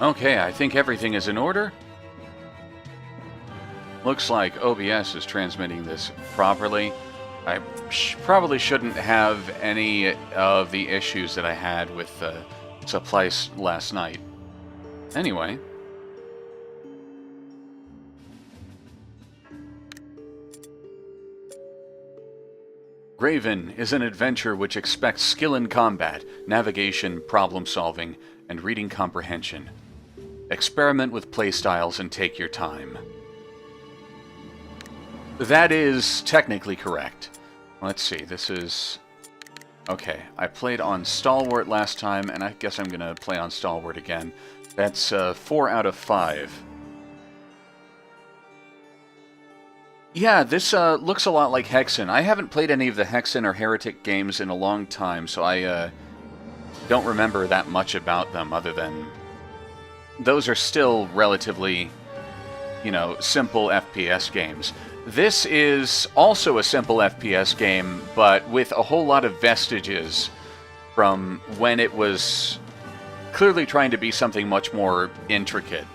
Okay, I think everything is in order. Looks like OBS is transmitting this properly. I probably shouldn't have any of the issues that I had with supplies last night. Anyway. Graven is an adventure which expects skill in combat, navigation, problem-solving, and reading comprehension. Experiment with playstyles and take your time. That is technically correct. Let's see, this is... Okay, I played on Stalwart last time, and I guess I'm going to play on Stalwart again. That's 4 out of 5. Yeah, this looks a lot like Hexen. I haven't played any of the Hexen or Heretic games in a long time, so I don't remember that much about them, other than... Those are still relatively, you know, simple FPS games. This is also a simple FPS game, but with a whole lot of vestiges from when it was clearly trying to be something much more intricate.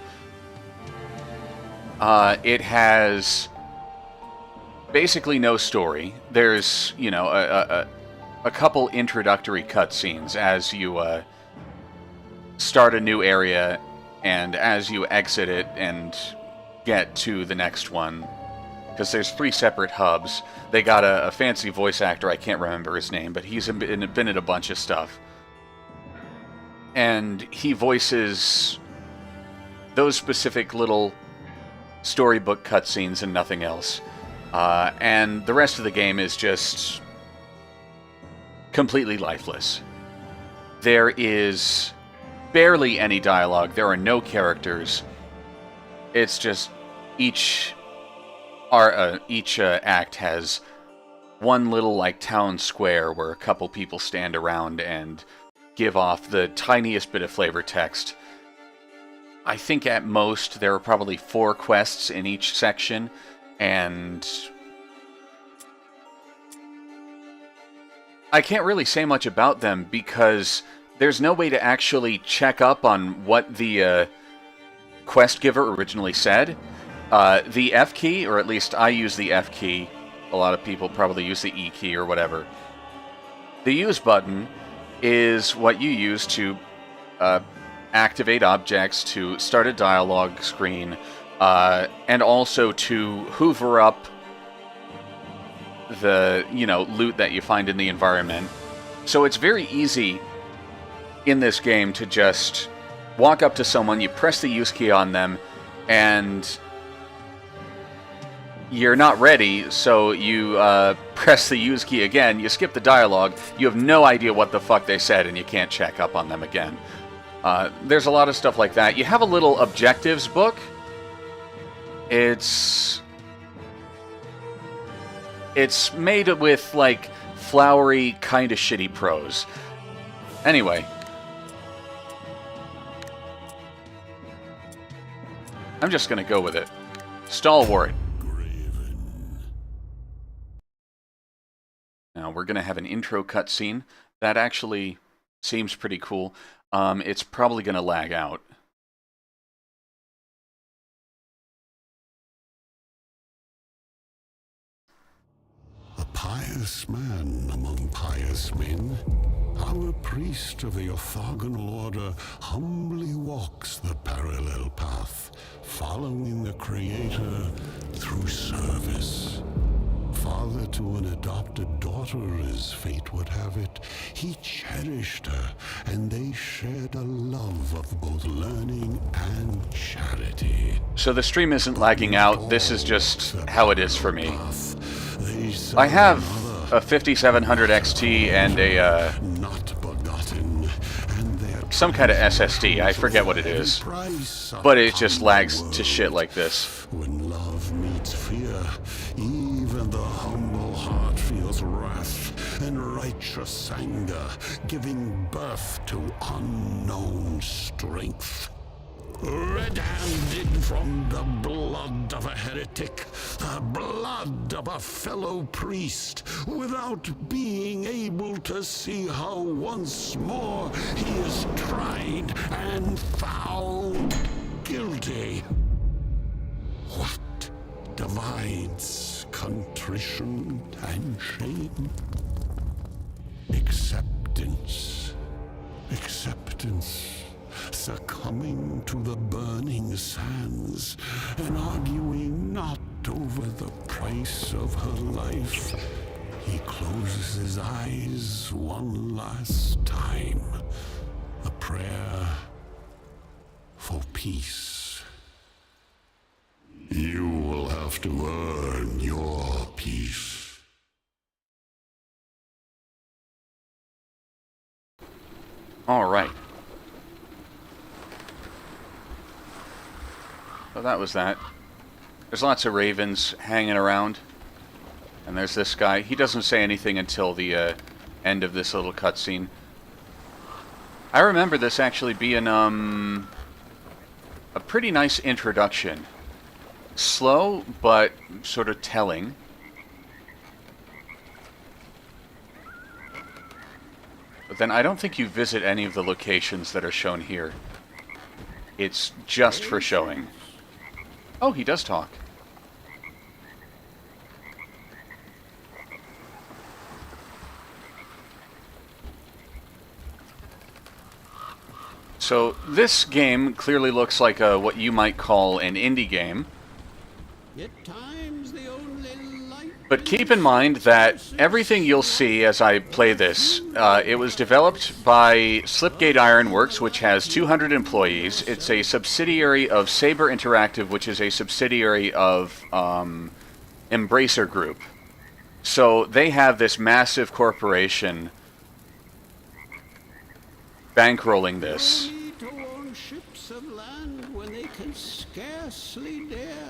It has basically no story. There's, you know, a couple introductory cutscenes as you start a new area and as you exit it and get to the next one. Because there's 3 separate hubs. They got a fancy voice actor, I can't remember his name, but he's been in a bunch of stuff. And he voices those specific little storybook cutscenes and nothing else. And the rest of the game is just completely lifeless. There is barely any dialogue. There are no characters. It's just each act has one little, like, town square where a couple people stand around and give off the tiniest bit of flavor text. I think at most there are probably 4 quests in each section, and I can't really say much about them because there's no way to actually check up on what the quest giver originally said. The F key, or at least I use the F key, a lot of people probably use the E key or whatever. The use button is what you use to activate objects, to start a dialogue screen, and also to hoover up the, you know, loot that you find in the environment. So it's very easy in this game to just walk up to someone, you press the use key on them, and you're not ready, so you press the use key again, you skip the dialogue, you have no idea what the fuck they said, and you can't check up on them again. There's a lot of stuff like that. You have a little objectives book. It's made with, like, flowery, kind of shitty prose. Anyway. I'm just gonna go with it. Stalwart. Now, we're gonna have an intro cutscene. That actually seems pretty cool. It's probably gonna lag out. A pious man among pious men, our priest of the orthogonal order humbly walks the parallel path, following the Creator through service. Father to an adopted daughter, as fate would have it, he cherished her, and they shared a love of both learning and charity. So the stream isn't lagging out, this is just how it is for me. I have a 5700 XT and a, some kind of SSD, I forget what it is. But it just lags to shit like this. When love meets fear, even the humble heart feels wrath and righteous anger, giving birth to unknown strength. Ready! red-handed from the blood of a heretic, the blood of a fellow priest, without being able to see how once more he is tried and found guilty. What divides contrition and shame? Acceptance. Acceptance. Succumbing to the burning sands and arguing not over the price of her life. He closes his eyes one last time. A prayer for peace. You will have to earn your peace. All right. So that was that. There's lots of ravens hanging around. And there's this guy. He doesn't say anything until the end of this little cutscene. I remember this actually being a pretty nice introduction. Slow, but sort of telling. But then I don't think you visit any of the locations that are shown here. It's just for showing. Oh, he does talk. So this game clearly looks like what you might call an indie game. But keep in mind that everything you'll see as I play this, it was developed by Slipgate Ironworks, which has 200 employees. It's a subsidiary of Saber Interactive, which is a subsidiary of Embracer Group. So they have this massive corporation bankrolling this.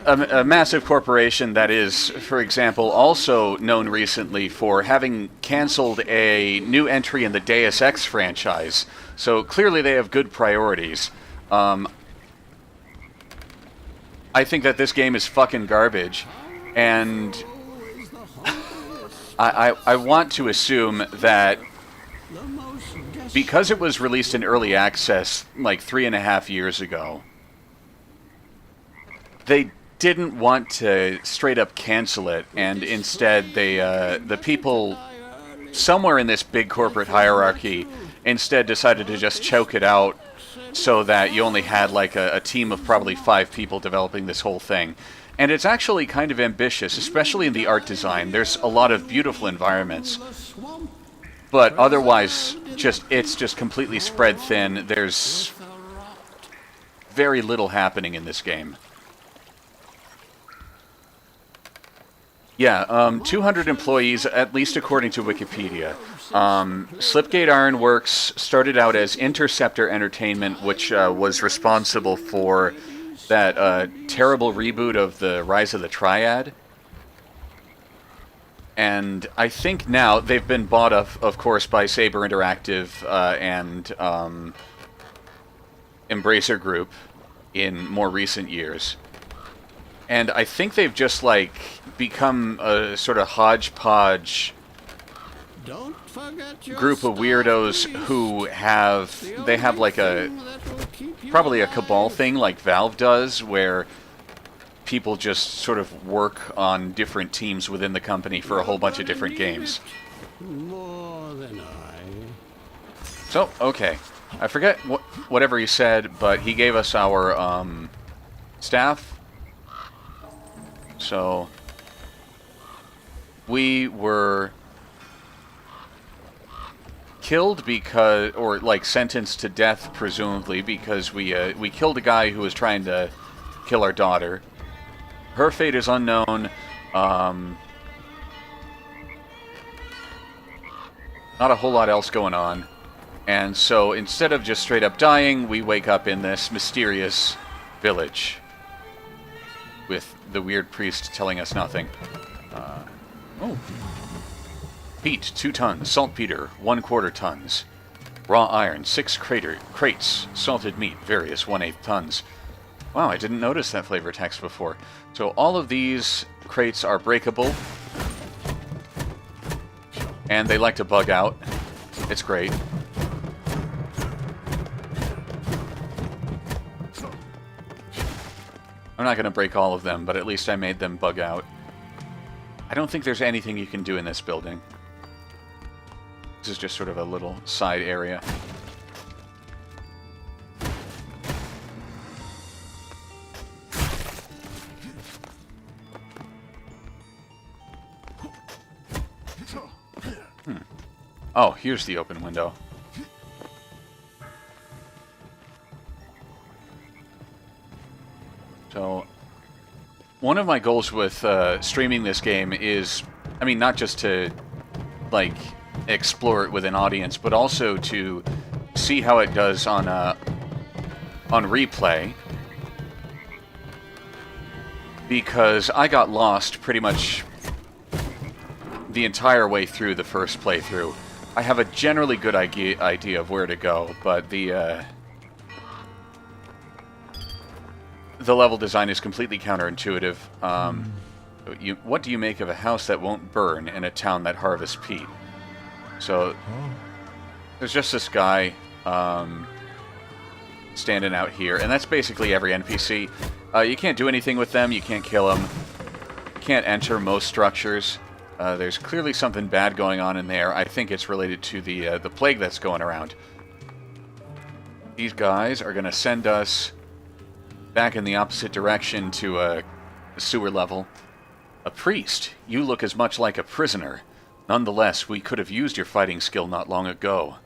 A massive corporation that is, for example, also known recently for having canceled a new entry in the Deus Ex franchise. So clearly they have good priorities. I think that this game is fucking garbage, and I want to assume that because it was released in early access like 3.5 years ago, they didn't want to straight up cancel it, and instead they, the people somewhere in this big corporate hierarchy instead decided to just choke it out so that you only had like a team of probably 5 people developing this whole thing. And it's actually kind of ambitious, especially in the art design. There's a lot of beautiful environments, but otherwise it's just completely spread thin. There's very little happening in this game. Yeah, 200 employees, at least according to Wikipedia. Slipgate Ironworks started out as Interceptor Entertainment, which was responsible for that terrible reboot of the Rise of the Triad. And I think now they've been bought up, of course, by Saber Interactive and Embracer Group in more recent years. And I think they've just, like, become a sort of hodgepodge group of weirdos who have, they have like probably a cabal thing like Valve does, where people just sort of work on different teams within the company for a whole bunch of different games. So, okay. I forget whatever he said, but he gave us our staff. So we were killed because, or like sentenced to death, presumably, because we killed a guy who was trying to kill our daughter. Her fate is unknown. Not a whole lot else going on. And so instead of just straight up dying, we wake up in this mysterious village with the weird priest telling us nothing. Oh. Peat, 2 tons. Saltpeter, 1/4 tons. Raw iron, 6 crates. Salted meat, various 1/8 tons. Wow, I didn't notice that flavor text before. So all of these crates are breakable. And they like to bug out. It's great. I'm not going to break all of them, but at least I made them bug out. I don't think there's anything you can do in this building. This is just sort of a little side area. Oh, here's the open window. So, one of my goals with streaming this game is, I mean, not just to, like, explore it with an audience, but also to see how it does on replay. Because I got lost pretty much the entire way through the first playthrough. I have a generally good idea of where to go, but the level design is completely counterintuitive. What do you make of a house that won't burn in a town that harvests peat? So, there's just this guy standing out here, and that's basically every NPC. You can't do anything with them, you can't kill them, you can't enter most structures. There's clearly something bad going on in there. I think it's related to the plague that's going around. These guys are going to send us back in the opposite direction to a sewer level. A priest, you look as much like a prisoner. Nonetheless, we could have used your fighting skill not long ago.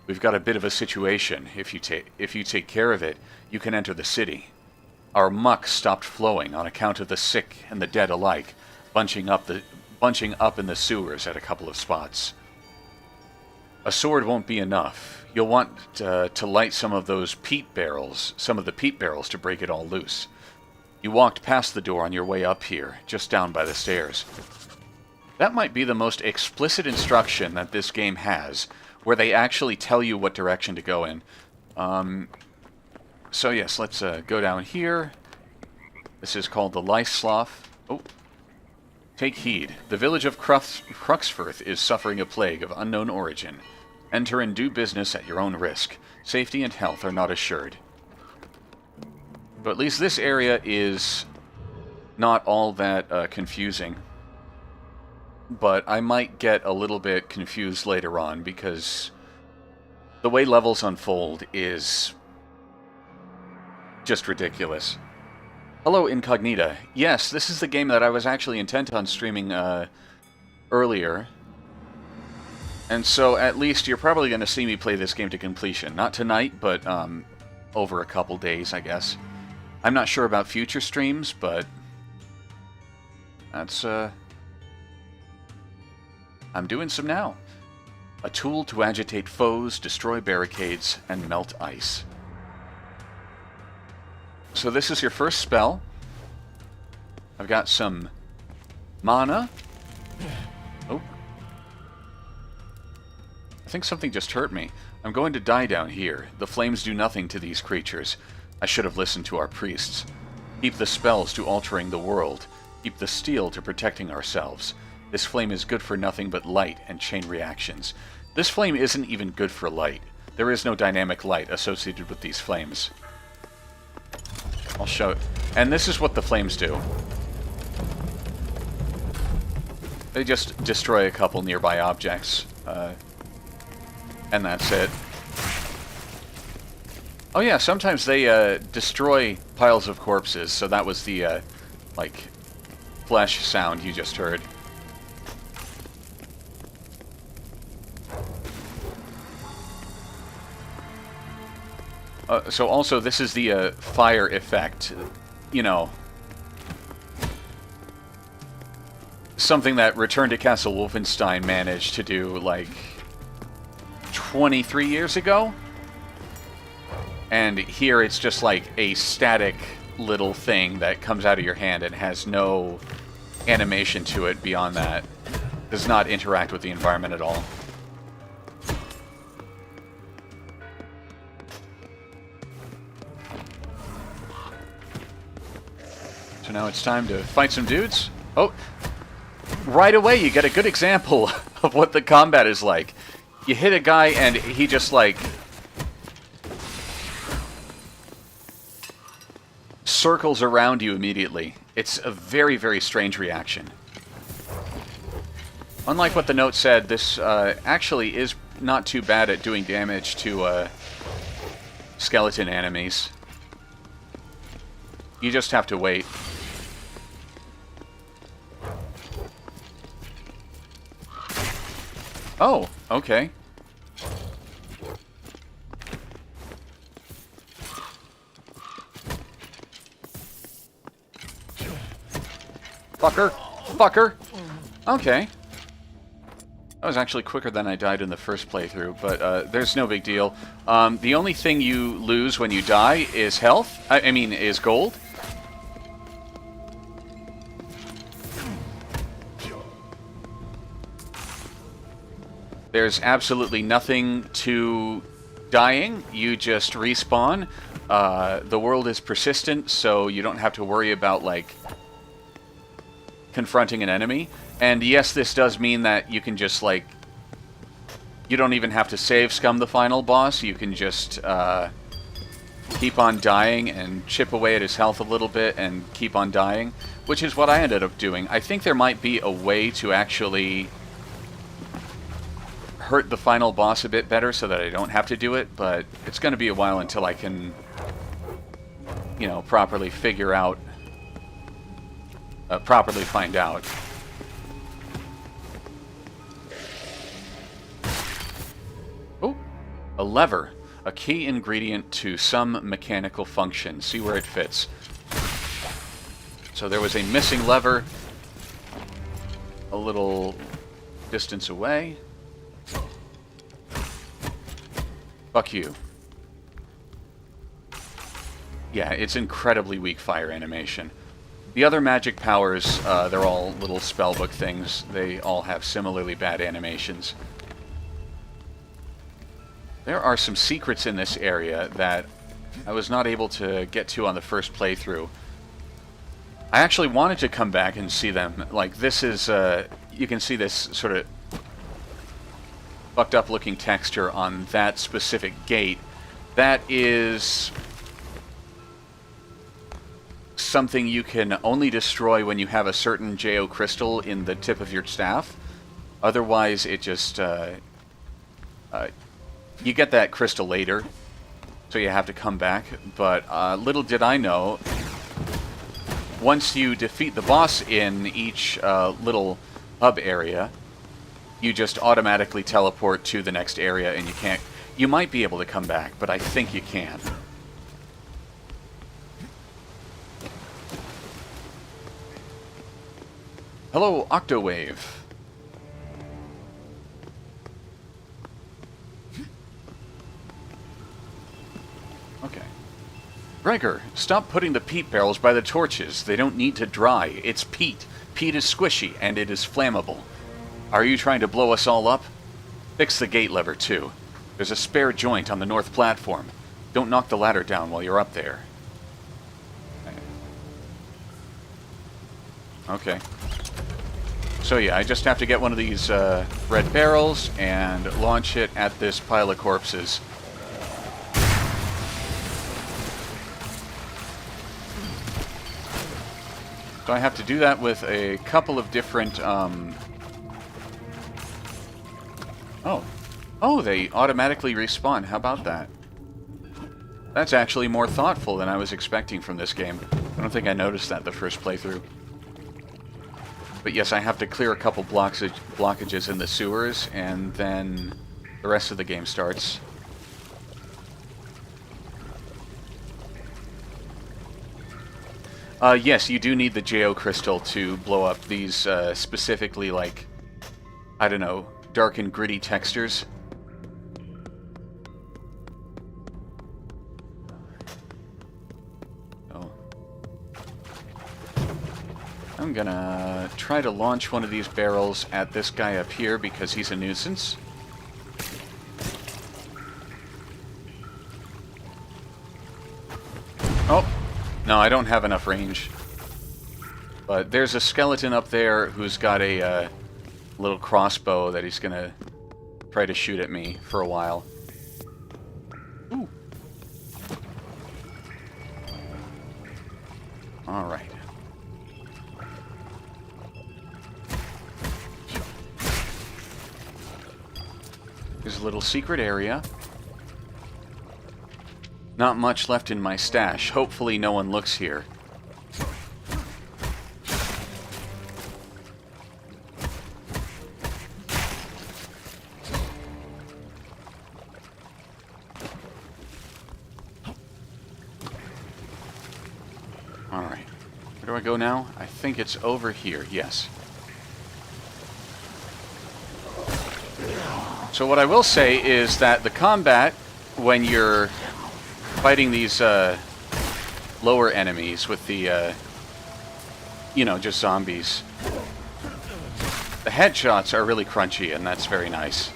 We've got a bit of a situation. If you take care of it, you can enter the city. Our muck stopped flowing on account of the sick and the dead alike, bunching up in the sewers at a couple of spots. A sword won't be enough. You'll want to light some of the peat barrels to break it all loose. You walked past the door on your way up here, just down by the stairs. That might be the most explicit instruction that this game has, where they actually tell you what direction to go in. So yes, let's go down here. This is called the Lice Slough. Oh. Take heed. The village of Cruxforth is suffering a plague of unknown origin. Enter and do business at your own risk. Safety and health are not assured. But at least this area is not all that confusing. But I might get a little bit confused later on because the way levels unfold is just ridiculous. Hello, Incognita. Yes, this is the game that I was actually intent on streaming earlier. And so, at least, you're probably going to see me play this game to completion. Not tonight, but over a couple days, I guess. I'm not sure about future streams, but that's... I'm doing some now. A tool to agitate foes, destroy barricades, and melt ice. So this is your first spell. I've got some mana. Oh. I think something just hurt me. I'm going to die down here. The flames do nothing to these creatures. I should have listened to our priests. Keep the spells to altering the world. Keep the steel to protecting ourselves. This flame is good for nothing but light and chain reactions. This flame isn't even good for light. There is no dynamic light associated with these flames. I'll show it. And this is what the flames do. They just destroy a couple nearby objects. And that's it. Oh yeah, sometimes they destroy piles of corpses, so that was the, like, flesh sound you just heard. So also, this is the fire effect, you know, something that Return to Castle Wolfenstein managed to do, like, 23 years ago? And here it's just like a static little thing that comes out of your hand and has no animation to it beyond that. Does not interact with the environment at all. So now it's time to fight some dudes. Oh, right away you get a good example of what the combat is like. You hit a guy and he just like circles around you immediately. It's a very, very strange reaction. Unlike what the note said, this actually is not too bad at doing damage to skeleton enemies. You just have to wait. Oh, okay. Fucker. Fucker. Okay. That was actually quicker than I died in the first playthrough, but there's no big deal. The only thing you lose when you die is health. I mean, is gold. There's absolutely nothing to dying. You just respawn. The world is persistent, so you don't have to worry about, like, confronting an enemy. And yes, this does mean that you can just, like, you don't even have to save scum the final boss. You can just keep on dying and chip away at his health a little bit and keep on dying, which is what I ended up doing. I think there might be a way to actually hurt the final boss a bit better so that I don't have to do it, but it's going to be a while until I can, you know, properly figure out, properly find out. Oh, a lever. A key ingredient to some mechanical function. See where it fits. So there was a missing lever a little distance away. Fuck you. Yeah, it's incredibly weak fire animation. The other magic powers, they're all little spellbook things. They all have similarly bad animations. There are some secrets in this area that I was not able to get to on the first playthrough. I actually wanted to come back and see them. Like, this is, you can see this sort of fucked up looking texture on that specific gate. That is something you can only destroy when you have a certain JO crystal in the tip of your staff. Otherwise, it just, you get that crystal later, so you have to come back. But little did I know, once you defeat the boss in each little hub area, you just automatically teleport to the next area, and you can't... You might be able to come back, but I think you can. Hello, Octowave. Okay. Gregor, stop putting the peat barrels by the torches. They don't need to dry. It's peat. Peat is squishy, and it is flammable. Are you trying to blow us all up? Fix the gate lever, too. There's a spare joint on the north platform. Don't knock the ladder down while you're up there. Okay. So yeah, I just have to get one of these red barrels and launch it at this pile of corpses. So I have to do that with a couple of different... Oh, they automatically respawn. How about that? That's actually more thoughtful than I was expecting from this game. I don't think I noticed that the first playthrough. But yes, I have to clear a couple blockages in the sewers, and then the rest of the game starts. Yes, you do need the JO crystal to blow up these specifically, like, I don't know, dark and gritty textures. So, I'm gonna try to launch one of these barrels at this guy up here because he's a nuisance. Oh, no, I don't have enough range. But there's a skeleton up there who's got a little crossbow that he's gonna try to shoot at me for a while. Ooh. Alright. There's a little secret area. Not much left in my stash. Hopefully no one looks here. Alright. Where do I go now? I think it's over here. Yes. So what I will say is that the combat, when you're fighting these lower enemies with the, you know, just zombies, the headshots are really crunchy, and that's very nice.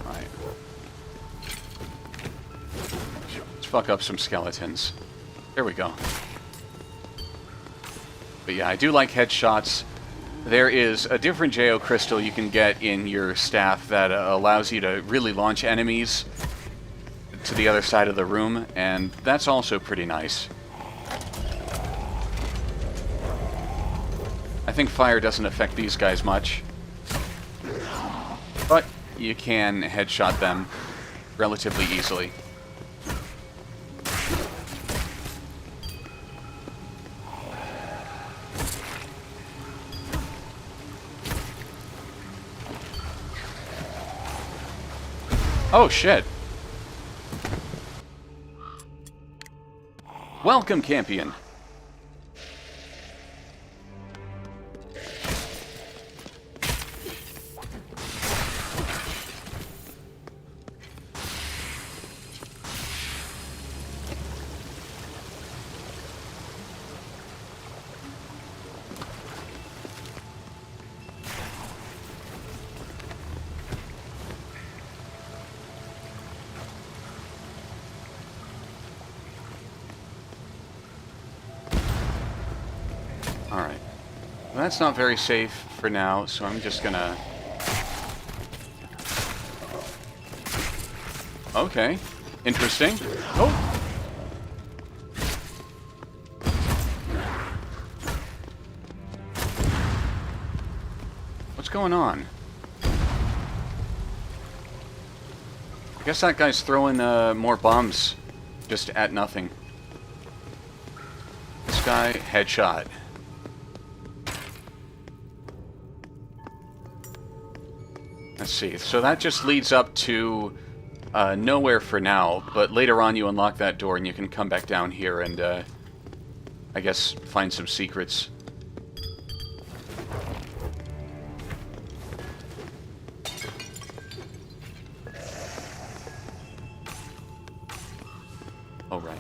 Alright. Let's fuck up some skeletons. There we go. But yeah, I do like headshots. There is a different Geo crystal you can get in your staff that allows you to really launch enemies to the other side of the room, and that's also pretty nice. I think fire doesn't affect these guys much, but you can headshot them relatively easily. Oh, shit. Welcome, Campion. Alright. Well, that's not very safe for now, so I'm just gonna... Okay. Interesting. Oh! What's going on? I guess that guy's throwing more bombs just at nothing. This guy, headshot. Let's see, so that just leads up to nowhere for now, but later on you unlock that door and you can come back down here and, I guess, find some secrets. Oh, right.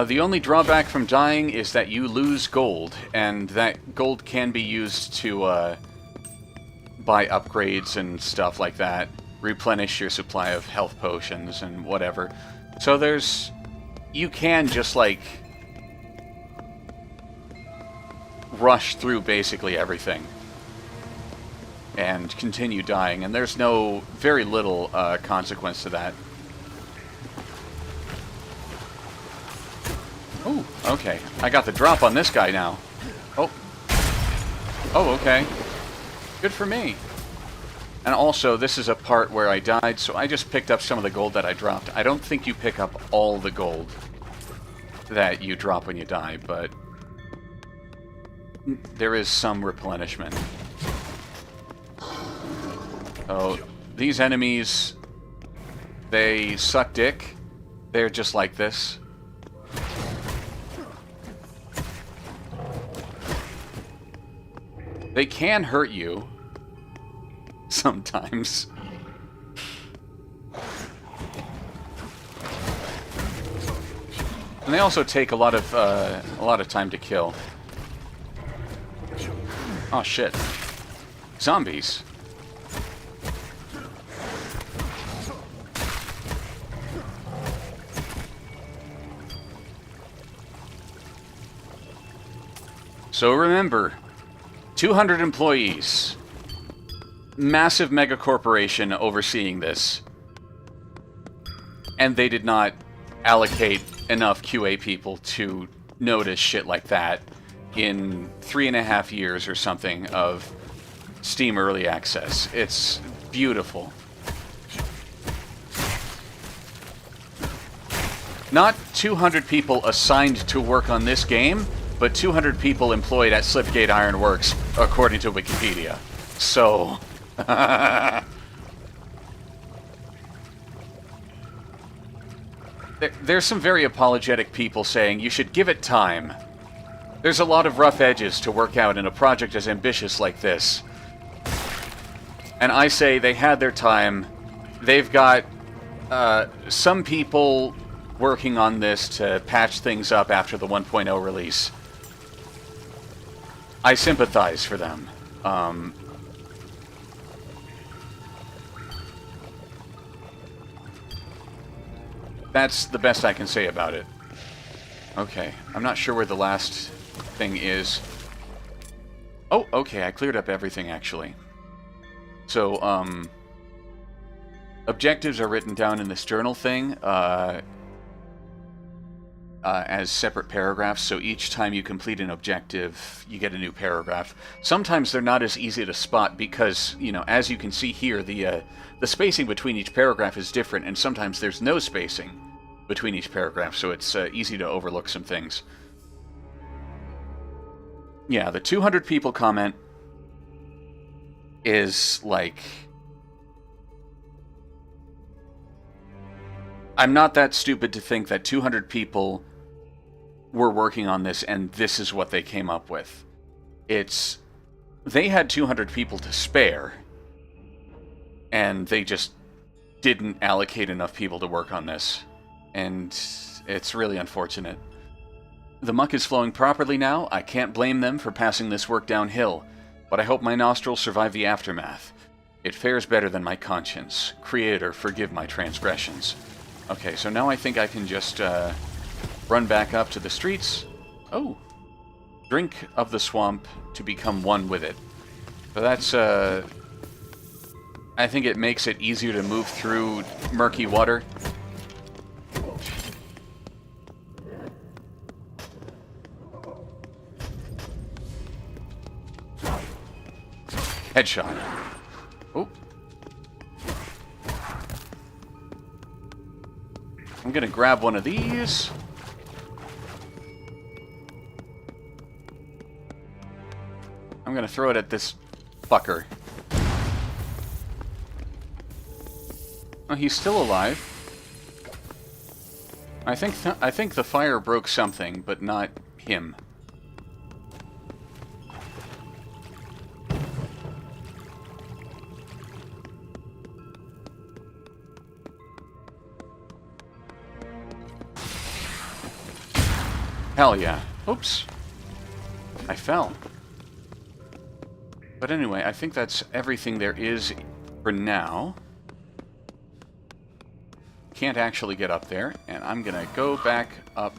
The only drawback from dying is that you lose gold, and that gold can be used to buy upgrades and stuff like that, replenish your supply of health potions and whatever. So there's... you can just, like, rush through basically everything and continue dying, and there's very little consequence to that. Ooh, okay. I got the drop on this guy now. Oh. Oh, okay. Good for me. And also, this is a part where I died, so I just picked up some of the gold that I dropped. I don't think you pick up all the gold that you drop when you die, but there is some replenishment. Oh, these enemies, they suck dick. They're just like this. They can hurt you sometimes. And they also take a lot of time to kill. Oh shit. Zombies. So remember, 200 employees. Massive mega corporation overseeing this. And they did not allocate enough QA people to notice shit like that in 3.5 years or something of Steam Early Access. It's beautiful. Not 200 people assigned to work on this game, but 200 people employed at Slipgate Ironworks, according to Wikipedia. So... There's some very apologetic people saying you should give it time. There's a lot of rough edges to work out in a project as ambitious like this. And I say they had their time. They've got some people working on this to patch things up after the 1.0 release. I sympathize for them. That's the best I can say about it. Okay, I'm not sure where the last thing is. Oh, okay, I cleared up everything, actually. So, objectives are written down in this journal thing, as separate paragraphs, so each time you complete an objective, you get a new paragraph. Sometimes they're not as easy to spot because, you know, as you can see here, the spacing between each paragraph is different, and sometimes there's no spacing between each paragraph, so it's easy to overlook some things. Yeah, the 200 people comment is like... I'm not that stupid to think that 200 people were working on this and this is what they came up with. It's... They had 200 people to spare, and they just didn't allocate enough people to work on this. And it's really unfortunate. The muck is flowing properly now. I can't blame them for passing this work downhill, but I hope my nostrils survive the aftermath. It fares better than my conscience. Creator, forgive my transgressions. Okay, so now I think I can just run back up to the streets. Oh, drink of the swamp to become one with it. So that's, I think it makes it easier to move through murky water. Headshot. Oh. I'm gonna grab one of these. I'm gonna throw it at this fucker. Oh, he's still alive. I think the fire broke something, but not him. Hell yeah. Oops. I fell. But anyway, I think that's everything there is for now. Can't actually get up there, and I'm gonna go back up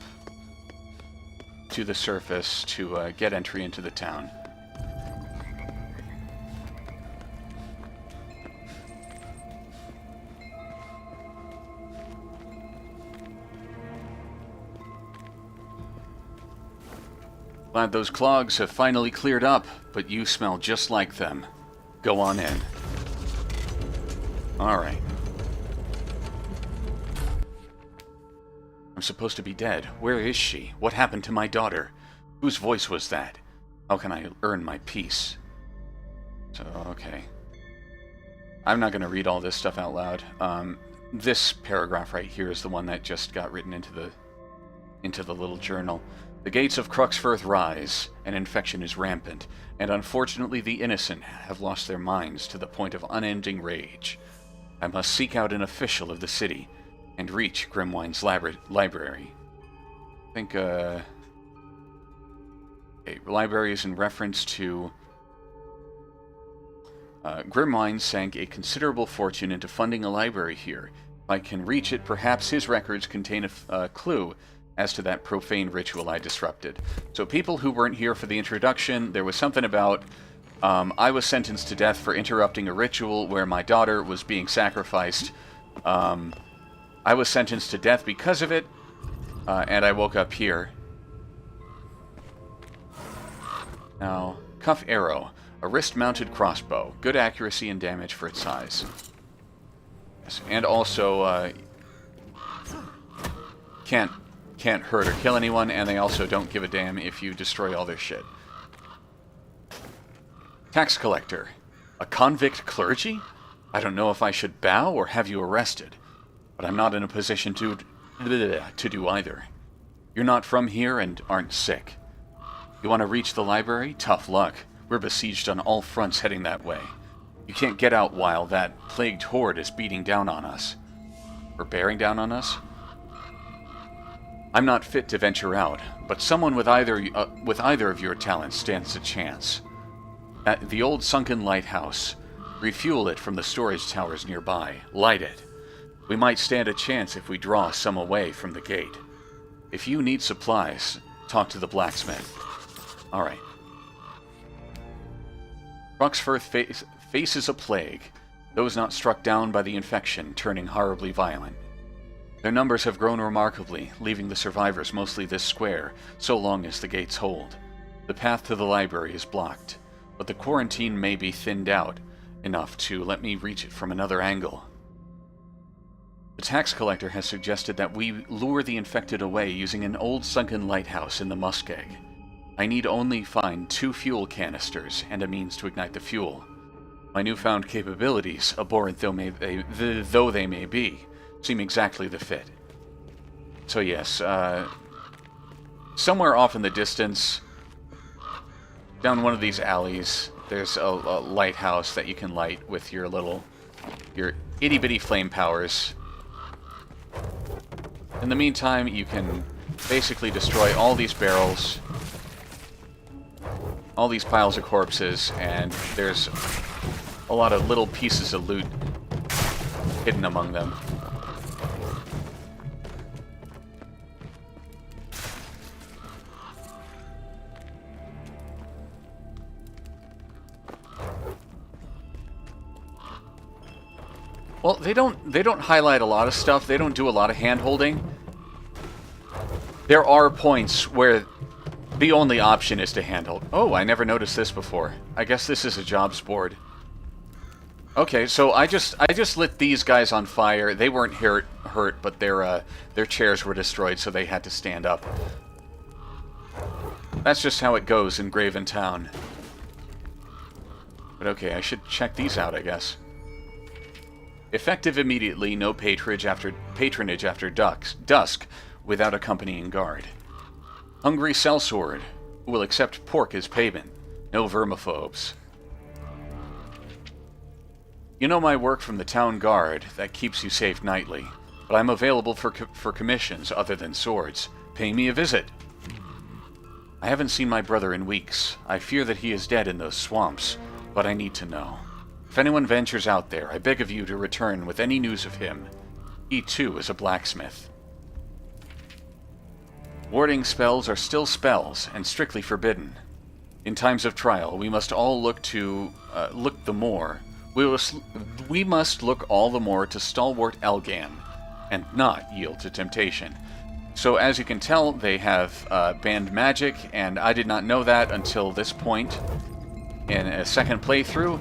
to the surface to get entry into the town. Glad those clogs have finally cleared up, but you smell just like them. Go on in. Alright. I'm supposed to be dead. Where is she? What happened to my daughter? Whose voice was that? How can I earn my peace? So, okay. I'm not going to read all this stuff out loud. This paragraph right here is the one that just got written into the little journal. The gates of Cruxforth rise, and infection is rampant, and unfortunately the innocent have lost their minds to the point of unending rage. I must seek out an official of the city, and reach Grimwine's library. think, okay, library is in reference to... Grimwine sank a considerable fortune into funding a library here. If I can reach it, perhaps his records contain a clue as to that profane ritual I disrupted. So people who weren't here for the introduction, there was something about... I was sentenced to death for interrupting a ritual where my daughter was being sacrificed. I was sentenced to death because of it, and I woke up here. Now, Cuff Arrow. A wrist-mounted crossbow. Good accuracy and damage for its size. Yes, and also, can't hurt or kill anyone, and they also don't give a damn if you destroy all their shit. Tax collector. A convict clergy? I don't know if I should bow or have you arrested, but I'm not in a position to do either. You're not from here and aren't sick. You want to reach the library? Tough luck. We're besieged on all fronts heading that way. You can't get out while that plagued horde is beating down on us. Or bearing down on us? I'm not fit to venture out, but someone with either of your talents stands a chance. At the old sunken lighthouse, refuel it from the storage towers nearby. Light it. We might stand a chance if we draw some away from the gate. If you need supplies, talk to the blacksmith. Alright. Ruxfirth faces a plague, those not struck down by the infection turning horribly violent. Their numbers have grown remarkably, leaving the survivors mostly this square, so long as the gates hold. The path to the library is blocked, but the quarantine may be thinned out enough to let me reach it from another angle. The tax collector has suggested that we lure the infected away using an old sunken lighthouse in the muskeg. I need only find 2 fuel canisters and a means to ignite the fuel. My newfound capabilities, abhorrent though they may be, seem exactly the fit. So yes, somewhere off in the distance, down one of these alleys, there's a lighthouse that you can light with your itty-bitty flame powers. In the meantime, you can basically destroy all these barrels, all these piles of corpses, and there's a lot of little pieces of loot hidden among them. Well, they don't highlight a lot of stuff. They don't do a lot of hand-holding. There are points where the only option is to handhold. Oh, I never noticed this before. I guess this is a jobs board. Okay, so I just lit these guys on fire. They weren't hurt, but their chairs were destroyed, so they had to stand up. That's just how it goes in Graven Town. But okay, I should check these out, I guess. Effective immediately, no patronage after dusk without accompanying guard. Hungry sellsword, who will accept pork as payment. No vermophobes. You know my work from the town guard, that keeps you safe nightly, but I'm available for commissions other than swords. Pay me a visit. I haven't seen my brother in weeks. I fear that he is dead in those swamps, but I need to know. If anyone ventures out there, I beg of you to return with any news of him. He too is a blacksmith. Warding spells are still spells, and strictly forbidden. In times of trial, we must all look the more. We must look all the more to stalwart Elgan, and not yield to temptation. So as you can tell, they have banned magic, and I did not know that until this point in a second playthrough,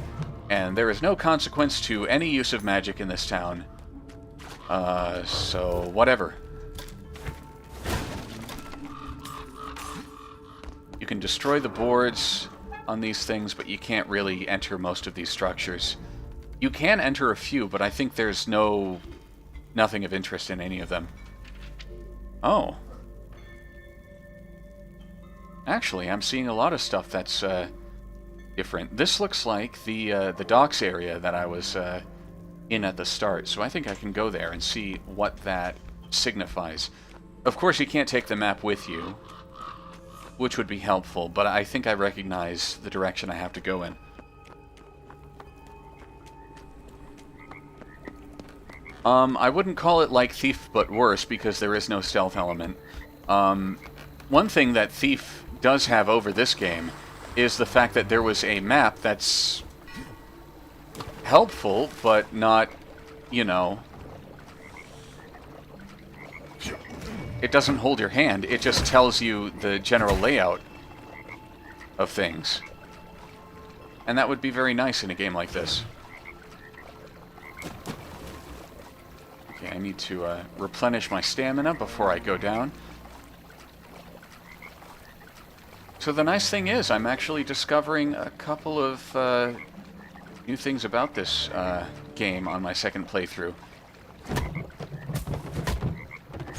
and there is no consequence to any use of magic in this town. So whatever. You can destroy the boards on these things, but you can't really enter most of these structures. You can enter a few, but I think there's nothing of interest in any of them. Oh. Actually, I'm seeing a lot of stuff that's different. This looks like the docks area that I was in at the start, so I think I can go there and see what that signifies. Of course, you can't take the map with you, which would be helpful, but I think I recognize the direction I have to go in. I wouldn't call it like Thief, but worse, because there is no stealth element. One thing that Thief does have over this game is the fact that there was a map that's helpful, but not, you know... It doesn't hold your hand, it just tells you the general layout of things. And that would be very nice in a game like this. Okay, I need to replenish my stamina before I go down. So the nice thing is, I'm actually discovering a couple of new things about this game on my second playthrough.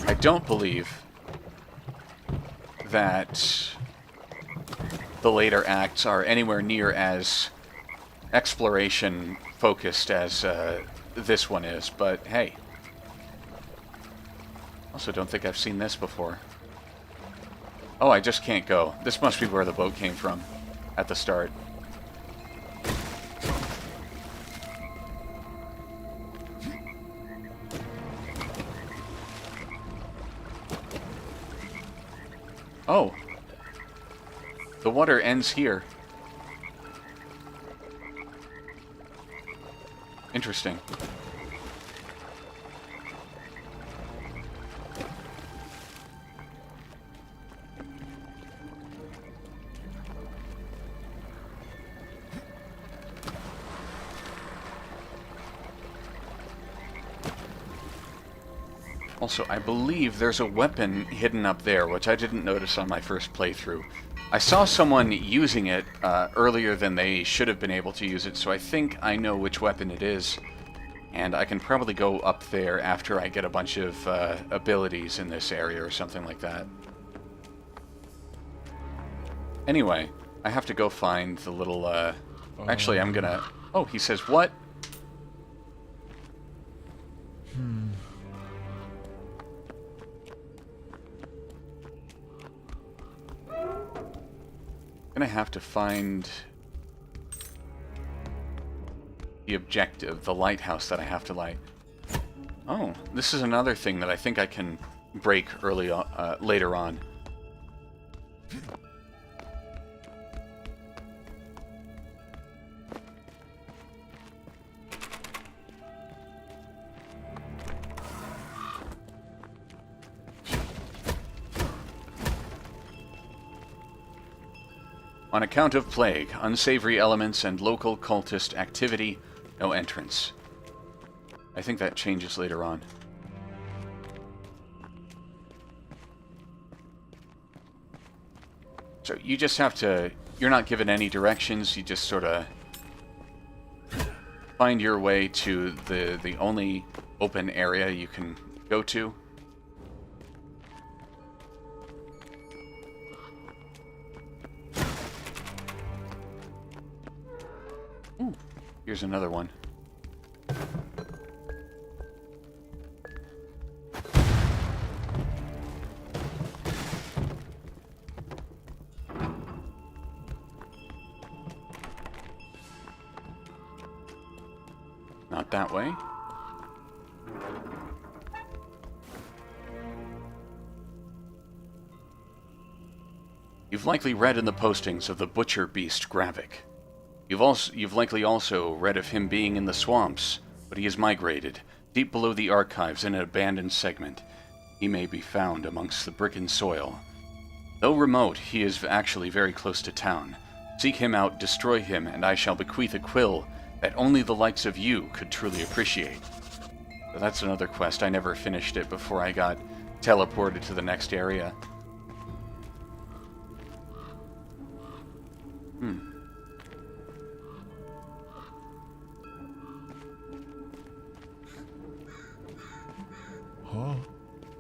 I don't believe that the later acts are anywhere near as exploration-focused as this one is, but hey. Also, don't think I've seen this before. Oh, I just can't go. This must be where the boat came from at the start. Oh. The water ends here. Interesting. Also, I believe there's a weapon hidden up there, which I didn't notice on my first playthrough. I saw someone using it earlier than they should have been able to use it, so I think I know which weapon it is. And I can probably go up there after I get a bunch of abilities in this area or something like that. Anyway, I have to go find the little... Actually, I'm gonna... Oh, he says what? Gonna have to find the objective, the lighthouse that I have to light. Oh, this is another thing that I think I can break early later on. On account of plague, unsavory elements, and local cultist activity, no entrance. I think that changes later on. So you just have to... You're not given any directions, you just sort of find your way to the only open area you can go to. Here's another one. Not that way. You've likely read in the postings of the butcher beast Graven. You've likely also read of him being in the swamps, but he has migrated, deep below the archives in an abandoned segment. He may be found amongst the brick and soil. Though remote, he is actually very close to town. Seek him out, destroy him, and I shall bequeath a quill that only the likes of you could truly appreciate. But that's another quest. I never finished it before I got teleported to the next area.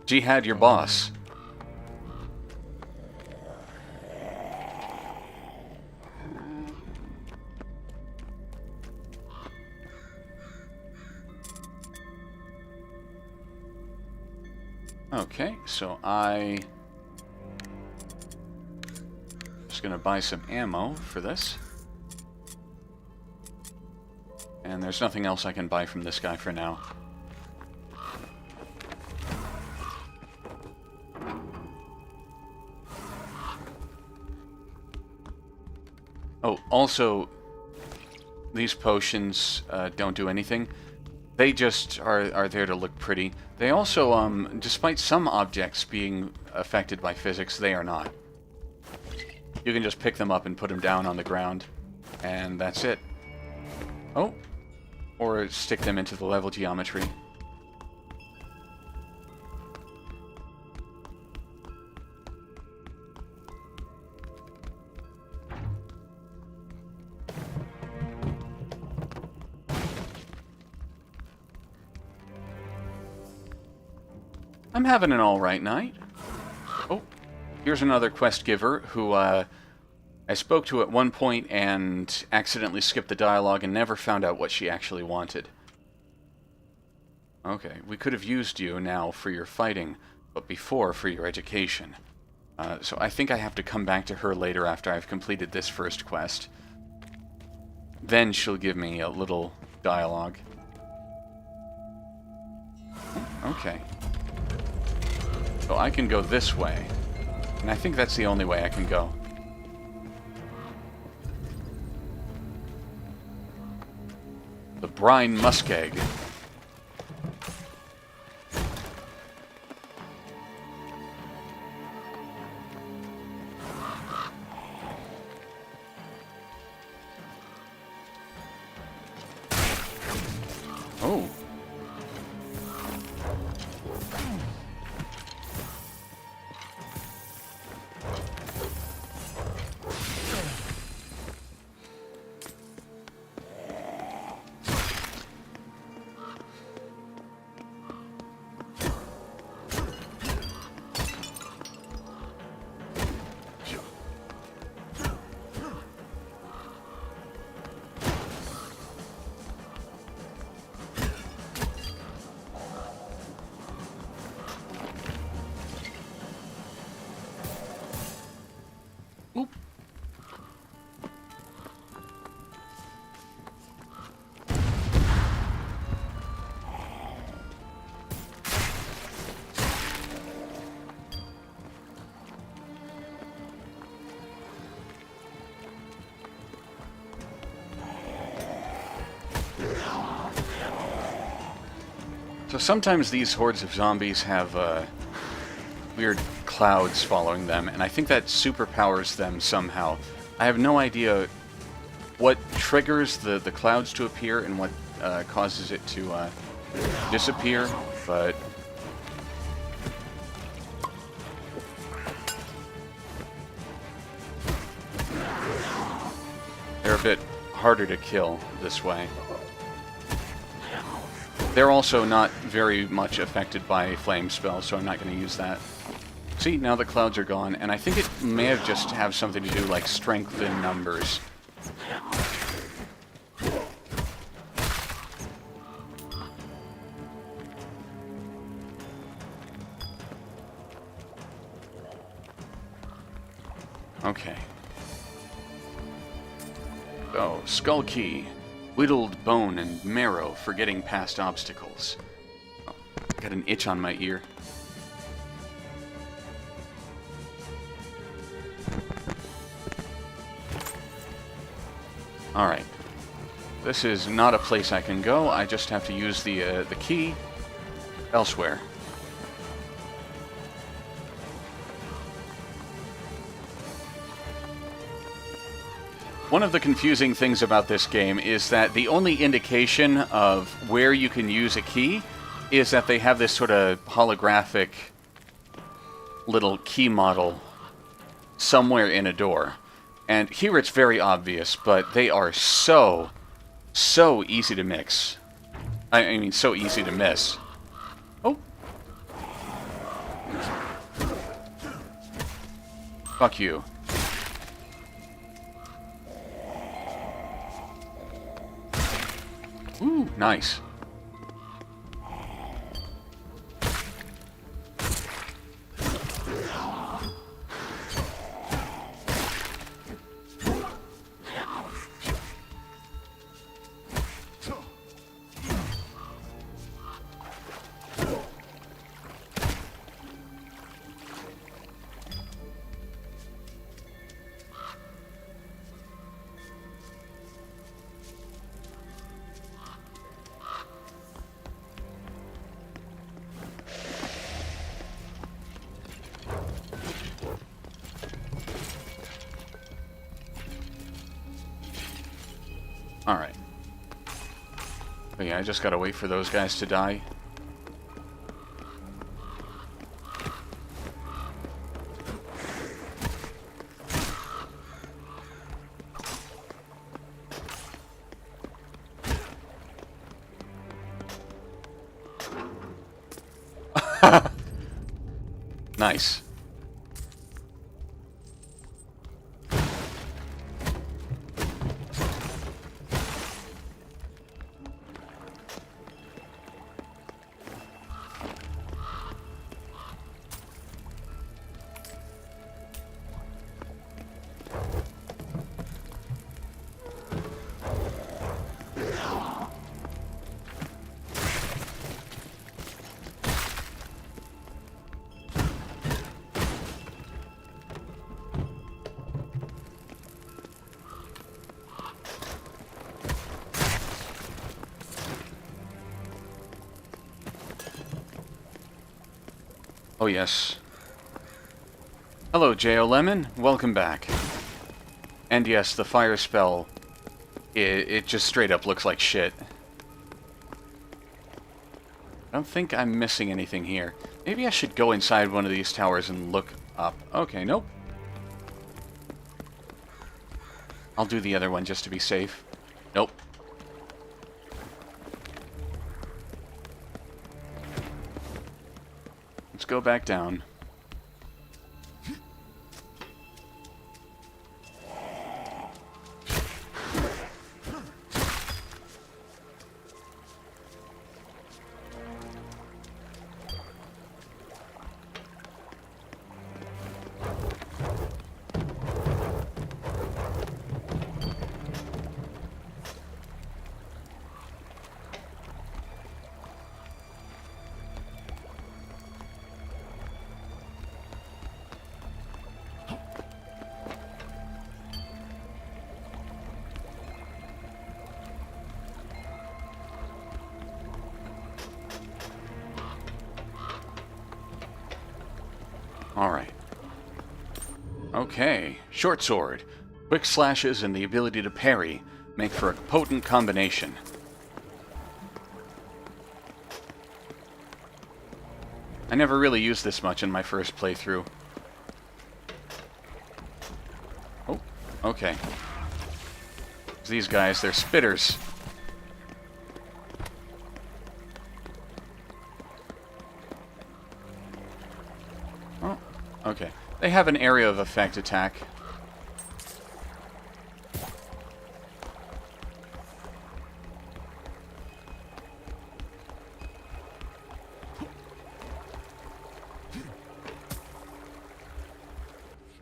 Jihad, your boss. Okay, so I... just gonna buy some ammo for this. And there's nothing else I can buy from this guy for now. Oh, also, these potions don't do anything. They just are there to look pretty. They also, despite some objects being affected by physics, they are not. You can just pick them up and put them down on the ground, and that's it. Oh, or stick them into the level geometry. I'm having an alright night. Oh, here's another quest giver who I spoke to at one point and accidentally skipped the dialogue and never found out what she actually wanted. Okay, we could have used you now for your fighting, but before for your education. So I think I have to come back to her later after I've completed this first quest. Then she'll give me a little dialogue. Okay. So I can go this way, and I think that's the only way I can go. The brine muskeg. Oh. Oop. So sometimes these hordes of zombies have weird clouds following them, and I think that superpowers them somehow. I have no idea what triggers the clouds to appear and what causes it to disappear, but... they're a bit harder to kill this way. They're also not very much affected by flame spells, so I'm not going to use that. See, now the clouds are gone, and I think it may have just have something to do like strength in numbers. Okay. So, skull key. Whittled bone and marrow for getting past obstacles. Oh, got an itch on my ear. Alright. This is not a place I can go. I just have to use the key elsewhere. One of the confusing things about this game is that the only indication of where you can use a key is that they have this sort of holographic little key model somewhere in a door. And here it's very obvious, but they are so easy to mix. I mean, so easy to miss. Oh. Fuck you. Ooh, nice. Alright. But yeah, I just gotta wait for those guys to die. Nice. Oh, yes. Hello, J.O. Lemon. Welcome back. And yes, the fire spell, it just straight up looks like shit. I don't think I'm missing anything here. Maybe I should go inside one of these towers and look up. Okay, nope. I'll do the other one just to be safe. Nope. Let's go back down. Alright. Okay. Short sword. Quick slashes and the ability to parry make for a potent combination. I never really used this much in my first playthrough. Oh, okay. These guys, they're spitters. Oh, okay. They have an area of effect attack.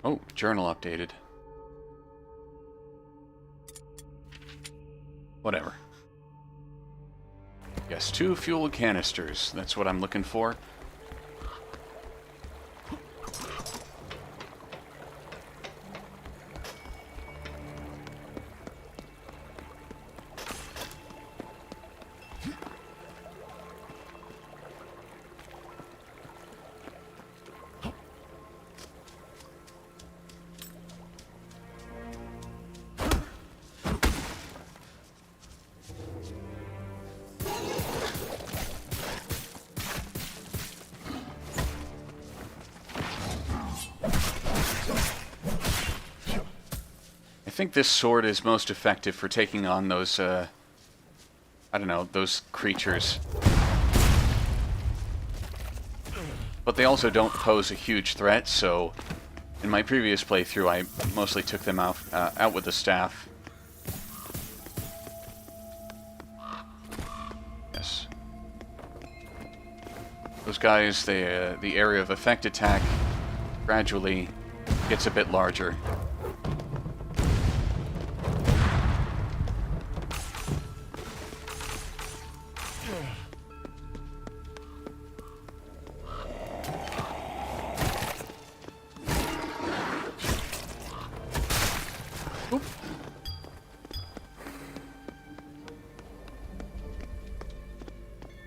Oh, journal updated. Whatever. Yes, 2 fuel canisters. That's what I'm looking for. I think this sword is most effective for taking on those, I don't know, those creatures. But they also don't pose a huge threat, so in my previous playthrough I mostly took them out with the staff. Yes. Those guys, the area of effect attack gradually gets a bit larger.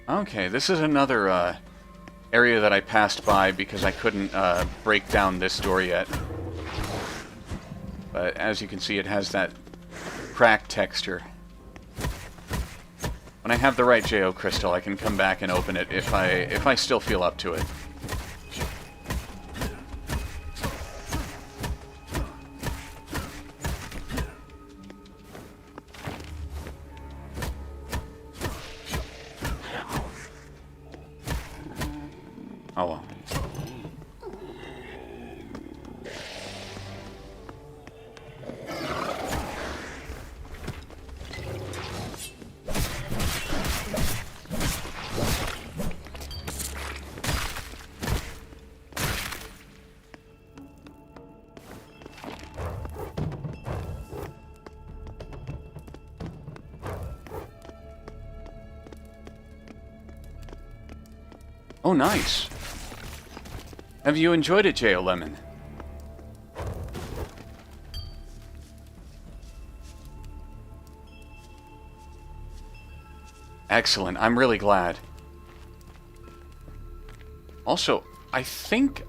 Okay, this is another area that I passed by because I couldn't break down this door yet. But as you can see, it has that cracked texture. When I have the right JO crystal, I can come back and open it if I still feel up to it. Oh well. Oh, nice. Have you enjoyed it, J.O. Lemon? Excellent. I'm really glad. Also, I think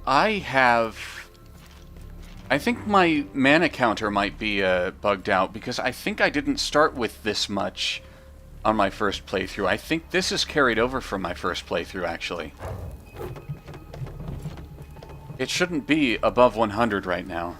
my mana counter might be bugged out, because I think I didn't start with this much on my first playthrough. I think this is carried over from my first playthrough, actually. It shouldn't be above 100 right now.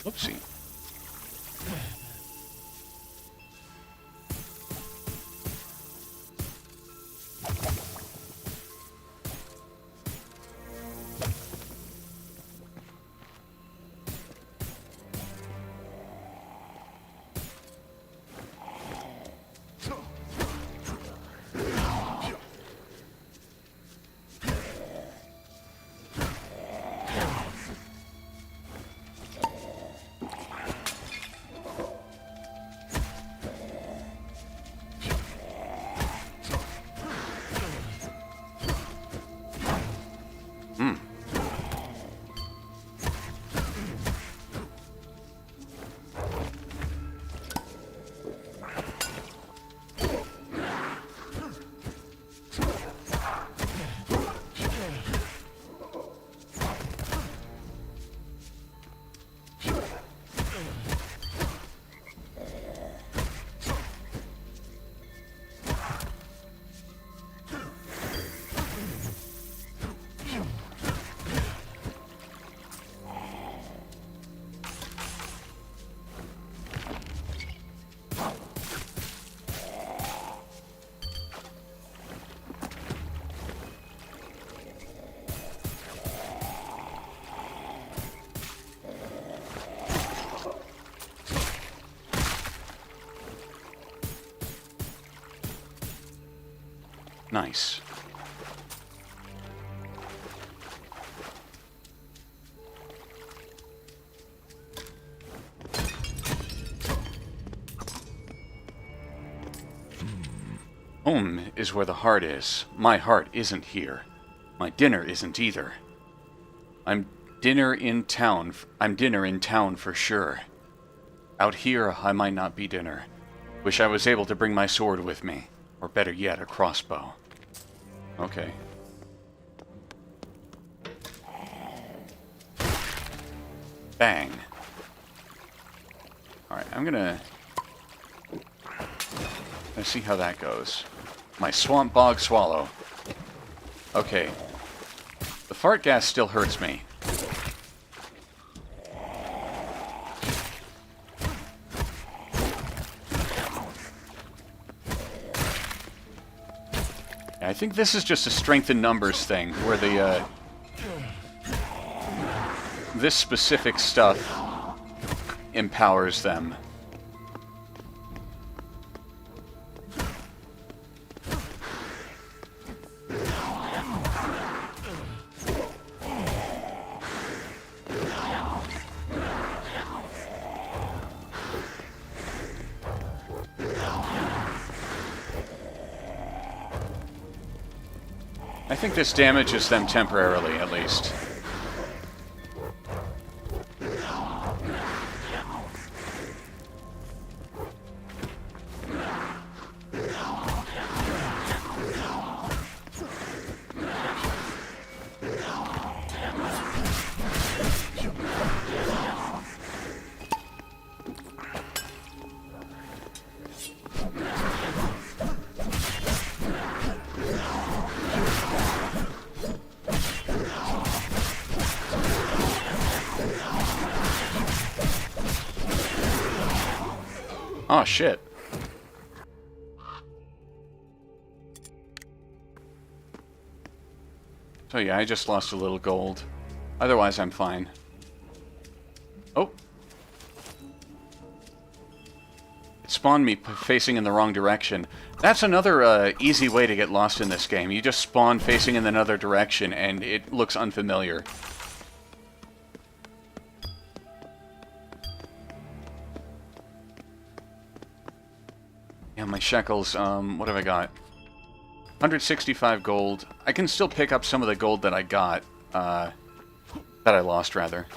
Whoopsie. Nice. Home is where the heart is. My heart isn't here. My dinner isn't either. I'm dinner in town for sure. Out here, I might not be dinner. Wish I was able to bring my sword with me. Or better yet, a crossbow. Okay. Bang. Alright, I'm gonna see how that goes. My swamp bog swallow. Okay. The fart gas still hurts me. I think this is just a strength in numbers thing, where the, this specific stuff empowers them. I think this damages them temporarily, at least. Oh, shit. So yeah, I just lost a little gold. Otherwise, I'm fine. Oh. It spawned me facing in the wrong direction. That's another easy way to get lost in this game. You just spawn facing in another direction, and it looks unfamiliar. Yeah, my shekels, what have I got? 165 gold. I can still pick up some of the gold that I got, that I lost, rather.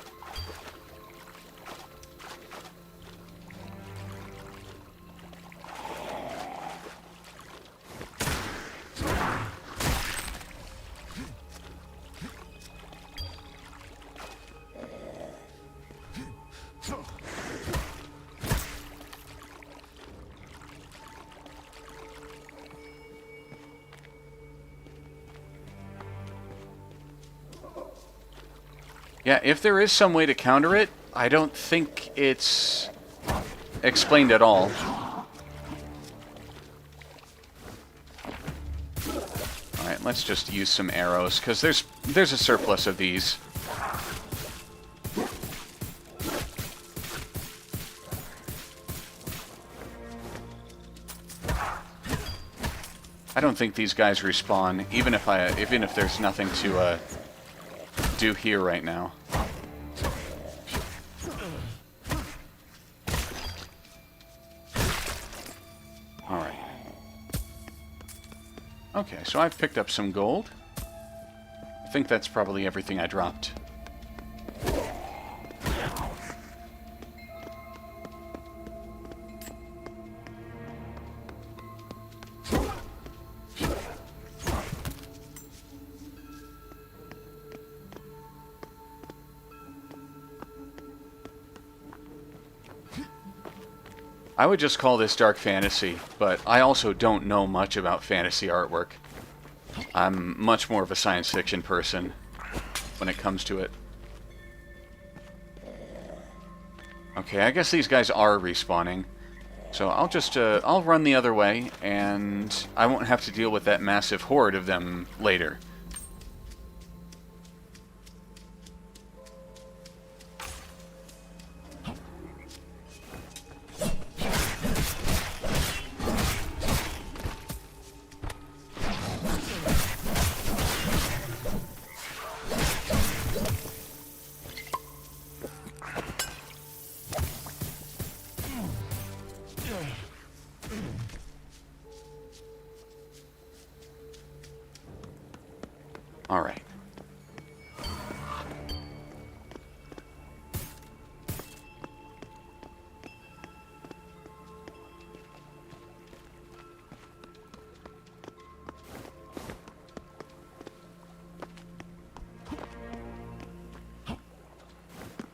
Yeah, if there is some way to counter it, I don't think it's explained at all. Alright, let's just use some arrows, because there's a surplus of these. I don't think these guys respawn, even if there's nothing to do here right now. Alright. Okay, so I've picked up some gold. I think that's probably everything I dropped. I would just call this dark fantasy, but I also don't know much about fantasy artwork. I'm much more of a science fiction person when it comes to it. Okay, I guess these guys are respawning. So I'll just, I'll run the other way, and I won't have to deal with that massive horde of them later. All right.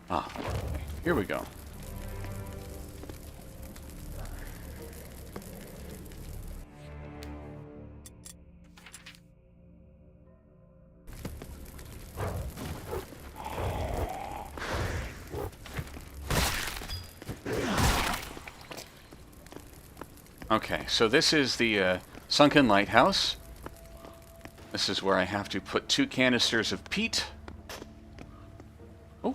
Ah, here we go. Okay, so this is the sunken lighthouse. This is where I have to put 2 canisters of peat. Oh.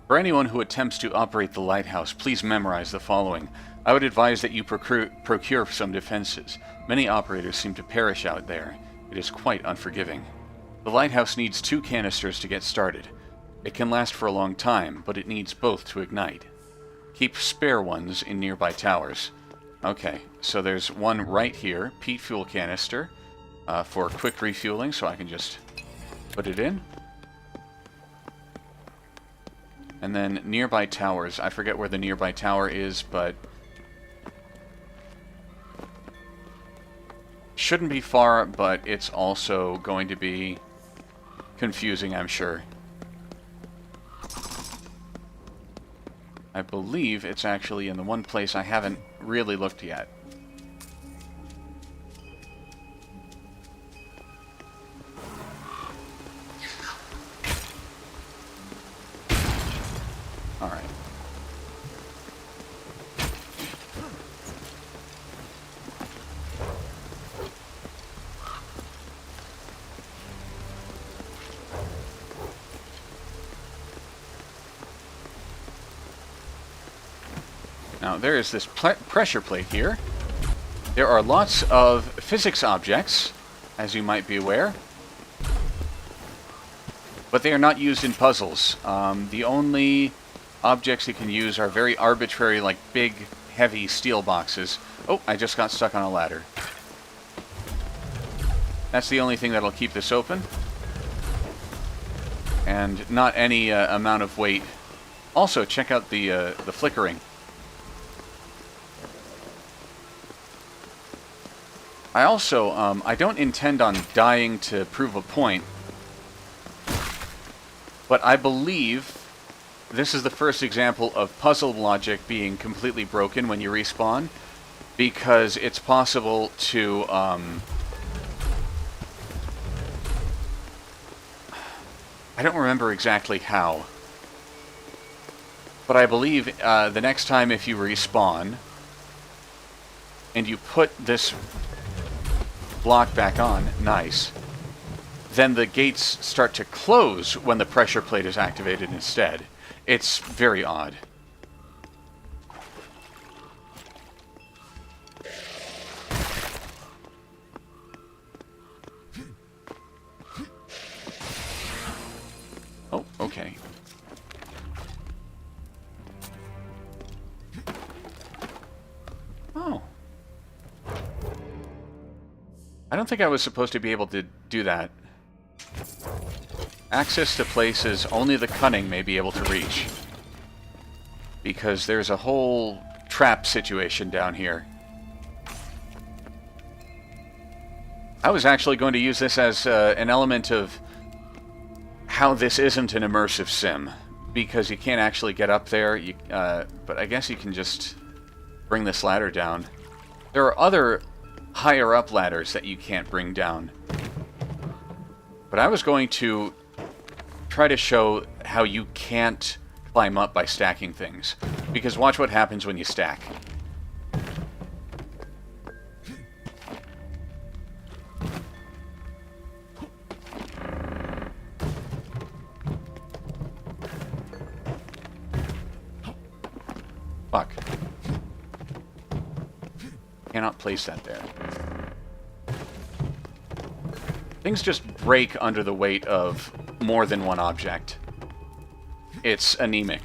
For anyone who attempts to operate the lighthouse, please memorize the following. I would advise that you procure some defenses. Many operators seem to perish out there. It is quite unforgiving. The lighthouse needs 2 canisters to get started. It can last for a long time, but it needs both to ignite. Keep spare ones in nearby towers. Okay, so there's one right here, peat fuel canister, for quick refueling, so I can just put it in. And then nearby towers. I forget where the nearby tower is, but shouldn't be far, but it's also going to be confusing, I'm sure. I believe it's actually in the one place I haven't really looked yet. Alright. Now, there is this pressure plate here. There are lots of physics objects, as you might be aware. But they are not used in puzzles. The only objects you can use are very arbitrary, like big, heavy steel boxes. Oh, I just got stuck on a ladder. That's the only thing that'll keep this open. And not any amount of weight. Also, check out the flickering. I also, I don't intend on dying to prove a point, but I believe this is the first example of puzzle logic being completely broken when you respawn, because it's possible to, I don't remember exactly how, but I believe the next time if you respawn, and you put this block back on, nice, then the gates start to close when the pressure plate is activated instead. It's very odd. Oh, okay. Oh. I don't think I was supposed to be able to do that. Access to places only the cunning may be able to reach. Because there's a whole trap situation down here. I was actually going to use this as an element of how this isn't an immersive sim. Because you can't actually get up there, but I guess you can just bring this ladder down. There are other higher up ladders that you can't bring down. But I was going to try to show how you can't climb up by stacking things. Because watch what happens when you stack. Fuck. Cannot place that there. Things just break under the weight of more than one object. It's anemic.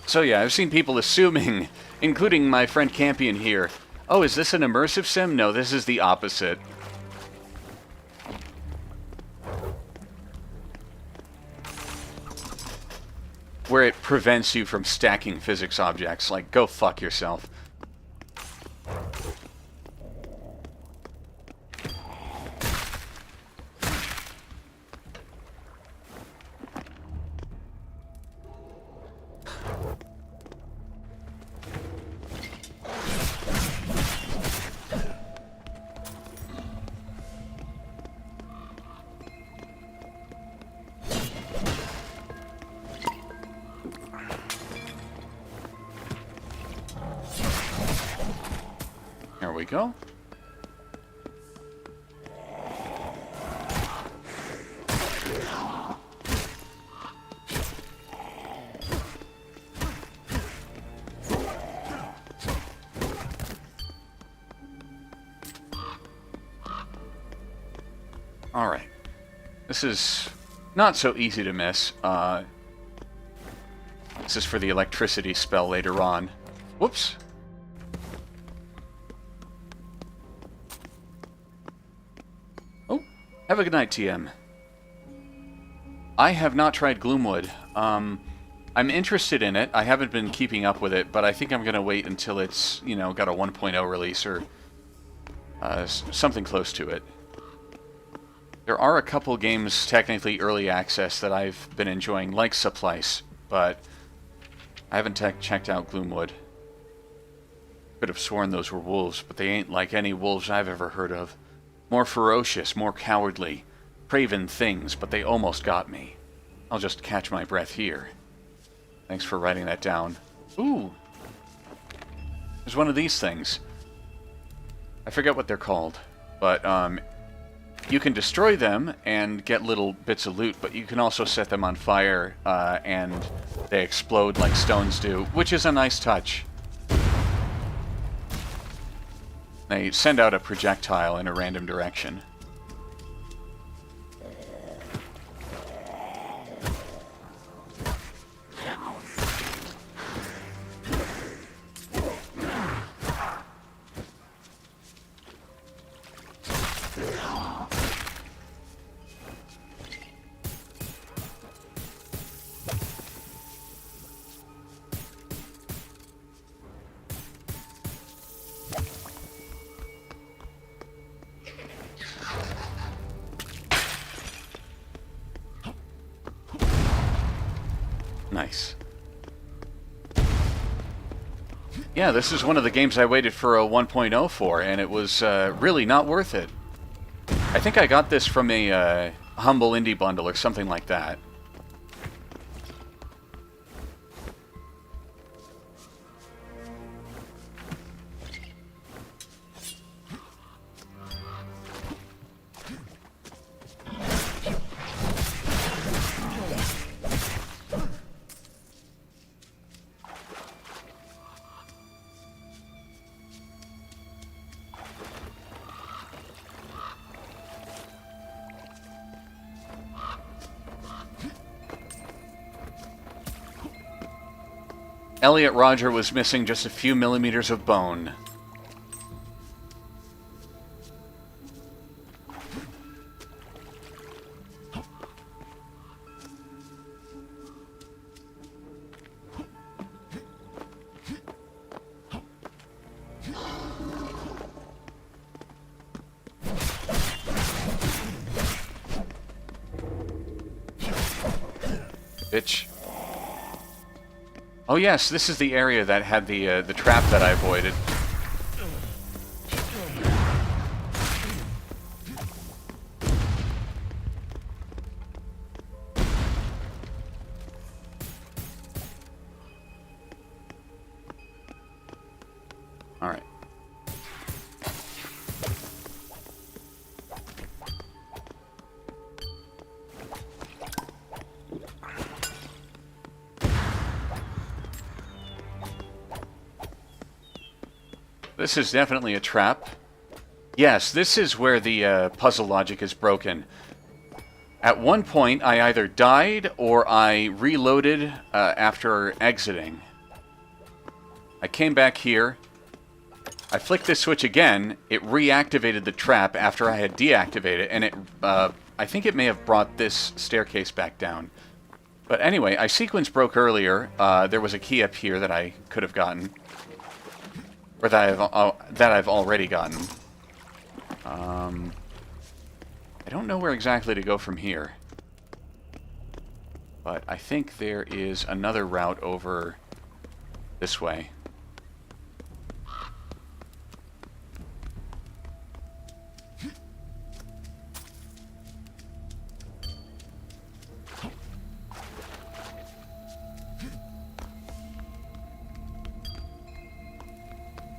So yeah, I've seen people assuming, including my friend Campion here, oh, is this an immersive sim? No, this is the opposite. Where it prevents you from stacking physics objects. Like, go fuck yourself. There we go. All right. This is not so easy to miss. This is for the electricity spell later on. Whoops. Have a good night, TM. I have not tried Gloomwood. I'm interested in it. I haven't been keeping up with it, but I think I'm going to wait until it's, you know, got a 1.0 release or something close to it. There are a couple games technically early access that I've been enjoying, like Supplice, but I haven't checked out Gloomwood. Could have sworn those were wolves, but they ain't like any wolves I've ever heard of. More ferocious, more cowardly, craven things, but they almost got me. I'll just catch my breath here. Thanks for writing that down. Ooh! There's one of these things. I forget what they're called, but you can destroy them and get little bits of loot, but you can also set them on fire and they explode like stones do, which is a nice touch. They send out a projectile in a random direction. Nice. Yeah, this is one of the games I waited for a 1.0 for, and it was really not worth it. I think I got this from a Humble Indie Bundle or something like that. Elliot Roger was missing just a few millimeters of bone. Bitch. Oh yes, this is the area that had the trap that I avoided. All right. This is definitely a trap. Yes, this is where the puzzle logic is broken. At one point, I either died or I reloaded after exiting. I came back here. I flicked this switch again. It reactivated the trap after I had deactivated it, and it, I think it may have brought this staircase back down. But anyway, I sequence broke earlier. There was a key up here that I could have gotten. Or that I've already gotten. I don't know where exactly to go from here. But I think there is another route over this way.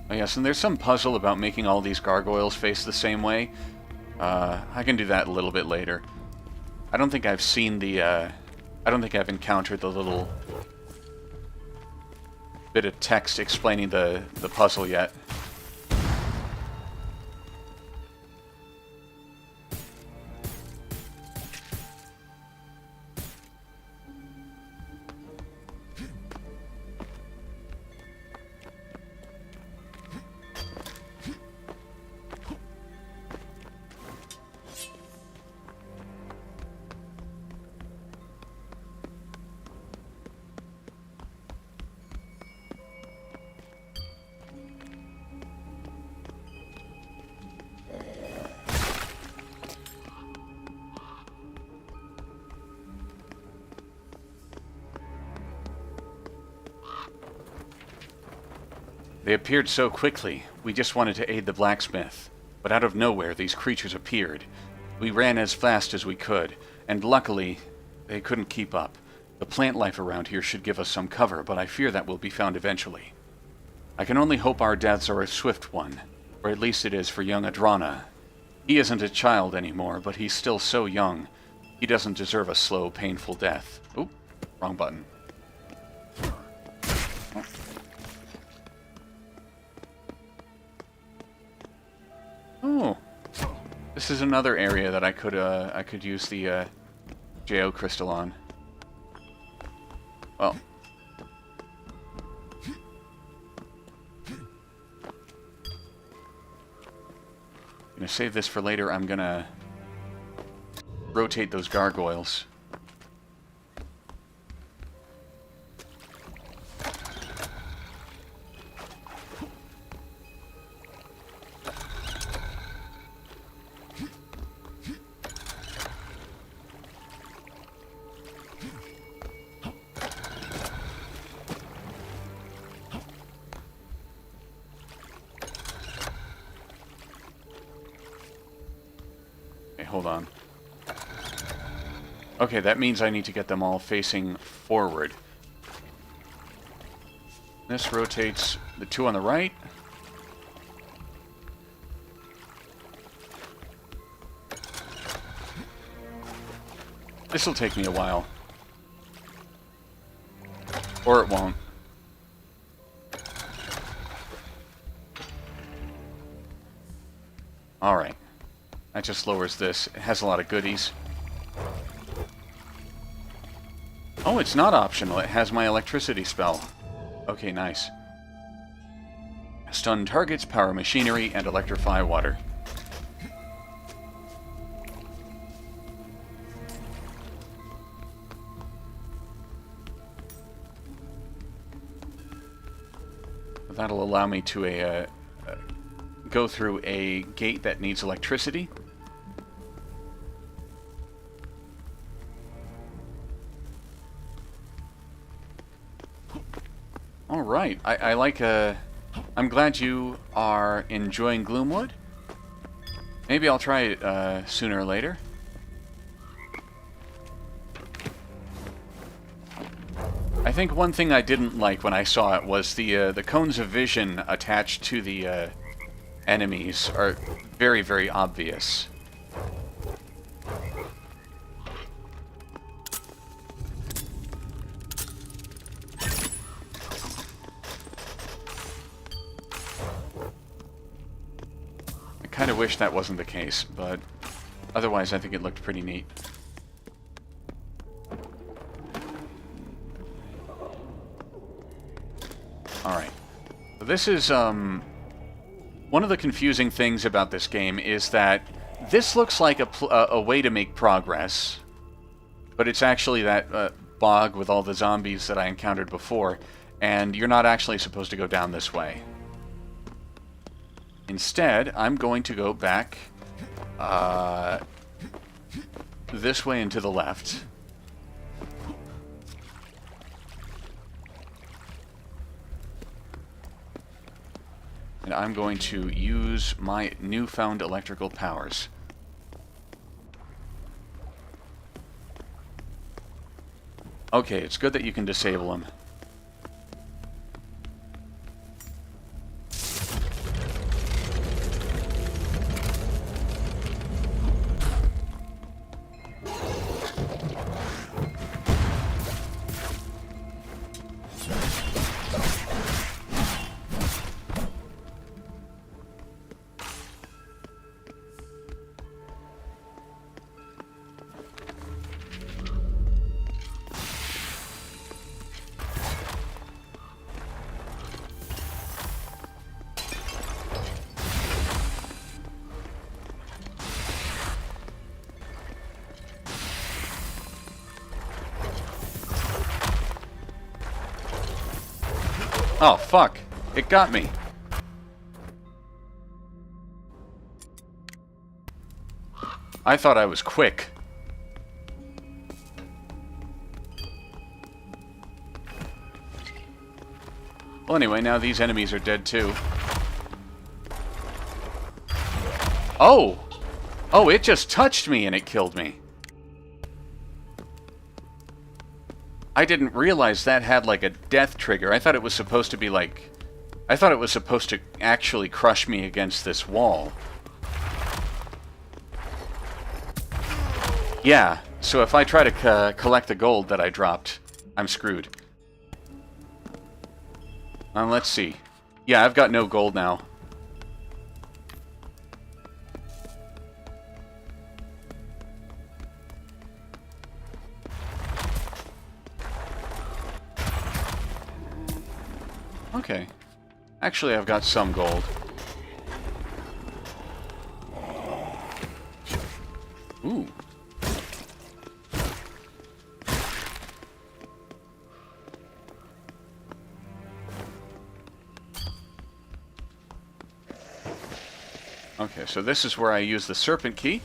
Oh yes, and there's some puzzle about making all these gargoyles face the same way. I can do that a little bit later. I don't think I've seen the, I don't think I've encountered the little bit of text explaining the puzzle yet. They appeared so quickly. We just wanted to aid the blacksmith. But out of nowhere, these creatures appeared. We ran as fast as we could, and luckily, they couldn't keep up. The plant life around here should give us some cover, but I fear that will be found eventually. I can only hope our deaths are a swift one, or at least it is for young Adrana. He isn't a child anymore, but he's still so young. He doesn't deserve a slow, painful death. Oop, wrong button. Oh, this is another area that I could use the JO crystal on. Well, I'm gonna save this for later. I'm gonna rotate those gargoyles. Hold on. Okay, that means I need to get them all facing forward. This rotates the two on the right. This'll take me a while. Or it won't. Alright. That just lowers this. It has a lot of goodies. Oh, it's not optional. It has my electricity spell. Okay, nice. Stun targets, power machinery, and electrify water. That'll allow me to go through a gate that needs electricity. Alright, I like, I'm glad you are enjoying Gloomwood. Maybe I'll try it, sooner or later. I think one thing I didn't like when I saw it was the cones of vision attached to the, enemies are very, very obvious. I kind of wish that wasn't the case, but otherwise I think it looked pretty neat. Alright. This is, one of the confusing things about this game is that this looks like a way to make progress, but it's actually that bog with all the zombies that I encountered before, and you're not actually supposed to go down this way. Instead, I'm going to go back this way and to the left. And I'm going to use my newfound electrical powers. Okay, it's good that you can disable them. Oh, fuck. It got me. I thought I was quick. Well, anyway, now these enemies are dead too. Oh! Oh, it just touched me and it killed me. I didn't realize that had like a death trigger. I thought it was supposed to be like... I thought it was supposed to actually crush me against this wall. Yeah, so if I try to collect the gold that I dropped, I'm screwed. Let's see. Yeah, I've got no gold now. Okay. Actually, I've got some gold. Ooh. Okay, so this is where I use the serpent key.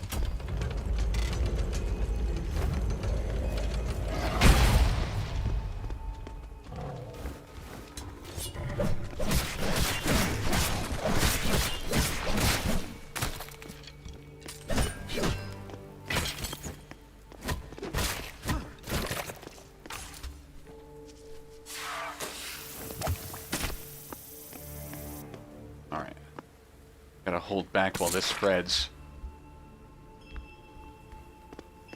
Gotta hold back while this spreads.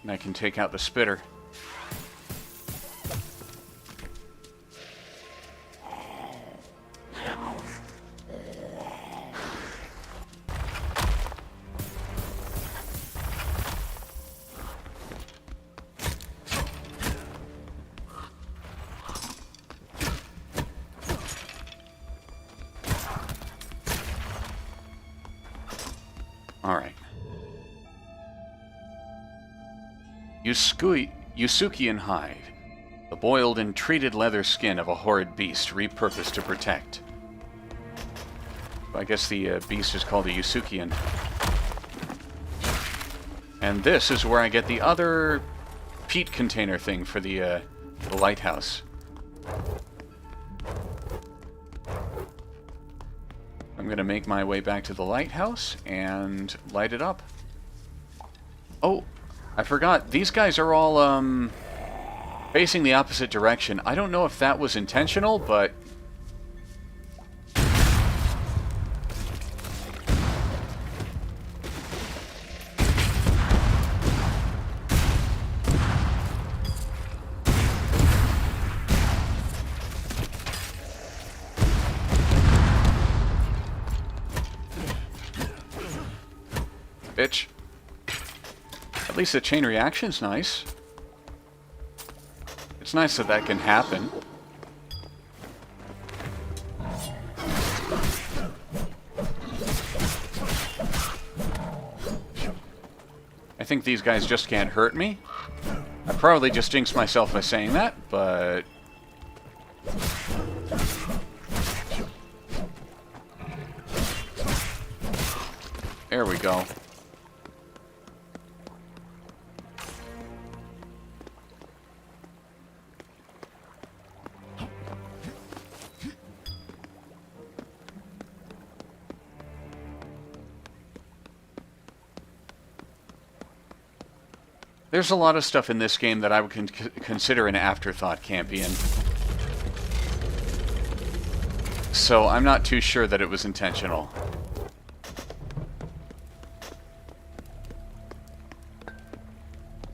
And I can take out the spitter. Alright. Yusukian hide. The boiled and treated leather skin of a horrid beast repurposed to protect. I guess the beast is called a Yusukian. And this is where I get the other peat container thing for the lighthouse. I'm going to make my way back to the lighthouse and light it up. Oh, I forgot. These guys are all facing the opposite direction. I don't know if that was intentional, but... Bitch. At least the chain reaction's nice. It's nice that that can happen. I think these guys just can't hurt me. I probably just jinxed myself by saying that, but... There we go. There's a lot of stuff in this game that I would consider an afterthought, Campion. So I'm not too sure that it was intentional.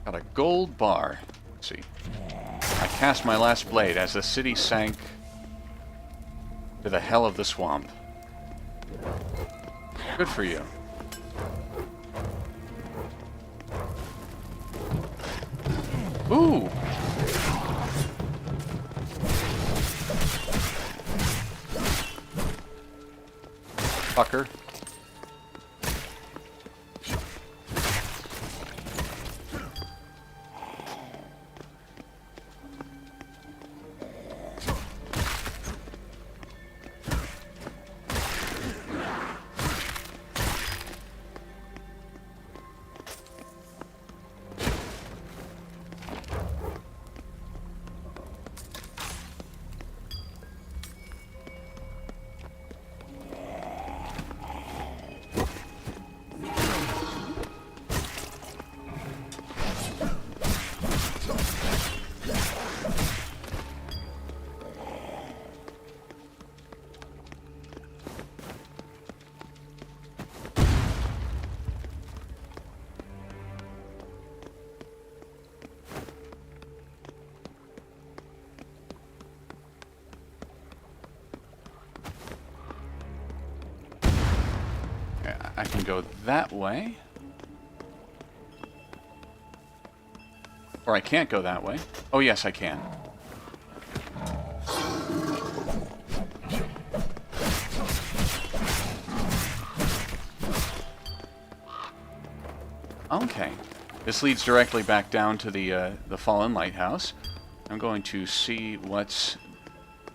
Got a gold bar. Let's see. I cast my last blade as the city sank to the hell of the swamp. Good for you. Ooh! Fucker. I can go that way. Or I can't go that way. Oh, yes, I can. Okay. This leads directly back down to the fallen lighthouse. I'm going to see what's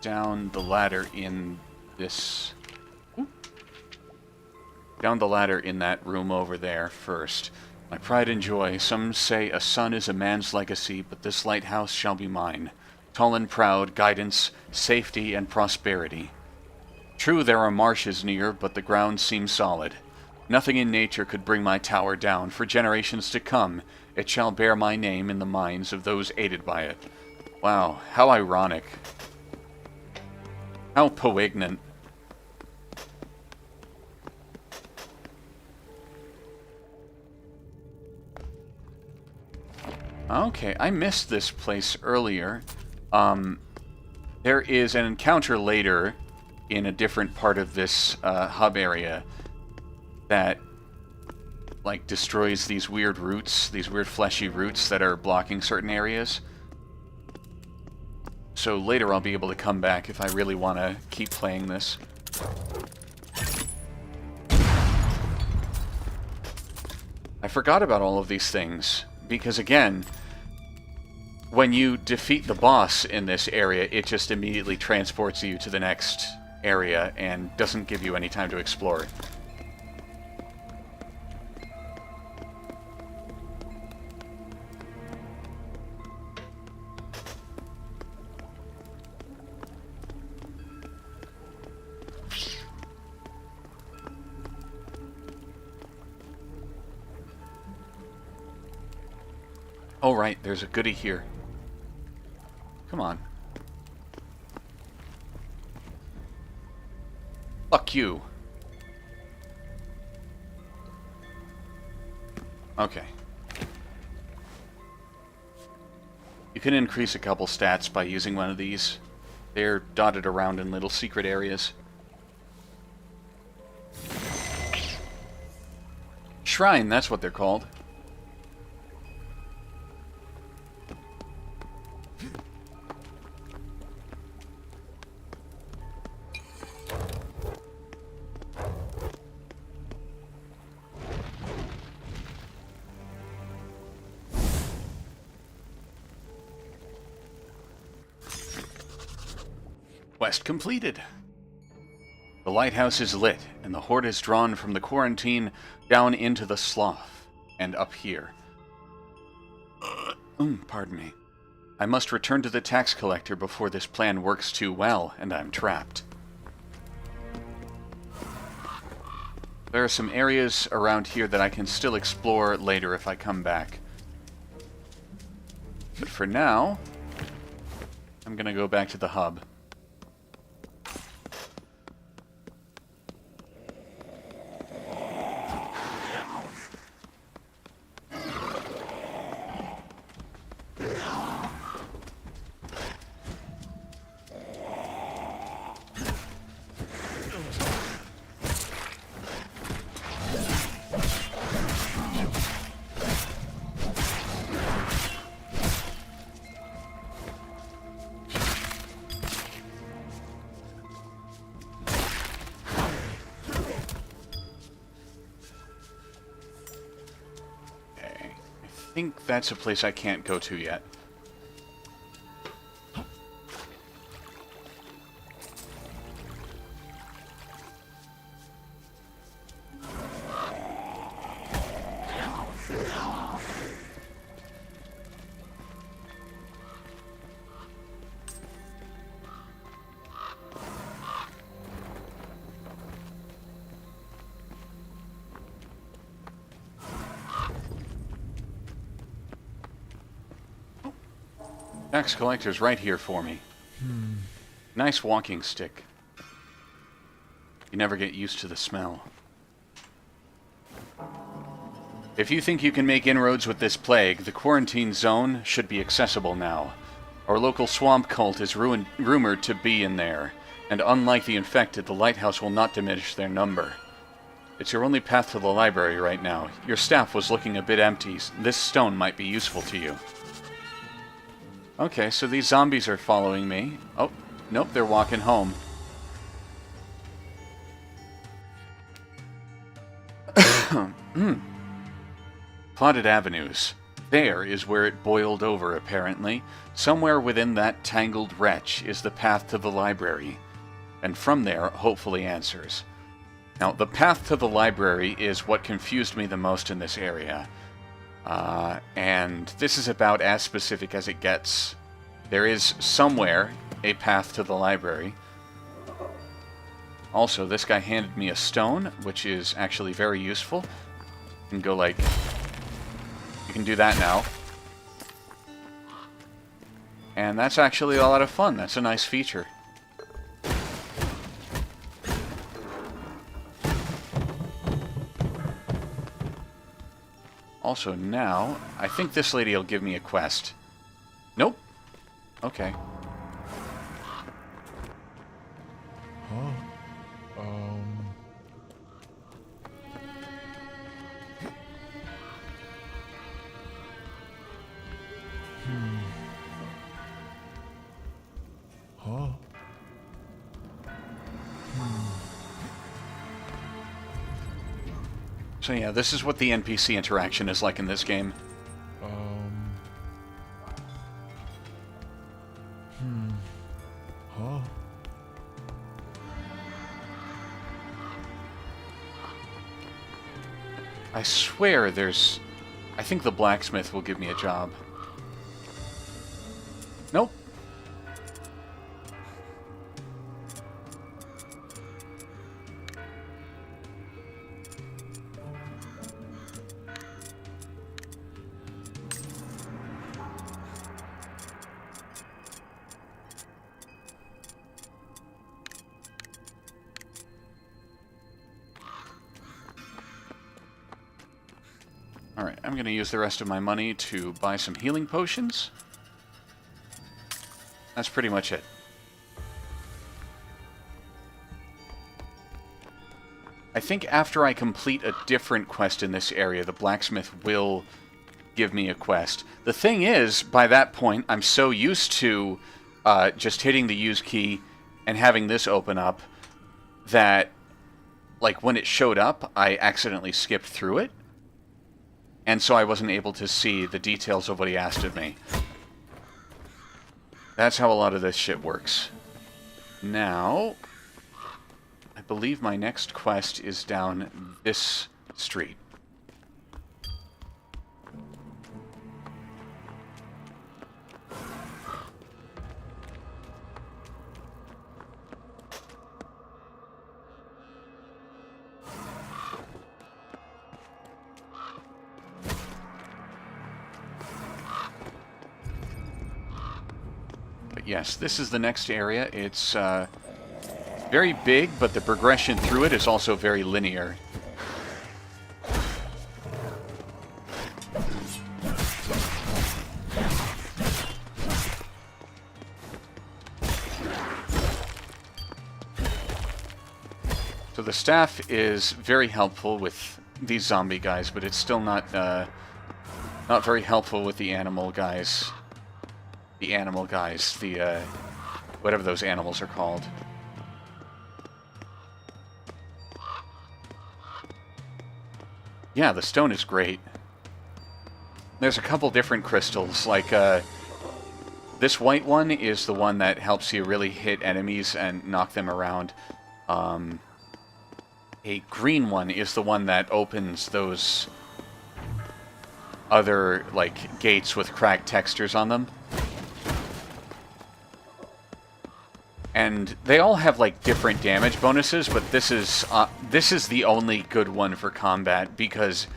down the ladder in this... Ooh. Down the ladder in that room over there first. My pride and joy, some say a son is a man's legacy, but this lighthouse shall be mine. Tall and proud, guidance, safety, and prosperity. True, there are marshes near, but the ground seems solid. Nothing in nature could bring my tower down. For generations to come, it shall bear my name in the minds of those aided by it. Wow, how ironic. How poignant. Okay, I missed this place earlier. There is an encounter later in a different part of this hub area that, like, destroys these weird roots, these weird fleshy roots that are blocking certain areas. So later I'll be able to come back if I really want to keep playing this. I forgot about all of these things, because again, when you defeat the boss in this area, it just immediately transports you to the next area and doesn't give you any time to explore. Oh right, there's a goodie here. Come on. Fuck you. Okay. You can increase a couple stats by using one of these. They're dotted around in little secret areas. Shrine, that's what they're called. Quest completed. The lighthouse is lit, and the horde is drawn from the quarantine down into the slough, and up here. Pardon me. I must return to the tax collector before this plan works too well, and I'm trapped. There are some areas around here that I can still explore later if I come back. But for now, I'm gonna go back to the hub. I think that's a place I can't go to yet. Tax collector's right here for me. Nice walking stick. You never get used to the smell. If you think you can make inroads with this plague, the quarantine zone should be accessible now. Our local swamp cult is rumored to be in there, and unlike the infected, the lighthouse will not diminish their number. It's your only path to the library right now. Your staff was looking a bit empty. This stone might be useful to you. Okay, so these zombies are following me. Oh, nope, they're walking home. Plotted avenues. There is where it boiled over, apparently. Somewhere within that tangled wretch is the path to the library. And from there, hopefully answers. Now, the path to the library is what confused me the most in this area. And this is about as specific as it gets. There is somewhere a path to the library. Also, this guy handed me a stone, which is actually very useful. You can go like... You can do that now. And that's actually a lot of fun. That's a nice feature. Also now, I think this lady will give me a quest. Nope. Okay. Huh? Huh? So yeah, this is what the NPC interaction is like in this game. Huh? I swear there's... I think the blacksmith will give me a job. Nope. Alright, I'm going to use the rest of my money to buy some healing potions. That's pretty much it. I think after I complete a different quest in this area, the blacksmith will give me a quest. The thing is, by that point, I'm so used to just hitting the use key and having this open up that, like, when it showed up, I accidentally skipped through it. And so I wasn't able to see the details of what he asked of me. That's how a lot of this shit works. Now, I believe my next quest is down this street. Yes, this is the next area. It's very big, but the progression through it is also very linear. So the staff is very helpful with these zombie guys, but it's still not very helpful with the animal guys. The animal guys, the, whatever those animals are called. Yeah, the stone is great. There's a couple different crystals, like, this white one is the one that helps you really hit enemies and knock them around. A green one is the one that opens those other, like, gates with cracked textures on them. And they all have, like, different damage bonuses, but this is the only good one for combat because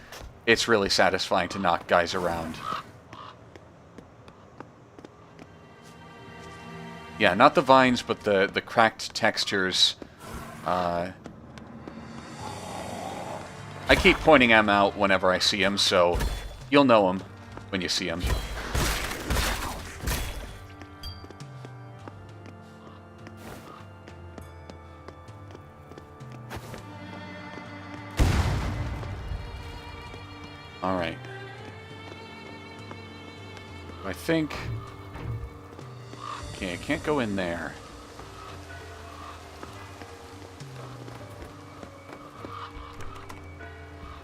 it's really satisfying to knock guys around. Yeah, not the vines, but the cracked textures. I keep pointing them out whenever I see them, so you'll know them when you see them. Alright. I think... Okay, I can't go in there.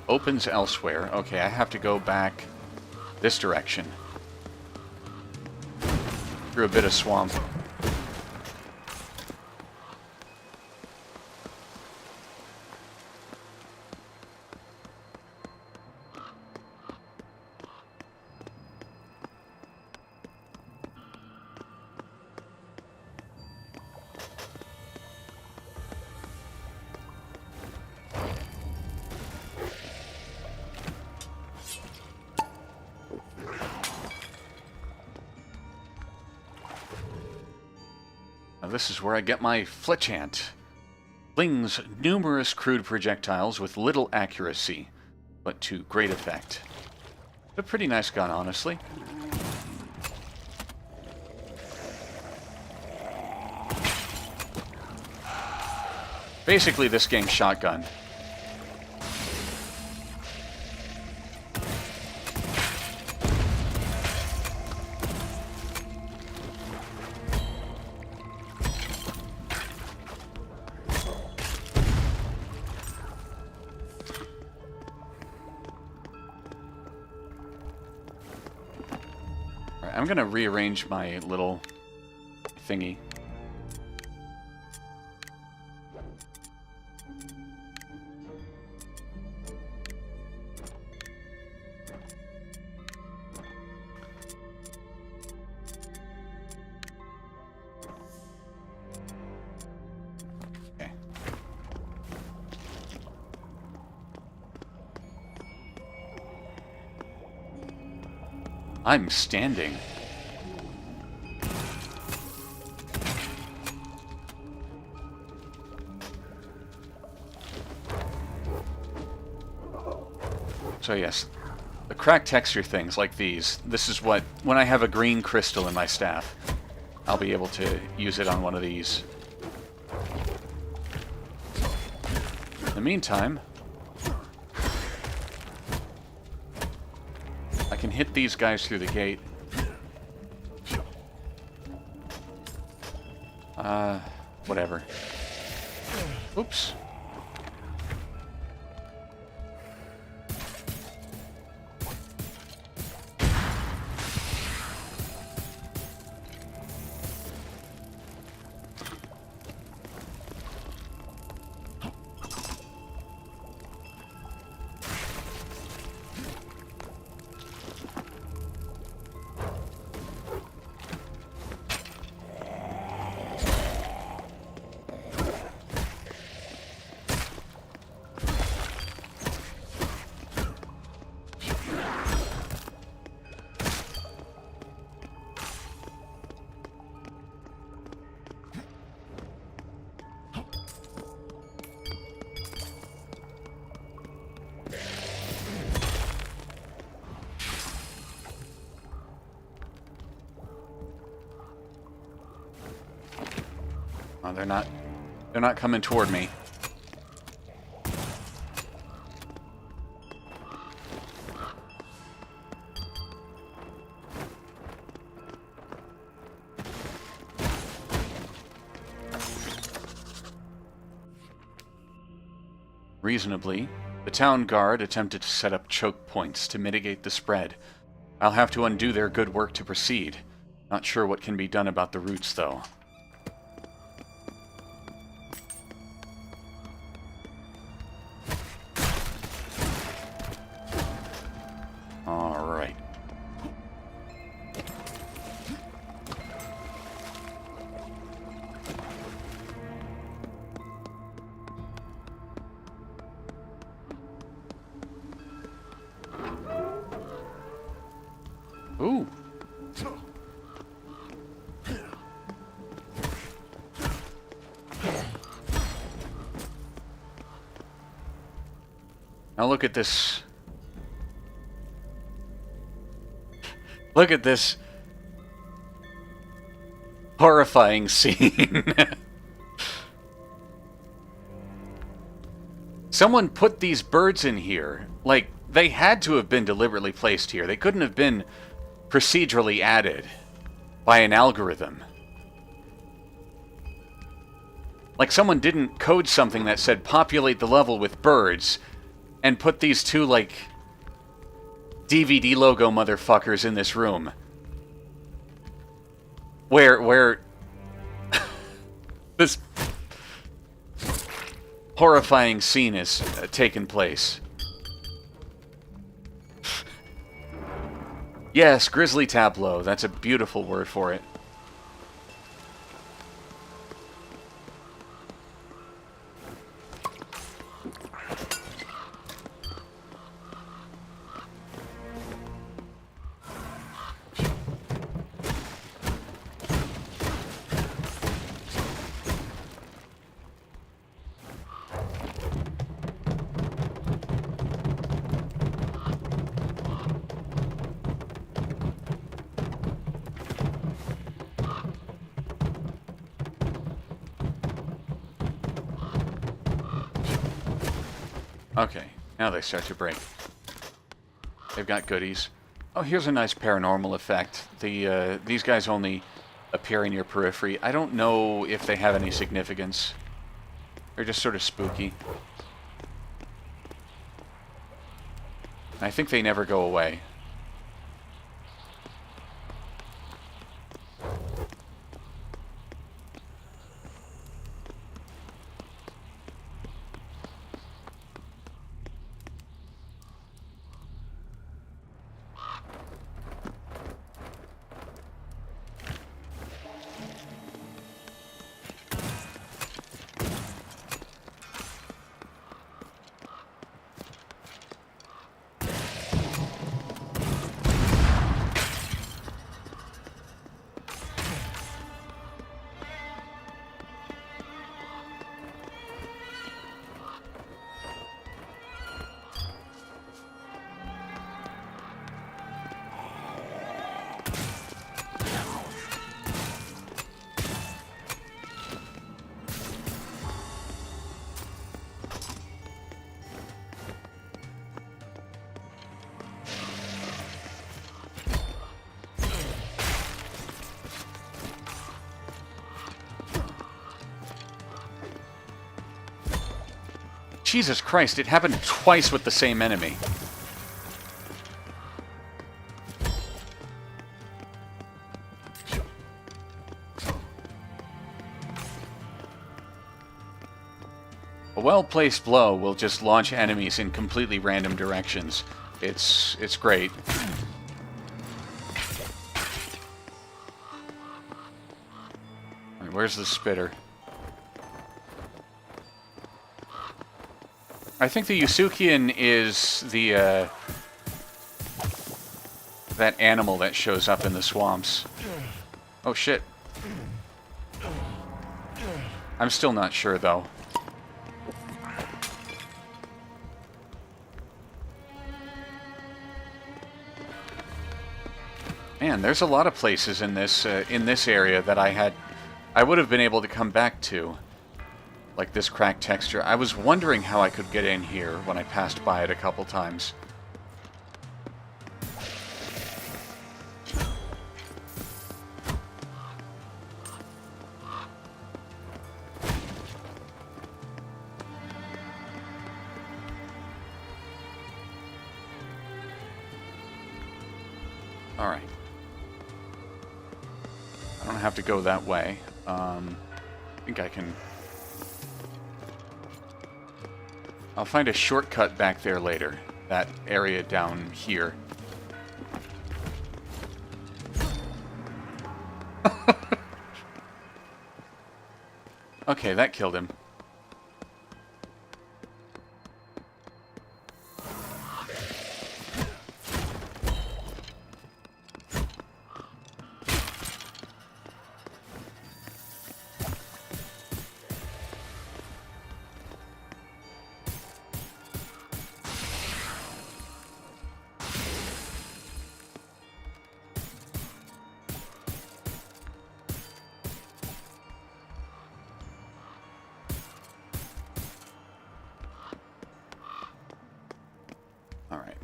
Opens elsewhere. Okay, I have to go back this direction. Through a bit of swamp. Now this is where I get my Fletchant. Flings numerous crude projectiles with little accuracy, but to great effect. A pretty nice gun, honestly. Basically, this game's shotgun. I'm gonna rearrange my little thingy. Okay. I'm standing. So yes, the cracked texture things like these, this is what, when I have a green crystal in my staff, I'll be able to use it on one of these. In the meantime, I can hit these guys through the gate. Whatever. Oops. Oh, they're not coming toward me. Reasonably, the town guard attempted to set up choke points to mitigate the spread. I'll have to undo their good work to proceed. Not sure what can be done about the roots, though. Alright. Ooh. Now look at this. Look at this horrifying scene. Someone put these birds in here. Like, They had to have been deliberately placed here. They couldn't have been procedurally added by an algorithm. Like someone didn't code something that said populate the level with birds and put these two, like, DVD logo motherfuckers in this room. Where this horrifying scene is taking place. Yes, grisly tableau. That's a beautiful word for it. Okay, now they start to break. They've got goodies. Oh, here's a nice paranormal effect. These guys only appear in your periphery. I don't know if they have any significance. They're just sort of spooky. I think they never go away. Jesus Christ, it happened twice with the same enemy. A well-placed blow will just launch enemies in completely random directions. It's great. Alright, where's the spitter? I think the Yusukian is the, that animal that shows up in the swamps. Oh, shit. I'm still not sure, though. Man, there's a lot of places in this area that I would have been able to come back to. Like this cracked texture. I was wondering how I could get in here when I passed by it a couple times. Alright. I don't have to go that way. I think I can... I'll find a shortcut back there later. That area down here. Okay, that killed him.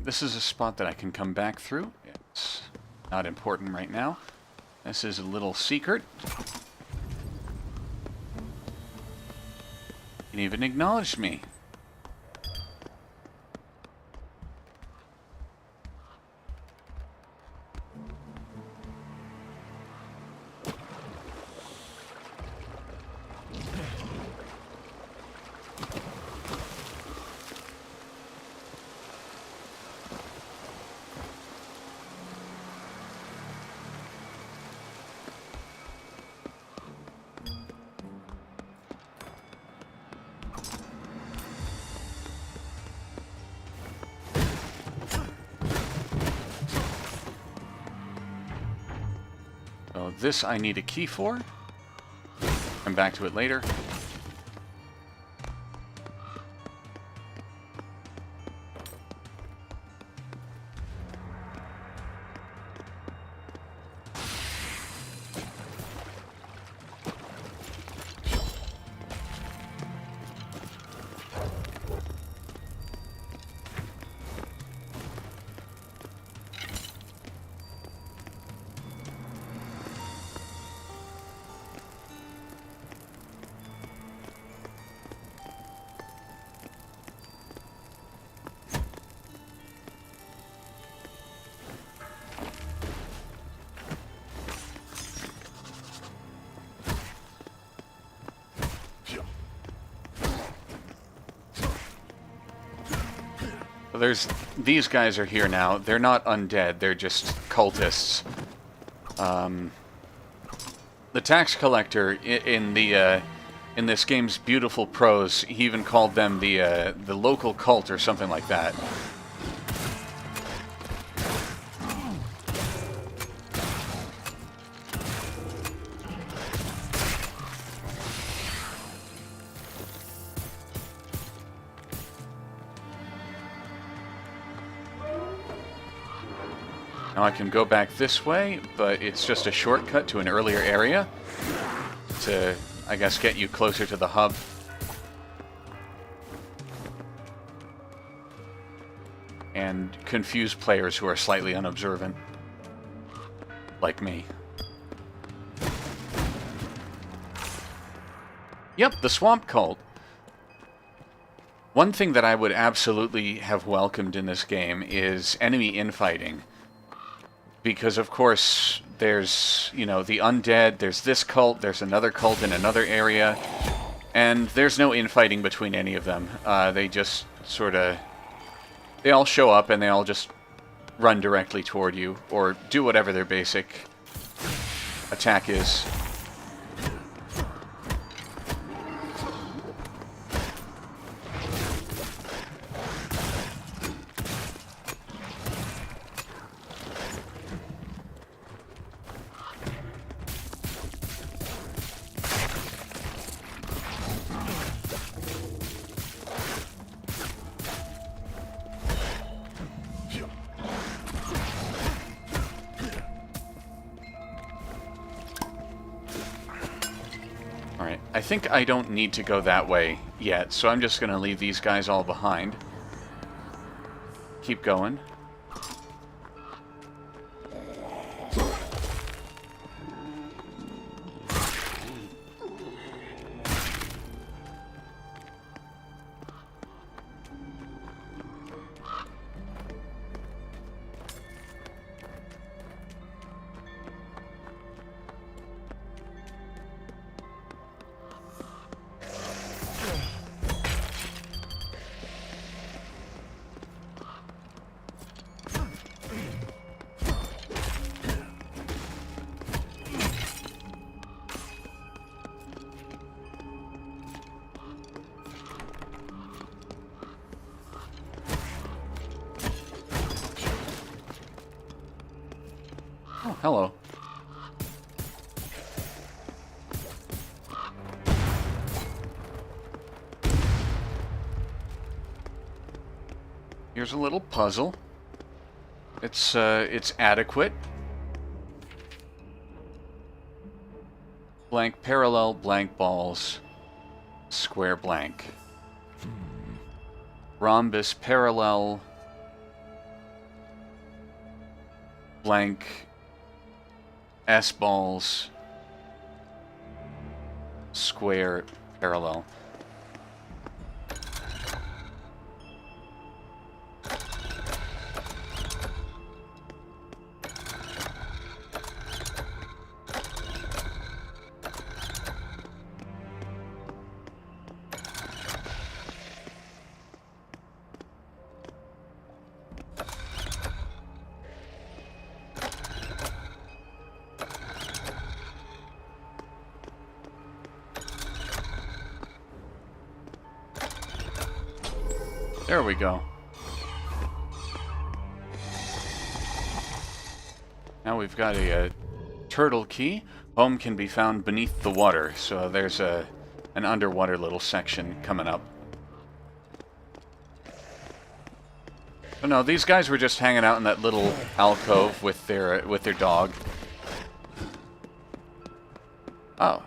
this is a spot that I can come back through. It's not important right now. This is a little secret. You even acknowledged me. So this I need a key for. Come back to it later. There's these guys are here now. They're not undead. They're just cultists. The tax collector in this game's beautiful prose, he even called them the local cult or something like that. Now I can go back this way, but it's just a shortcut to an earlier area to, I guess, get you closer to the hub. And confuse players who are slightly unobservant, like me. Yep, the Swamp Cult. One thing that I would absolutely have welcomed in this game is enemy infighting. Because, of course, there's, you know, the undead, there's this cult, there's another cult in another area, and there's no infighting between any of them. They just sort of... They all show up and they all just run directly toward you, or do whatever their basic attack is. I think I don't need to go that way yet, so I'm just going to leave these guys all behind. Keep going. Oh, hello. Here's a little puzzle. It's adequate. Blank parallel, blank balls, square blank. Rhombus parallel, blank S-balls, square, parallel. There we go. Now we've got a turtle key. Home can be found beneath the water, so there's an underwater little section coming up. Oh no, these guys were just hanging out in that little alcove with their dog. Oh.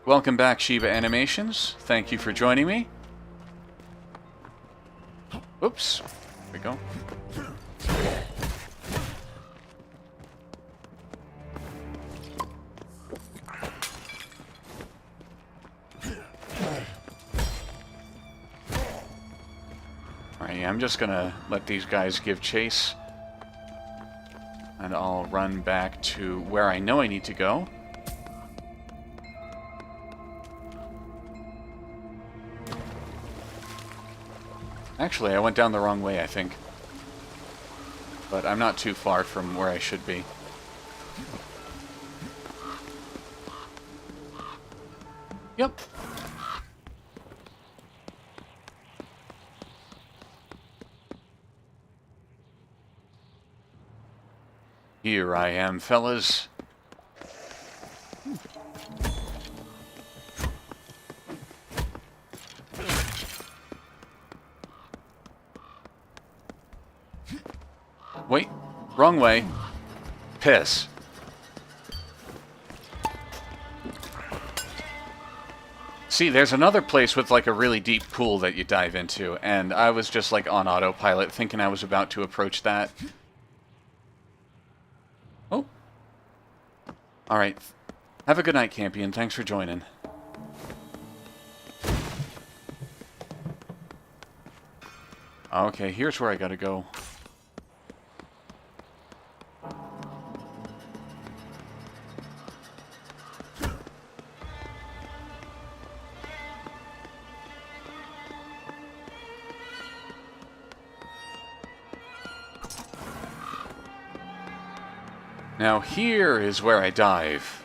Welcome back, Shiba Animations. Thank you for joining me. Oops. There we go. Alright, I'm just gonna let these guys give chase. And I'll run back to where I know I need to go. Actually, I went down the wrong way, I think. But I'm not too far from where I should be. Yep. Here I am, fellas. Wait, wrong way. Piss. See, there's another place with like a really deep pool that you dive into, and I was just like on autopilot thinking I was about to approach that. Oh. Alright. Have a good night, Campion. Thanks for joining. Okay, here's where I gotta go. Now here is where I dive.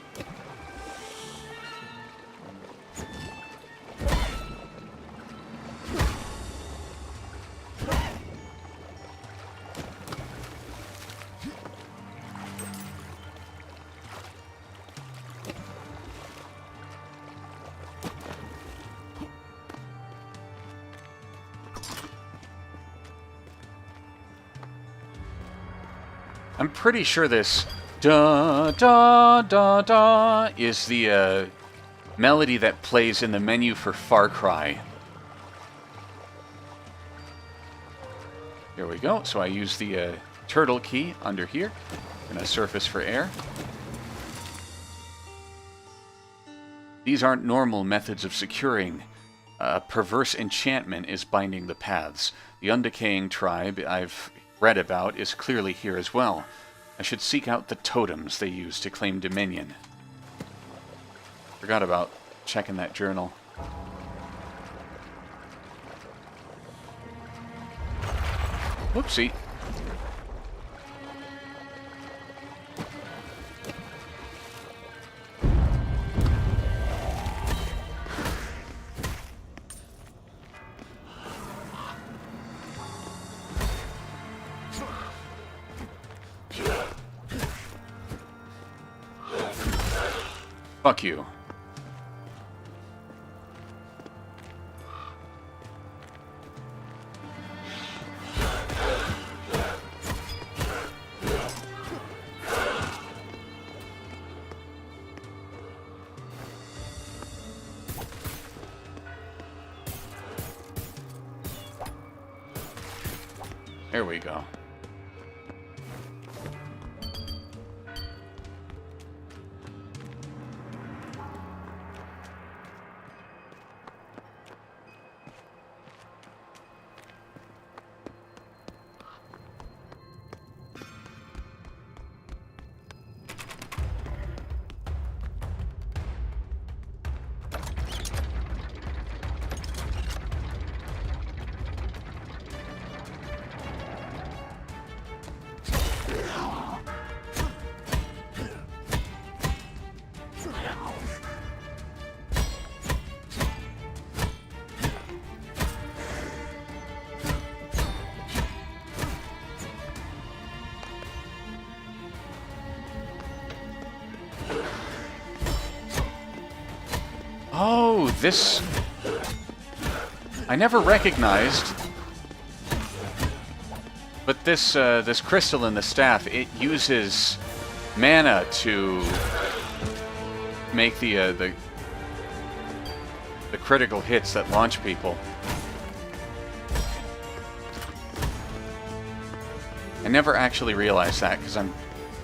I'm pretty sure this da da da da is the melody that plays in the menu for Far Cry. Here we go. So I use the turtle key under here. I'm gonna surface for air. These aren't normal methods of securing. A perverse enchantment is binding the paths. The Undecaying tribe I've read about is clearly here as well. I should seek out the totems they use to claim dominion. Forgot about checking that journal. Whoopsie. Fuck you. There we go. This... I never recognized... But this, this crystal in the staff, it uses mana to make the critical hits that launch people. I never actually realized that, because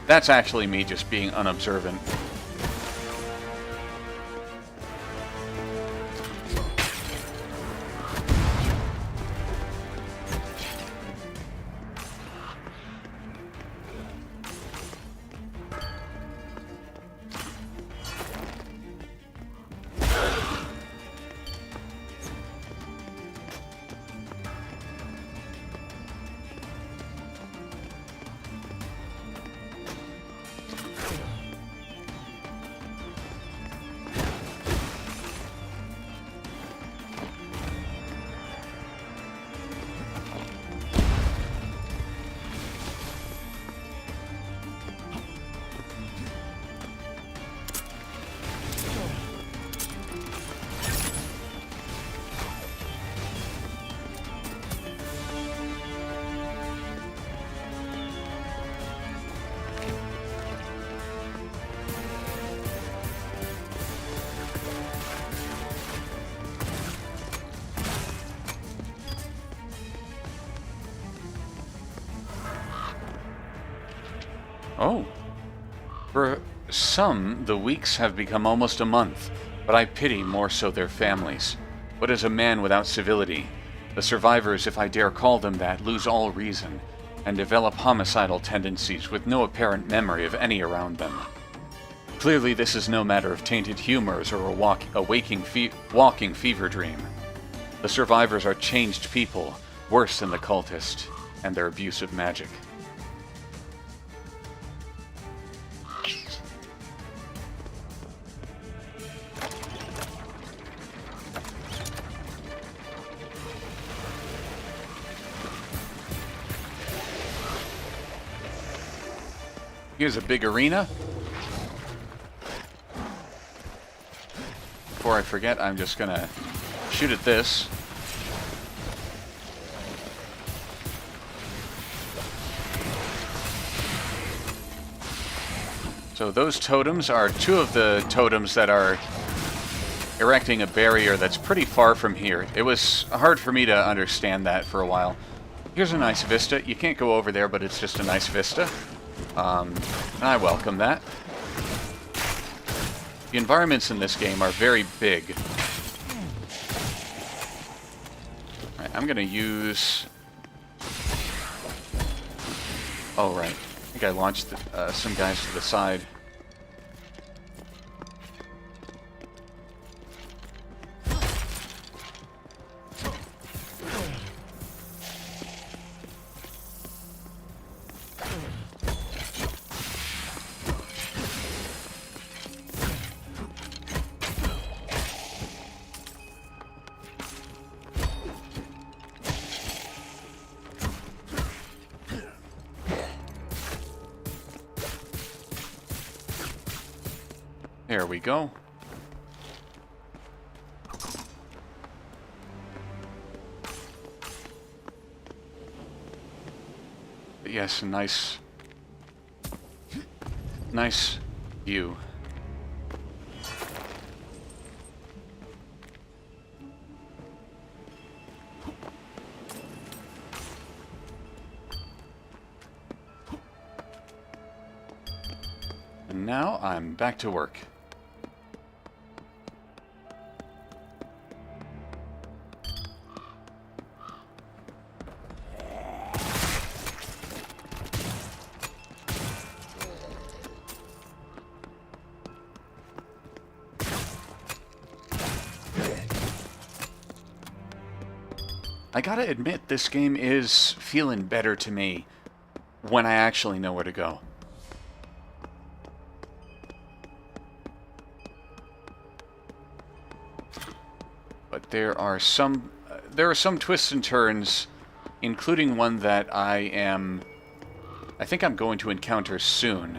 that's actually me just being unobservant. Oh. For some, the weeks have become almost a month, but I pity more so their families. What is a man without civility? The survivors, if I dare call them that, lose all reason, and develop homicidal tendencies with no apparent memory of any around them. Clearly this is no matter of tainted humors or a walking fever dream. The survivors are changed people, worse than the cultist, and their abuse of magic. Here's a big arena. Before I forget, I'm just gonna shoot at this. So those totems are two of the totems that are erecting a barrier that's pretty far from here. It was hard for me to understand that for a while. Here's a nice vista. You can't go over there, but it's just a nice vista. And I welcome that. The environments in this game are very big. Right, I'm gonna use... Oh, right. I think I launched some guys to the side. There we go. But yes, a nice view. And now I'm back to work. I gotta admit, this game is feeling better to me when I actually know where to go. But there are some twists and turns, including one that I think I'm going to encounter soon,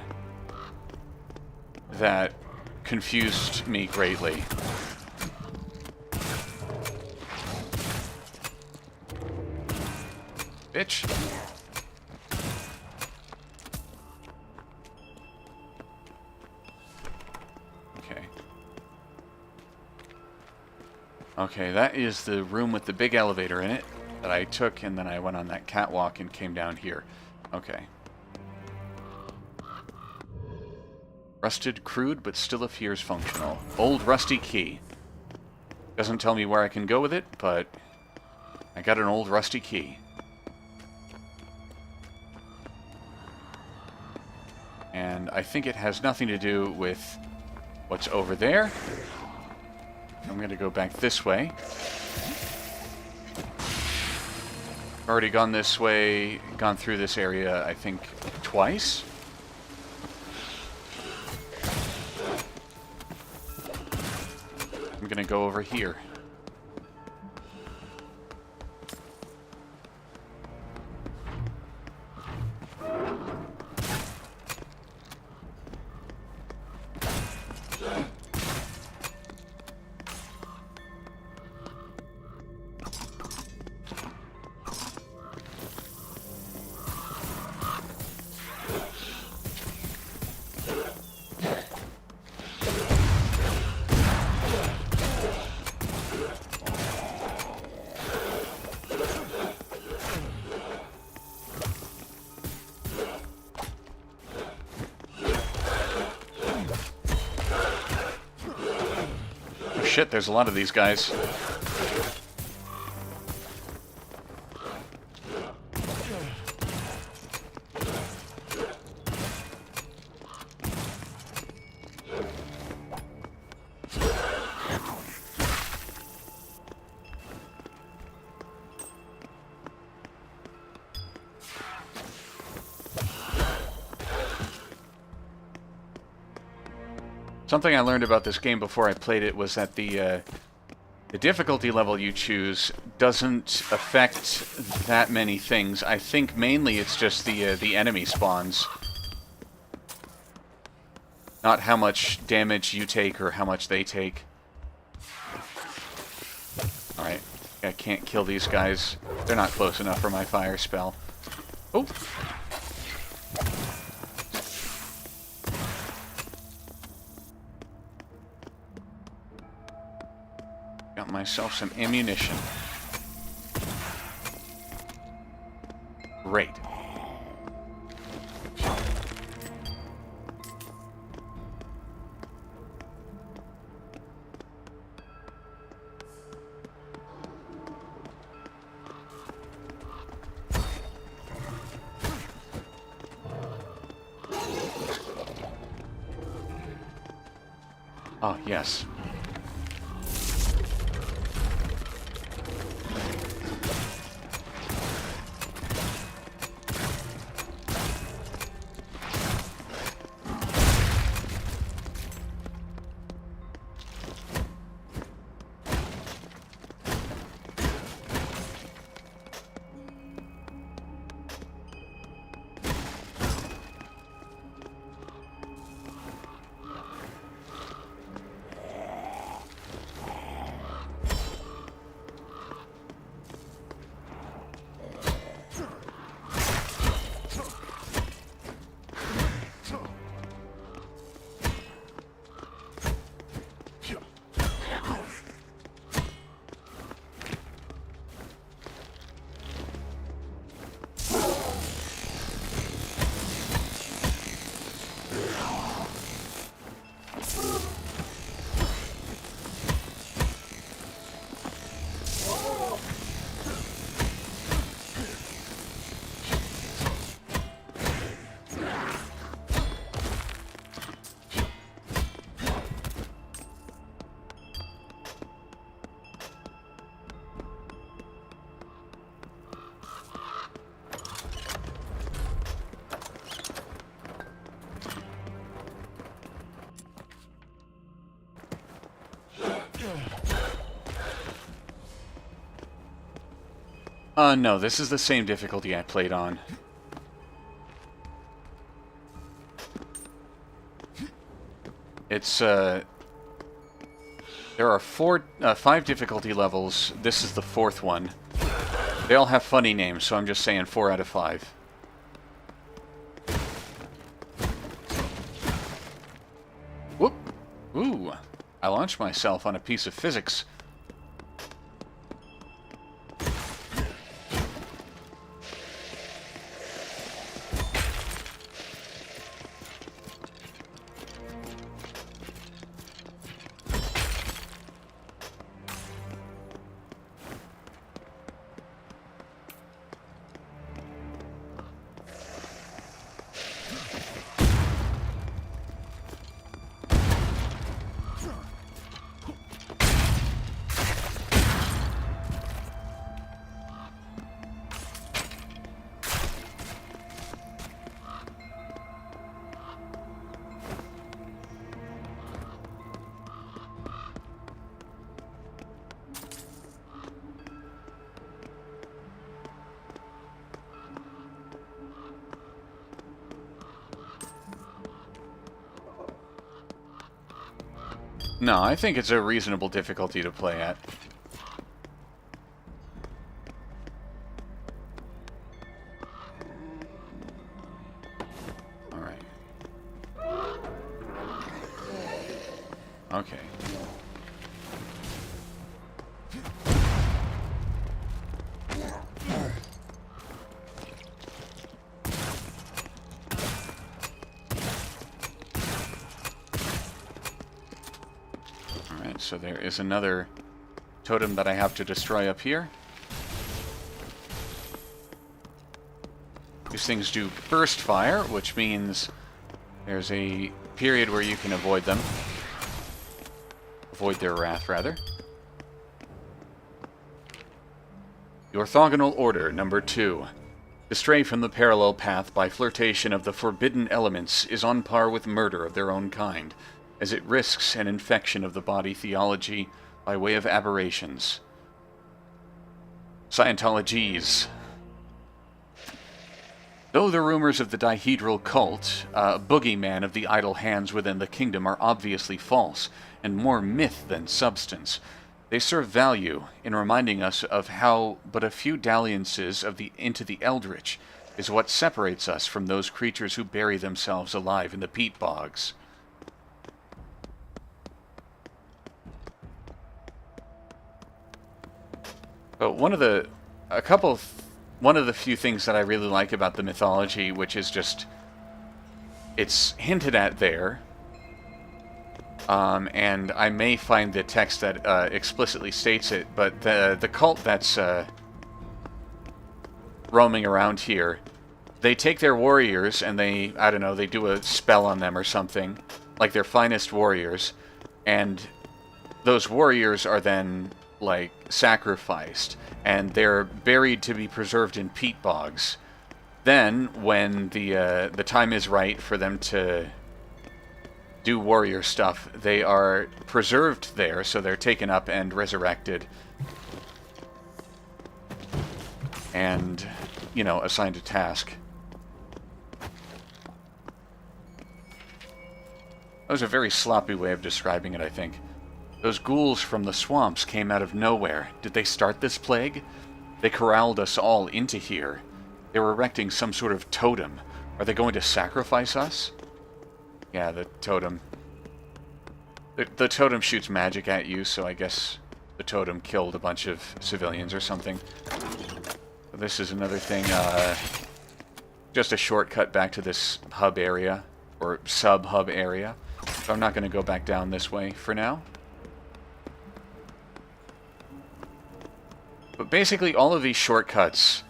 that confused me greatly. Bitch. Okay. Okay, that is the room with the big elevator in it that I took, and then I went on that catwalk and came down here. Okay. Rusted, crude, but still appears functional. Old rusty key. Doesn't tell me where I can go with it, but I got an old rusty key. And I think it has nothing to do with what's over there. I'm going to go back this way. I've already gone this way, gone through this area, I think, twice. I'm going to go over here. Shit, there's a lot of these guys. Something I learned about this game before I played it was that the difficulty level you choose doesn't affect that many things. I think mainly it's just the enemy spawns. Not how much damage you take or how much they take. Alright, I can't kill these guys. They're not close enough for my fire spell. Oh! Got myself some ammunition. Great. Oh, yes. No, this is the same difficulty I played on. It's, there are 5 difficulty levels. This is the 4th one. They all have funny names, so I'm just saying 4 out of 5. Whoop! Ooh! I launched myself on a piece of physics. No, I think it's a reasonable difficulty to play at. Alright. Okay. So there is another totem that I have to destroy up here. These things do burst fire, which means there's a period where you can avoid them. Avoid their wrath, rather. The Orthogonal Order, number 2. To stray from the parallel path by flirtation of the forbidden elements is on par with murder of their own kind, as it risks an infection of the body theology by way of aberrations. Scientologies. Though the rumors of the dihedral cult, boogeyman of the idle hands within the kingdom, are obviously false, and more myth than substance, they serve value in reminding us of how but a few dalliances into the eldritch is what separates us from those creatures who bury themselves alive in the peat bogs. But one of the few things that I really like about the mythology, which is just, it's hinted at there, and I may find the text that explicitly states it, but the cult that's roaming around here, they take their warriors and they, I don't know, they do a spell on them or something, like their finest warriors, and those warriors are then like sacrificed, and they're buried to be preserved in peat bogs. Then, when the time is right for them to do warrior stuff, they are preserved there, so they're taken up and resurrected, and, you know, assigned a task. That was a very sloppy way of describing it, I think. Those ghouls from the swamps came out of nowhere. Did they start this plague? They corralled us all into here. They were erecting some sort of totem. Are they going to sacrifice us? Yeah, the totem. The totem shoots magic at you, so I guess the totem killed a bunch of civilians or something. This is another thing, just a shortcut back to this hub area, or sub-hub area. So I'm not going to go back down this way for now. But basically, all of these shortcuts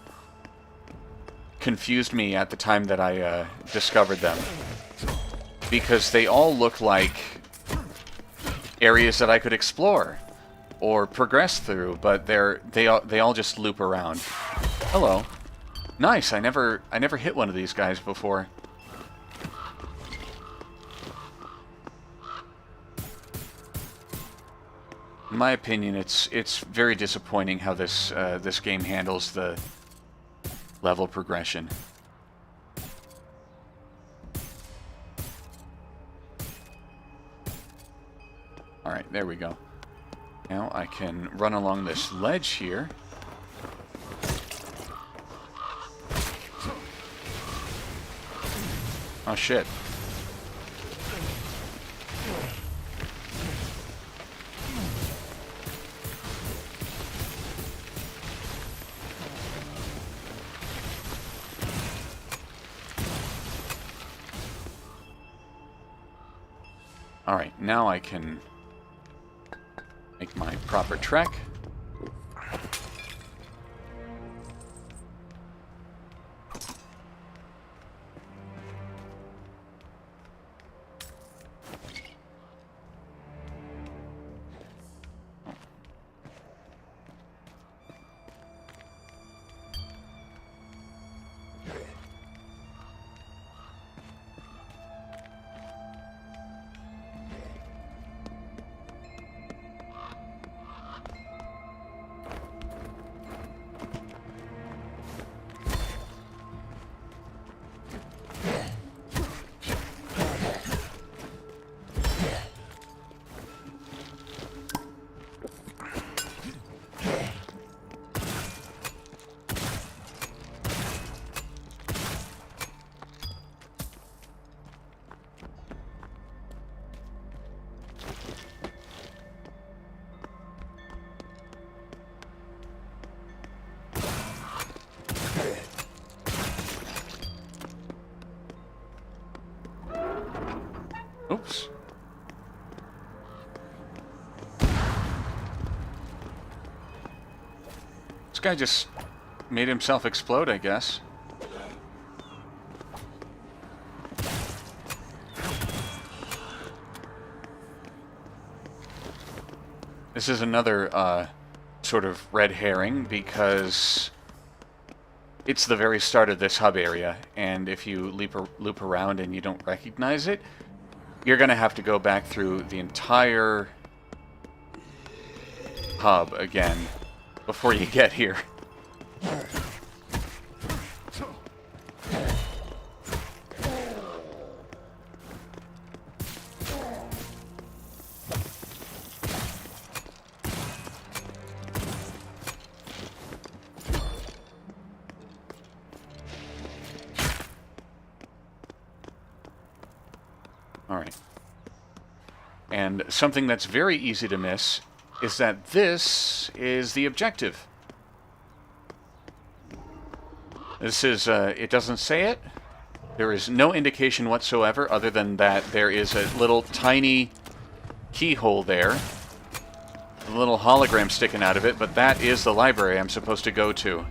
confused me at the time that I discovered them, because they all look like areas that I could explore or progress through, but they all just loop around. Hello. Nice. I never hit one of these guys before. In my opinion, it's very disappointing how this this game handles the level progression. Alright, there we go. Now I can run along this ledge here. Oh, shit. Alright, now I can make my proper trek. Oops. This guy just made himself explode, I guess. This is another sort of red herring because it's the very start of this hub area, and if you loop around and you don't recognize it, you're going to have to go back through the entire hub again before you get here. Alright. And something that's very easy to miss is that this is the objective. This is, it doesn't say it. There is no indication whatsoever other than that there is a little tiny keyhole there. A little hologram sticking out of it, but that is the library I'm supposed to go to.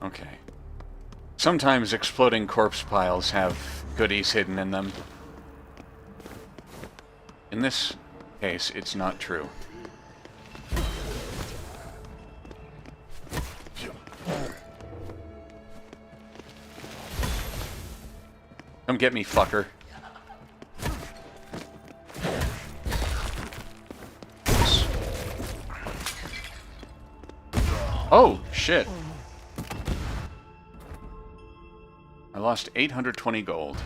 Okay. Sometimes exploding corpse piles have goodies hidden in them. In this case, it's not true. Come get me, fucker. Oh, shit. I lost 820 gold.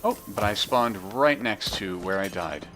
Oh, but I spawned right next to where I died.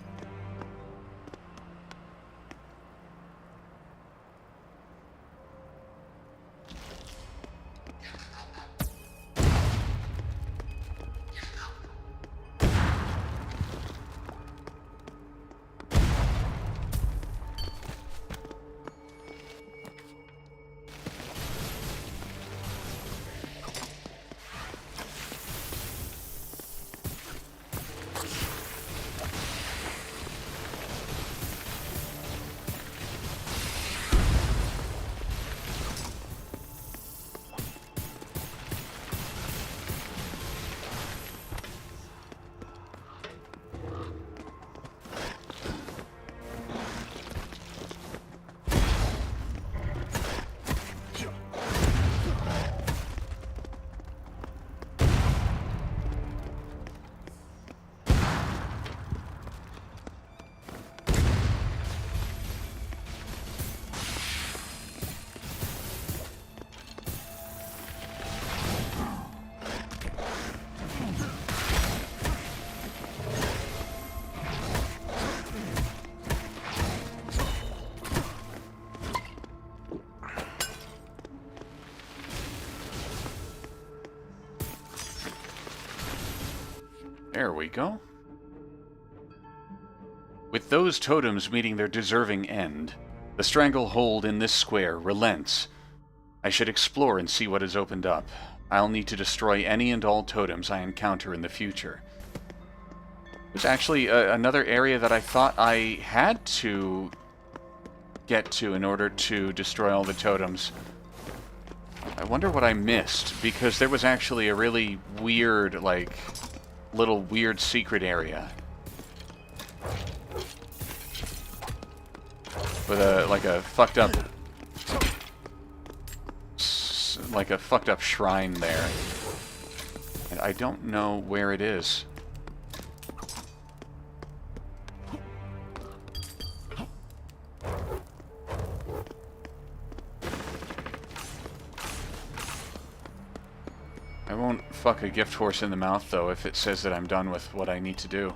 There we go. With those totems meeting their deserving end, the stranglehold in this square relents. I should explore and see what has opened up. I'll need to destroy any and all totems I encounter in the future. There's actually another area that I thought I had to get to in order to destroy all the totems. I wonder what I missed, because there was actually a really weird, like, little weird secret area. With a fucked up shrine there. And I don't know where it is. I won't fuck a gift horse in the mouth, though, if it says that I'm done with what I need to do.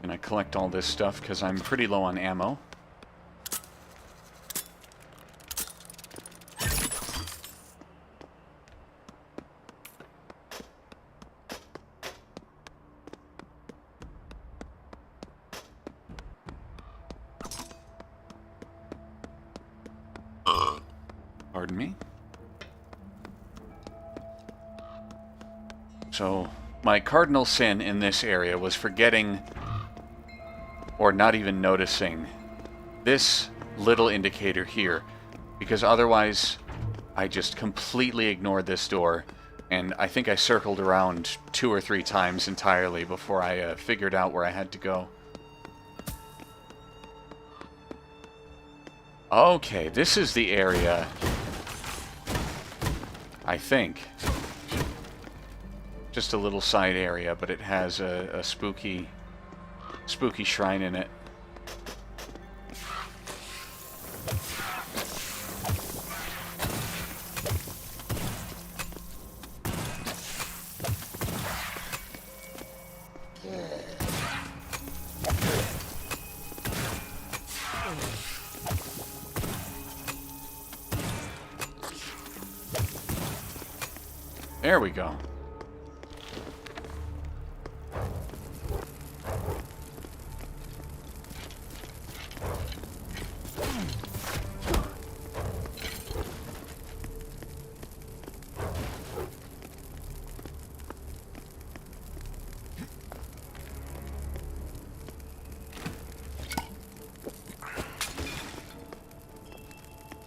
And I collect all this stuff because I'm pretty low on ammo. Pardon me. So, my cardinal sin in this area was forgetting, or not even noticing, this little indicator here, because otherwise I just completely ignored this door, and I think I circled around 2 or 3 times entirely before I figured out where I had to go. Okay, this is the area, I think. Just a little side area, but it has a spooky shrine in it. There we go.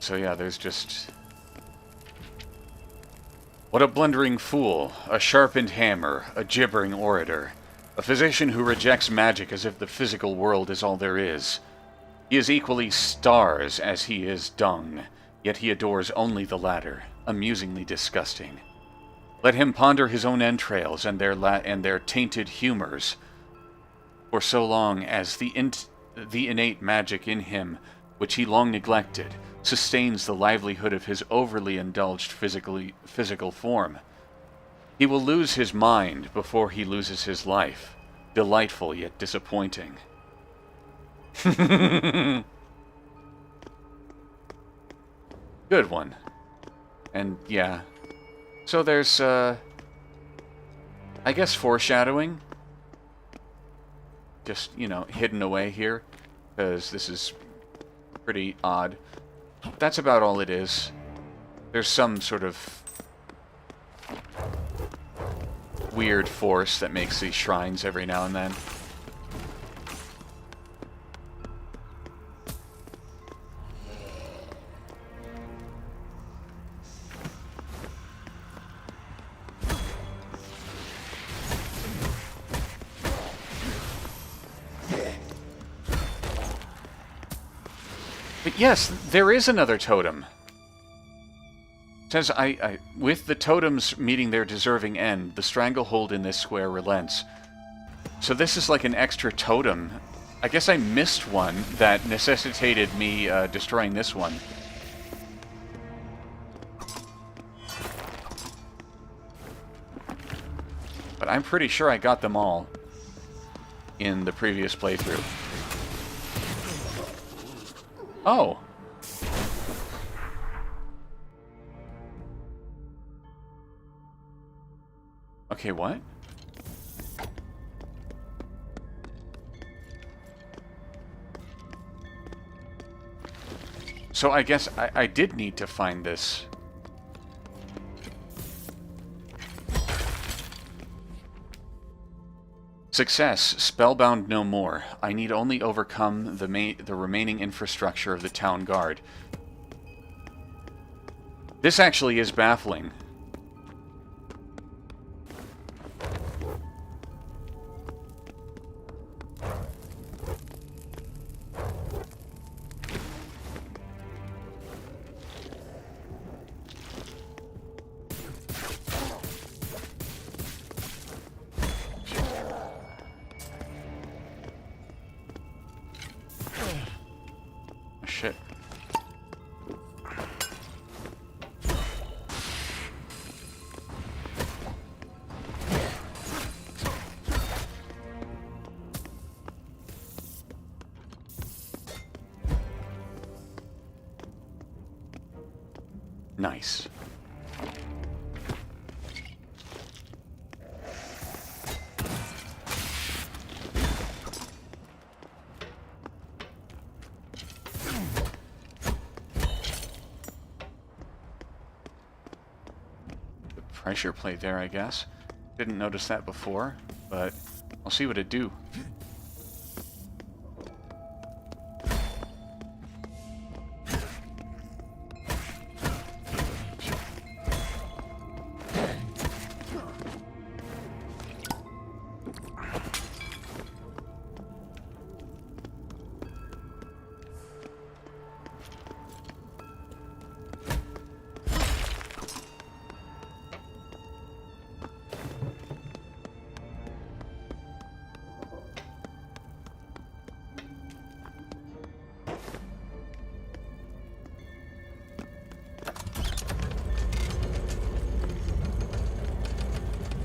So yeah, there's just... What a blundering fool, a sharpened hammer, a gibbering orator, a physician who rejects magic as if the physical world is all there is. He is equally stars as he is dung, yet he adores only the latter, amusingly disgusting. Let him ponder his own entrails and their tainted humors, for so long as the innate magic in him, which he long neglected, sustains the livelihood of his overly indulged physical form. He will lose his mind before he loses his life, delightful yet disappointing. Good one. And yeah, so there's I guess foreshadowing, just, you know, hidden away here, because this is pretty odd. That's about all it is. There's some sort of weird force that makes these shrines every now and then. But yes, there is another totem. It says, with the totems meeting their deserving end, the stranglehold in this square relents. So this is like an extra totem. I guess I missed one that necessitated me destroying this one. I'm pretty sure I got them all in the previous playthrough. Oh! Okay, what? So I guess I did need to find this. Success. Spellbound no more. I need only overcome the remaining infrastructure of the town guard. This actually is baffling. Shit. Nice. Pressure plate there, I guess. Didn't notice that before, but I'll see what it do.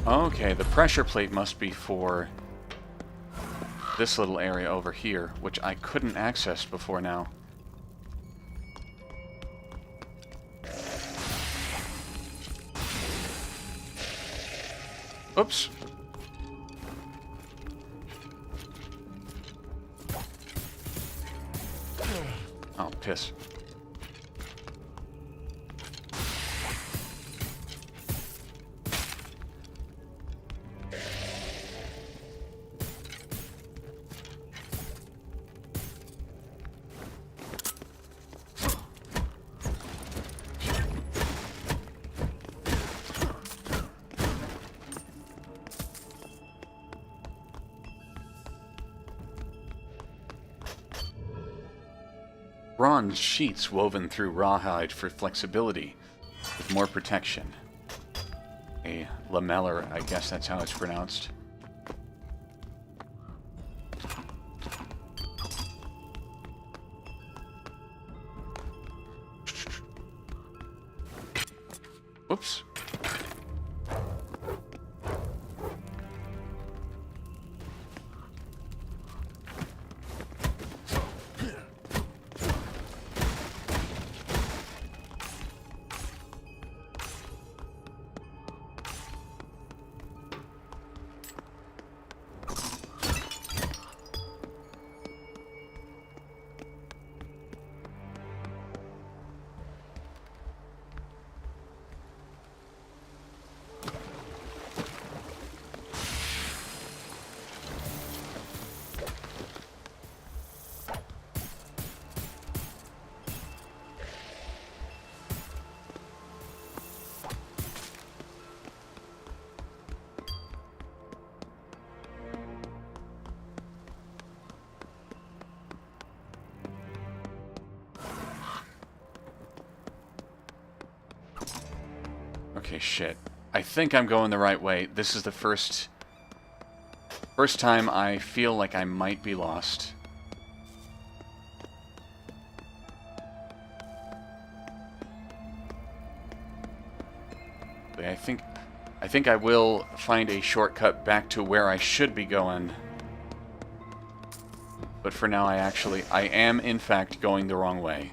Okay, the pressure plate must be for this little area over here, which I couldn't access before now. Oops. Oh, piss. Bronze sheets woven through rawhide for flexibility, with more protection. A lamellar, I guess that's how it's pronounced. Oops. Okay, shit. I think I'm going the right way. This is the first time I feel like I might be lost. I think I think I will find a shortcut back to where I should be going. But for now, I am in fact going the wrong way.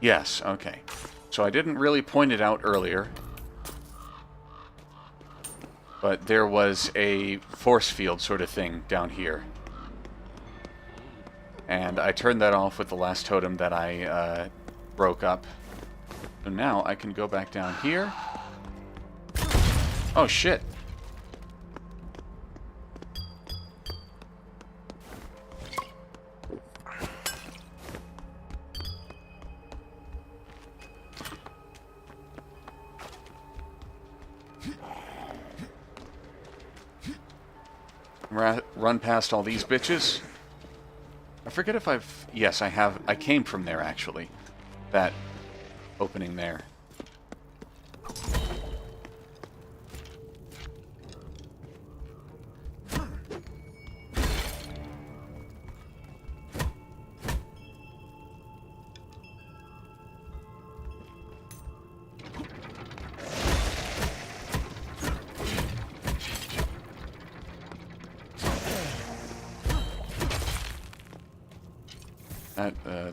Yes, okay. So I didn't really point it out earlier. But there was a force field sort of thing down here. And I turned that off with the last totem that I broke up. So now I can go back down here. Oh, shit. Run past all these bitches. I forget if I've... Yes, I have. I came from there, actually. That opening there.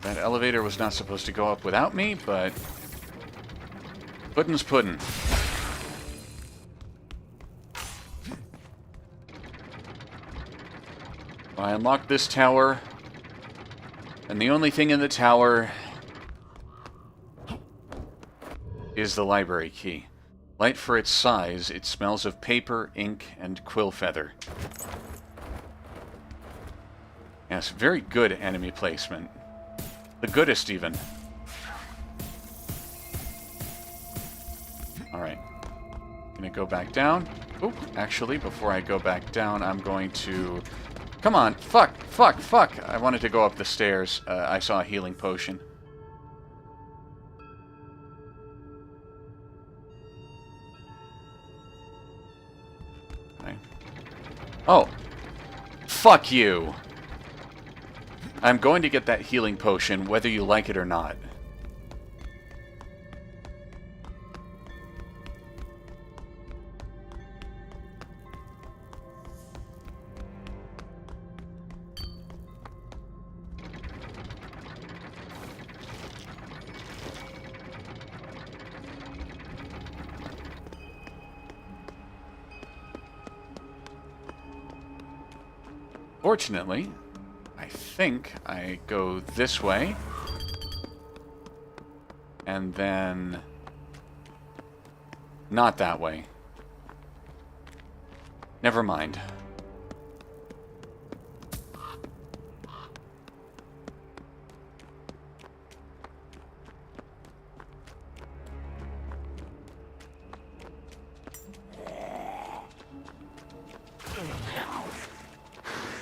That elevator was not supposed to go up without me, but... Puddin's puddin'. I unlocked this tower, and the only thing in the tower is the library key. Light for its size, it smells of paper, ink, and quill feather. Yes, very good enemy placement. The goodest, even. Alright. Gonna go back down. Oop, actually, before I go back down, I'm going to... Come on! Fuck! Fuck! Fuck! I wanted to go up the stairs. I saw a healing potion. Okay. Oh! Fuck you! I'm going to get that healing potion, whether you like it or not. Fortunately, I think I go this way, and then not that way. Never mind.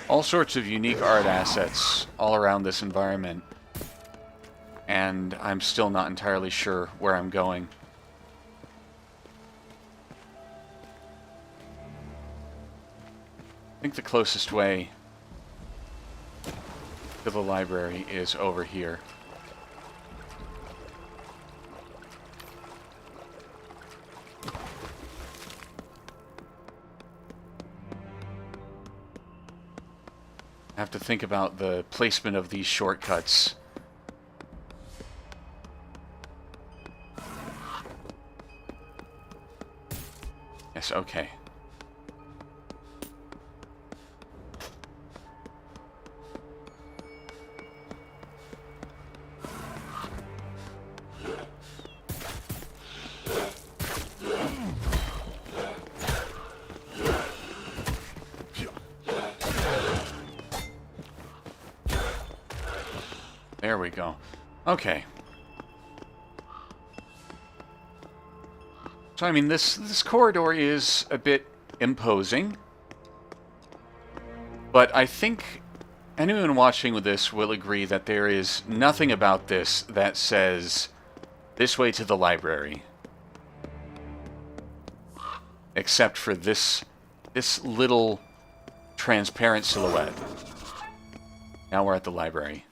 All sorts of unique art assets all around this environment, and I'm still not entirely sure where I'm going. I think the closest way to the library is over here. I have to think about the placement of these shortcuts. Yes, okay. There we go. Okay. So, I mean, this corridor is a bit imposing. But I think anyone watching with this will agree that there is nothing about this that says this way to the library. Except for this little transparent silhouette. Now we're at the library.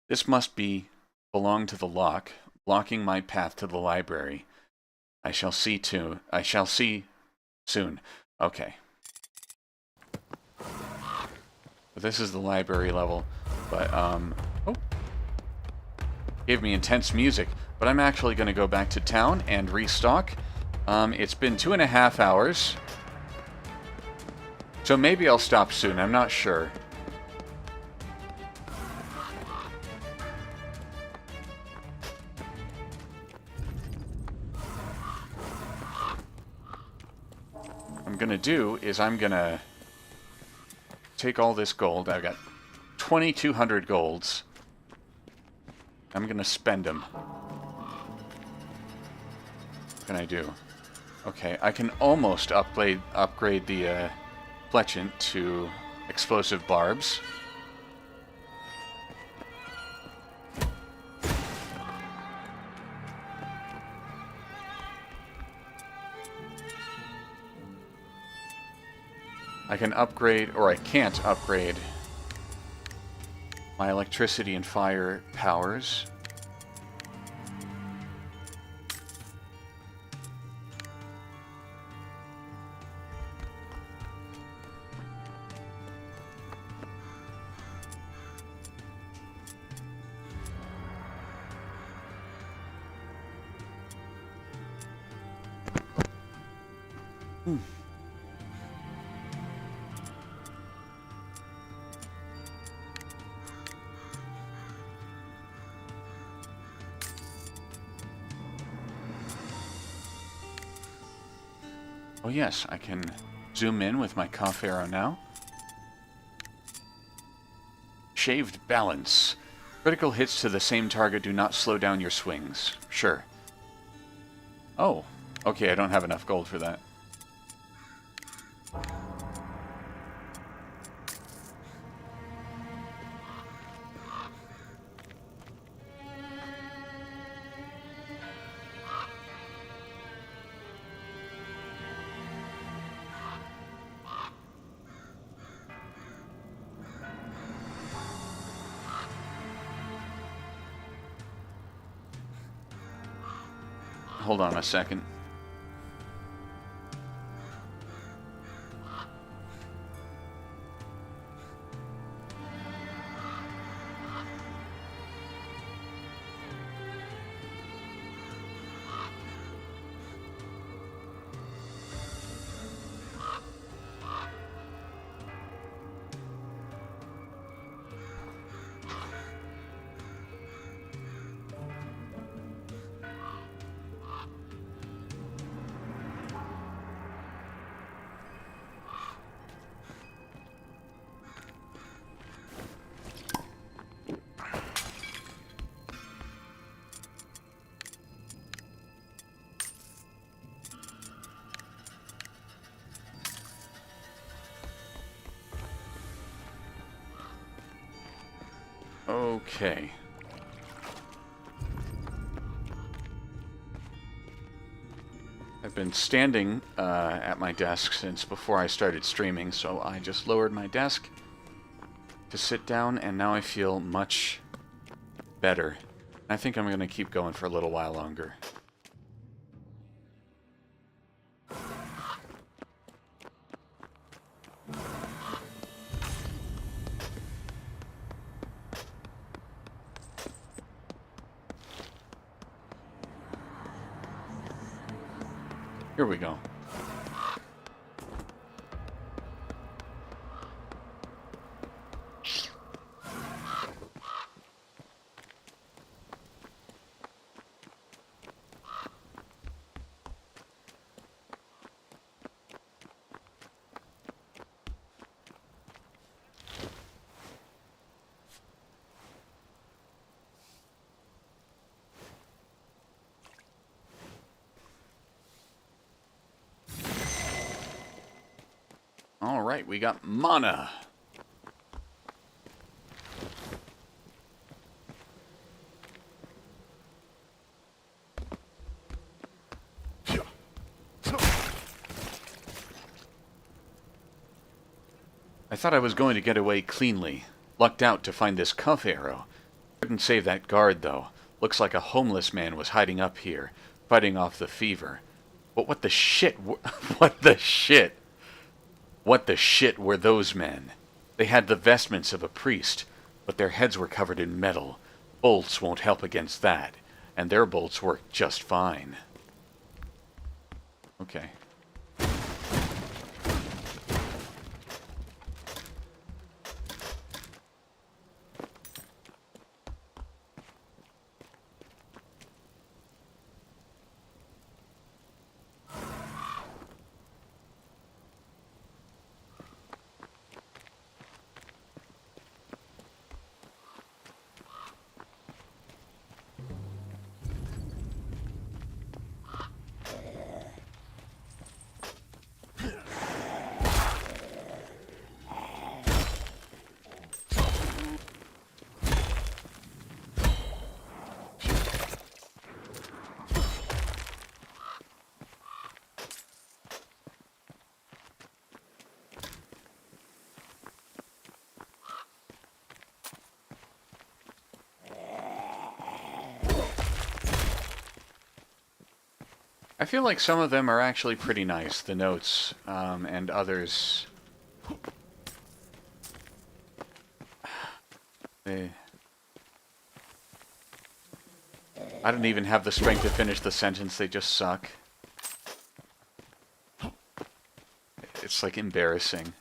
This must belong to the lock, blocking my path to the library. I shall see soon. Okay. This is the library level, but, oh. Gave me intense music, but I'm actually going to go back to town and restock. It's been 2.5 hours, so maybe I'll stop soon, I'm not sure. What I'm going to do is I'm going to take all this gold. I've got 2,200 golds. I'm going to spend them. What can I do? Okay, I can almost upgrade the fletchant to explosive barbs. I can upgrade, or I can't upgrade, my electricity and fire powers. Oh yes, I can zoom in with my cuff arrow now. Shaved balance. Critical hits to the same target do not slow down your swings. Sure. Oh, okay, I don't have enough gold for that. Hold on a second. Okay. I've been standing at my desk since before I started streaming, so I just lowered my desk to sit down, and now I feel much better. I think I'm going to keep going for a little while longer. Here we go. Alright, we got mana. I thought I was going to get away cleanly. Lucked out to find this cuff arrow. Couldn't save that guard, though. Looks like a homeless man was hiding up here, fighting off the fever. But what the shit? What the shit? What the shit were those men? They had the vestments of a priest, but their heads were covered in metal. Bolts won't help against that, and their bolts work just fine. Okay. I feel like some of them are actually pretty nice, the notes, and others... I don't even have the strength to finish the sentence, they just suck. It's like embarrassing.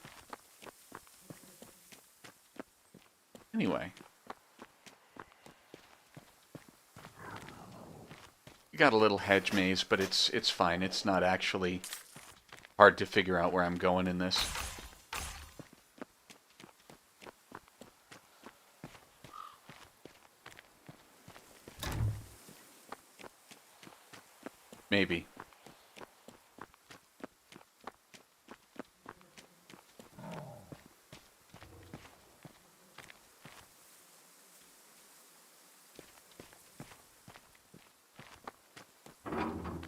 Anyway. You got a little hedge maze, but it's fine. It's not actually hard to figure out where I'm going in this. Maybe.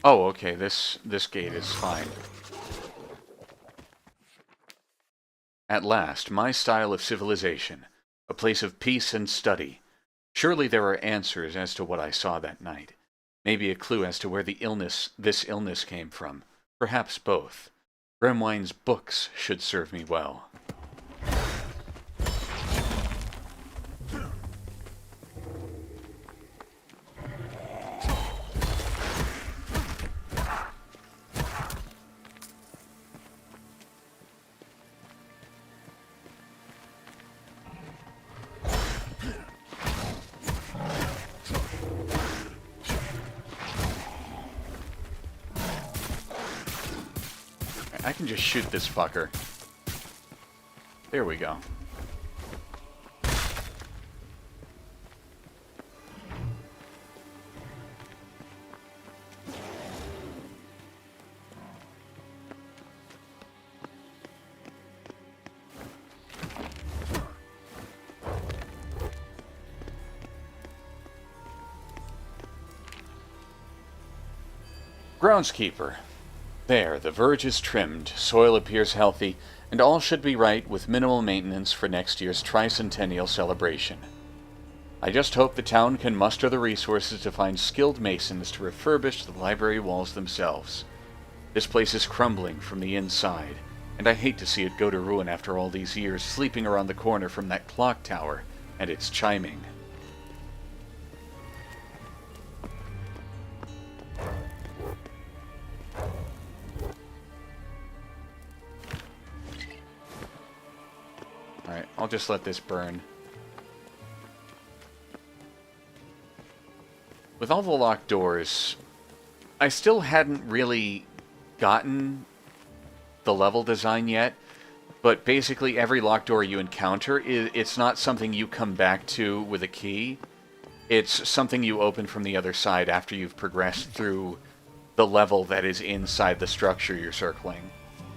Oh, okay, this gate is fine. At last, my style of civilization, a place of peace and study. Surely there are answers as to what I saw that night. Maybe a clue as to where this illness came from. Perhaps both. Gremwine's books should serve me well. I can just shoot this fucker. There we go. Groundskeeper. There, the verge is trimmed, soil appears healthy, and all should be right with minimal maintenance for next year's tricentennial celebration. I just hope the town can muster the resources to find skilled masons to refurbish the library walls themselves. This place is crumbling from the inside, and I hate to see it go to ruin after all these years sleeping around the corner from that clock tower and its chiming. Alright, I'll just let this burn. With all the locked doors, I still hadn't really gotten the level design yet, but basically every locked door you encounter, it's not something you come back to with a key. It's something you open from the other side after you've progressed through the level that is inside the structure you're circling.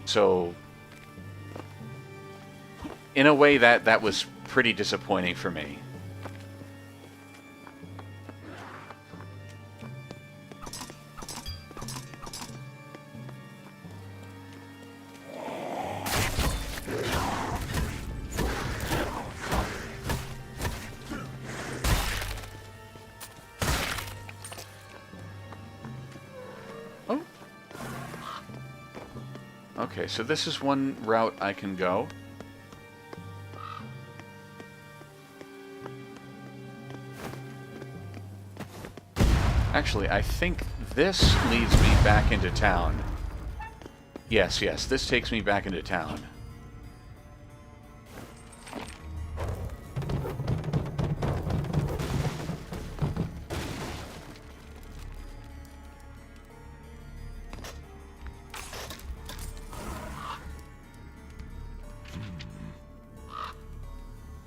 So in a way, that was pretty disappointing for me. Okay, so this is one route I can go. Actually, I think this leads me back into town. Yes, this takes me back into town.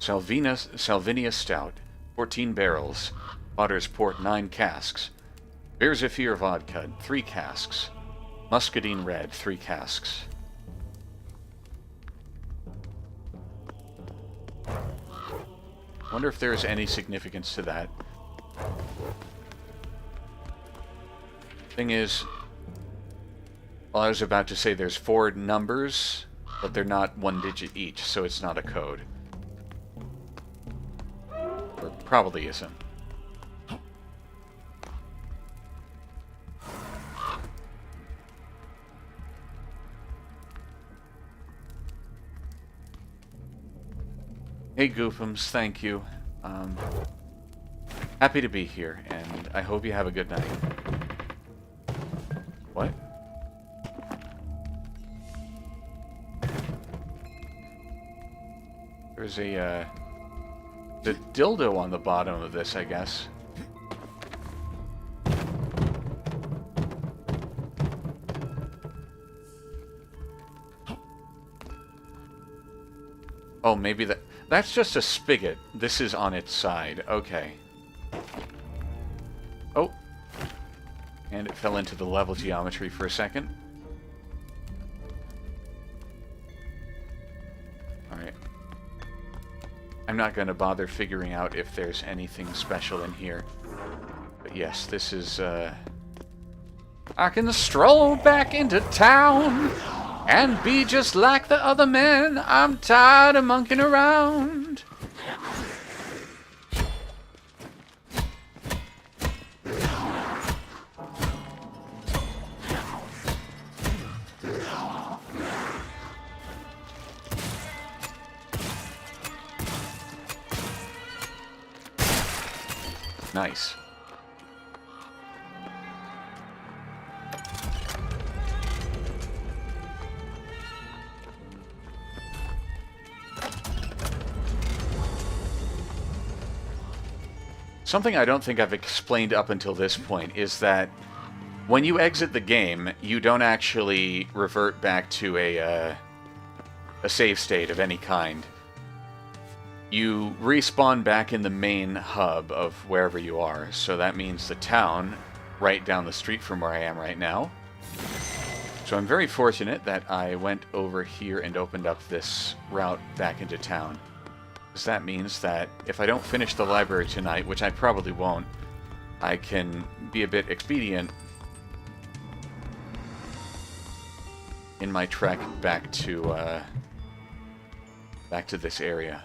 Salvinia Stout, 14 barrels. Otter's Port, 9 casks. Beer Vodka, 3 casks. Muscadine Red, 3 casks. Wonder if there's any significance to that. Thing is, well, I was about to say there's 4 numbers, but they're not 1 digit each, so it's not a code. Or probably isn't. Hey Goofums, thank you. Happy to be here, and I hope you have a good night. What? There's a, the dildo on the bottom of this, I guess. Oh, maybe that's just a spigot. This is on its side. Okay. Oh. And it fell into the level geometry for a second. Alright. I'm not going to bother figuring out if there's anything special in here. But yes, this is, I can stroll back into town and be just like the other men. I'm tired of monkeying around. Nice. Something I don't think I've explained up until this point is that when you exit the game, you don't actually revert back to a save state of any kind. You respawn back in the main hub of wherever you are, so that means the town right down the street from where I am right now. So I'm very fortunate that I went over here and opened up this route back into town. Because that means that if I don't finish the library tonight, which I probably won't, I can be a bit expedient in my trek back to this area.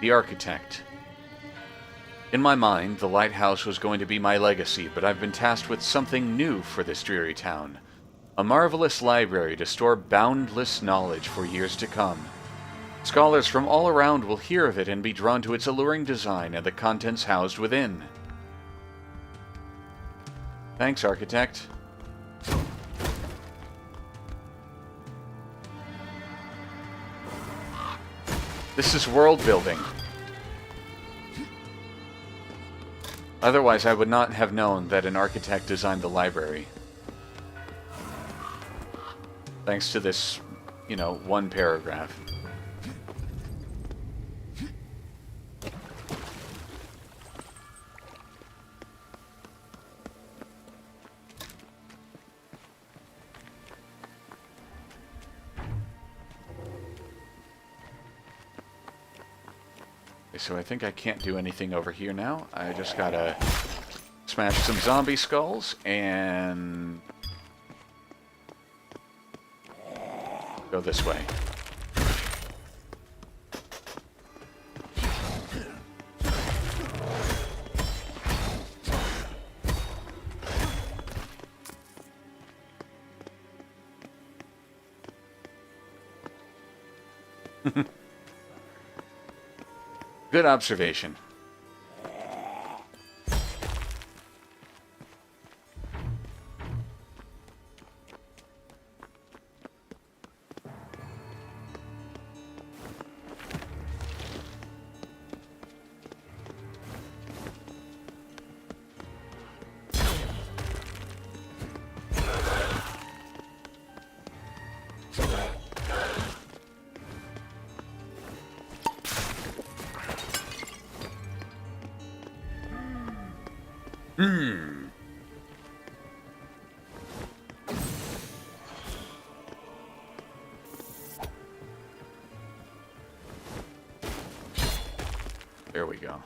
The Architect. In my mind, the lighthouse was going to be my legacy, but I've been tasked with something new for this dreary town. A marvelous library to store boundless knowledge for years to come. Scholars from all around will hear of it and be drawn to its alluring design and the contents housed within. Thanks, Architect. This is world building. Otherwise, I would not have known that an architect designed the library. Thanks to this, you know, one paragraph. So I think I can't do anything over here now. I just gotta Smash some zombie skulls and go this way. Good observation. There we go.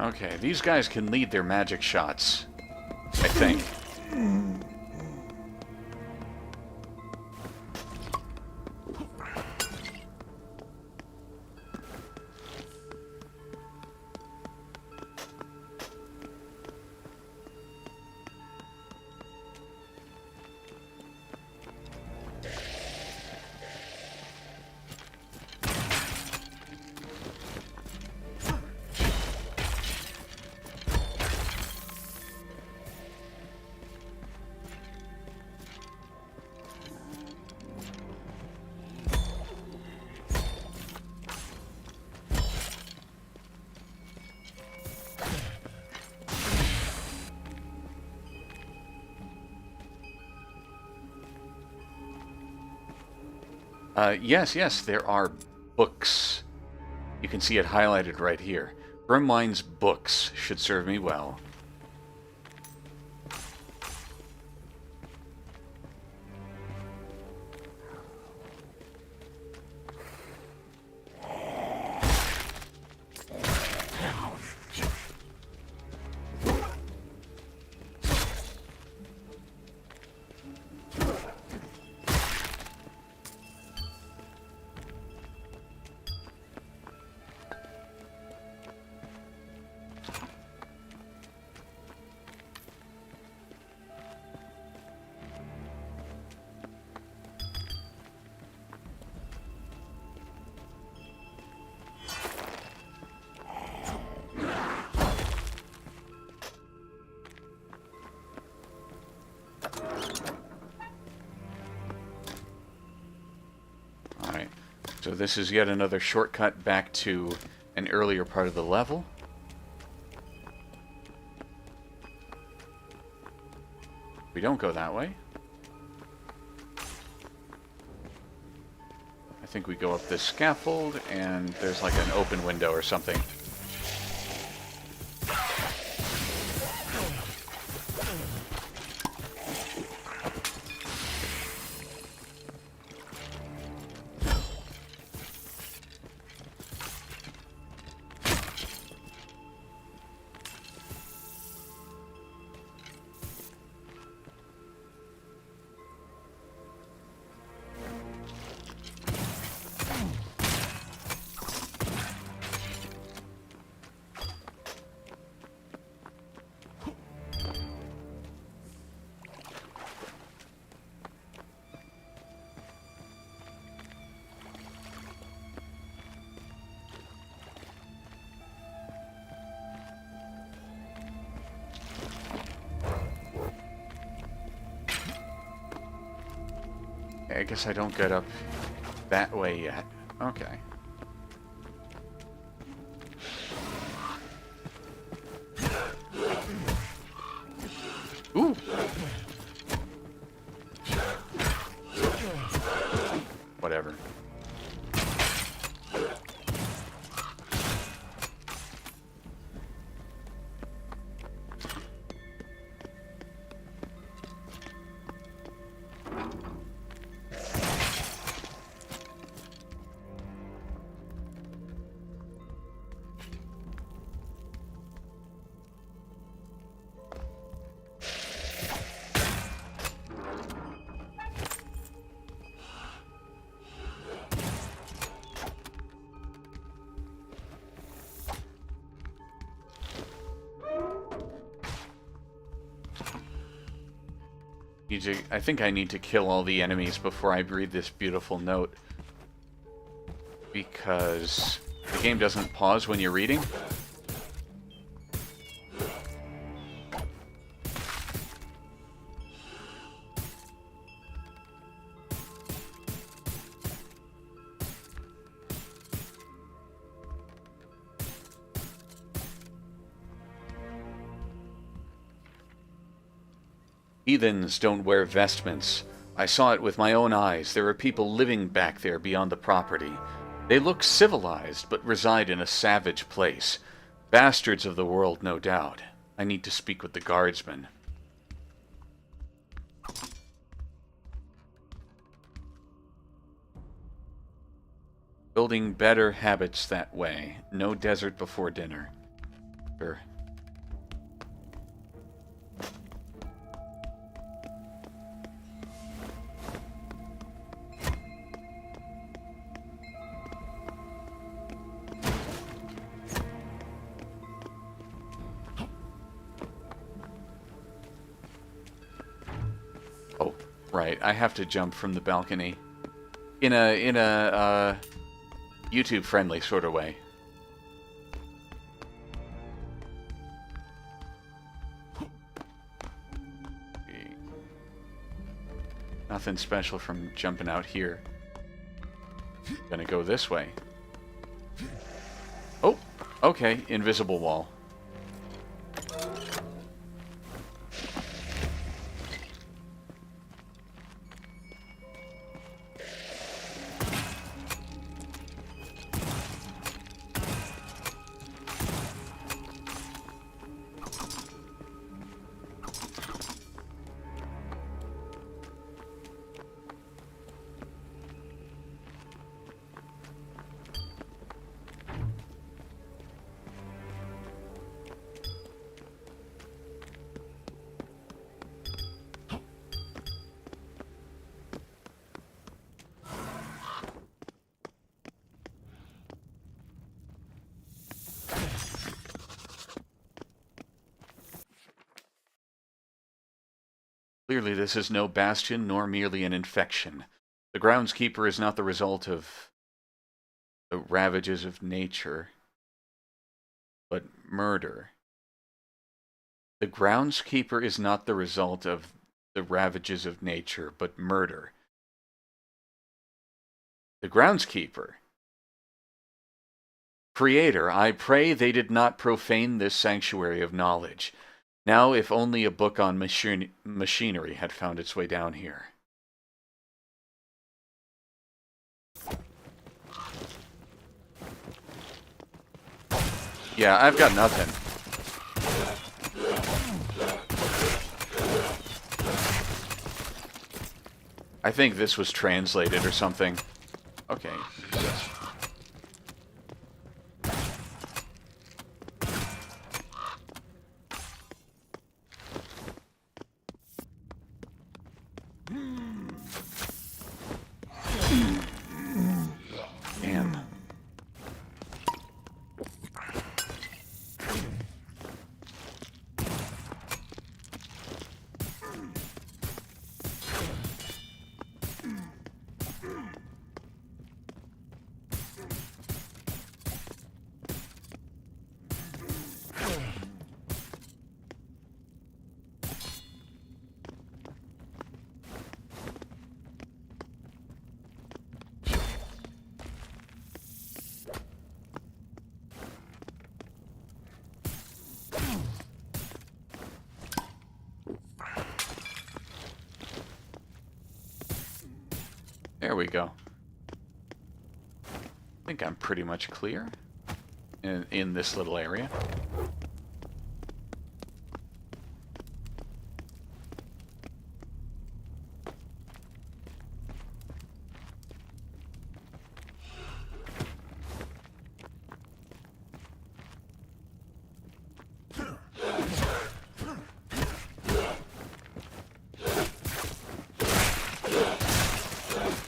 Okay, these guys can lead their magic shots, I think. Yes, there are books. You can see it highlighted right here. Brimwine's books should serve me well. So this is yet another shortcut back to an earlier part of the level. We don't go that way. I think we go up this scaffold, and there's like an open window or something. I guess I don't get up that way yet. Okay. Ooh! Whatever. I think I need to kill all the enemies before I read this beautiful note. Because the game doesn't pause when you're reading. Heathens don't wear vestments. I saw it with my own eyes. There are people living back there beyond the property. They look civilized, but reside in a savage place. Bastards of the world, no doubt. I need to speak with the guardsmen. Building better habits that way. No desert before dinner. Sure. Right, I have to jump from the balcony in a YouTube-friendly sort of way. Nothing special from jumping out here. Gonna go this way. Oh, okay, invisible wall. Clearly this is no bastion, nor merely an infection. The groundskeeper is not the result of the ravages of nature, but murder. The groundskeeper is not the result of the ravages of nature, but murder. The groundskeeper Creator, I pray they did not profane this sanctuary of knowledge. Now, if only a book on machinery had found its way down here. Yeah, I've got nothing. I think this was translated or something. Okay. Damn. There we go. I think I'm pretty much clear in this little area.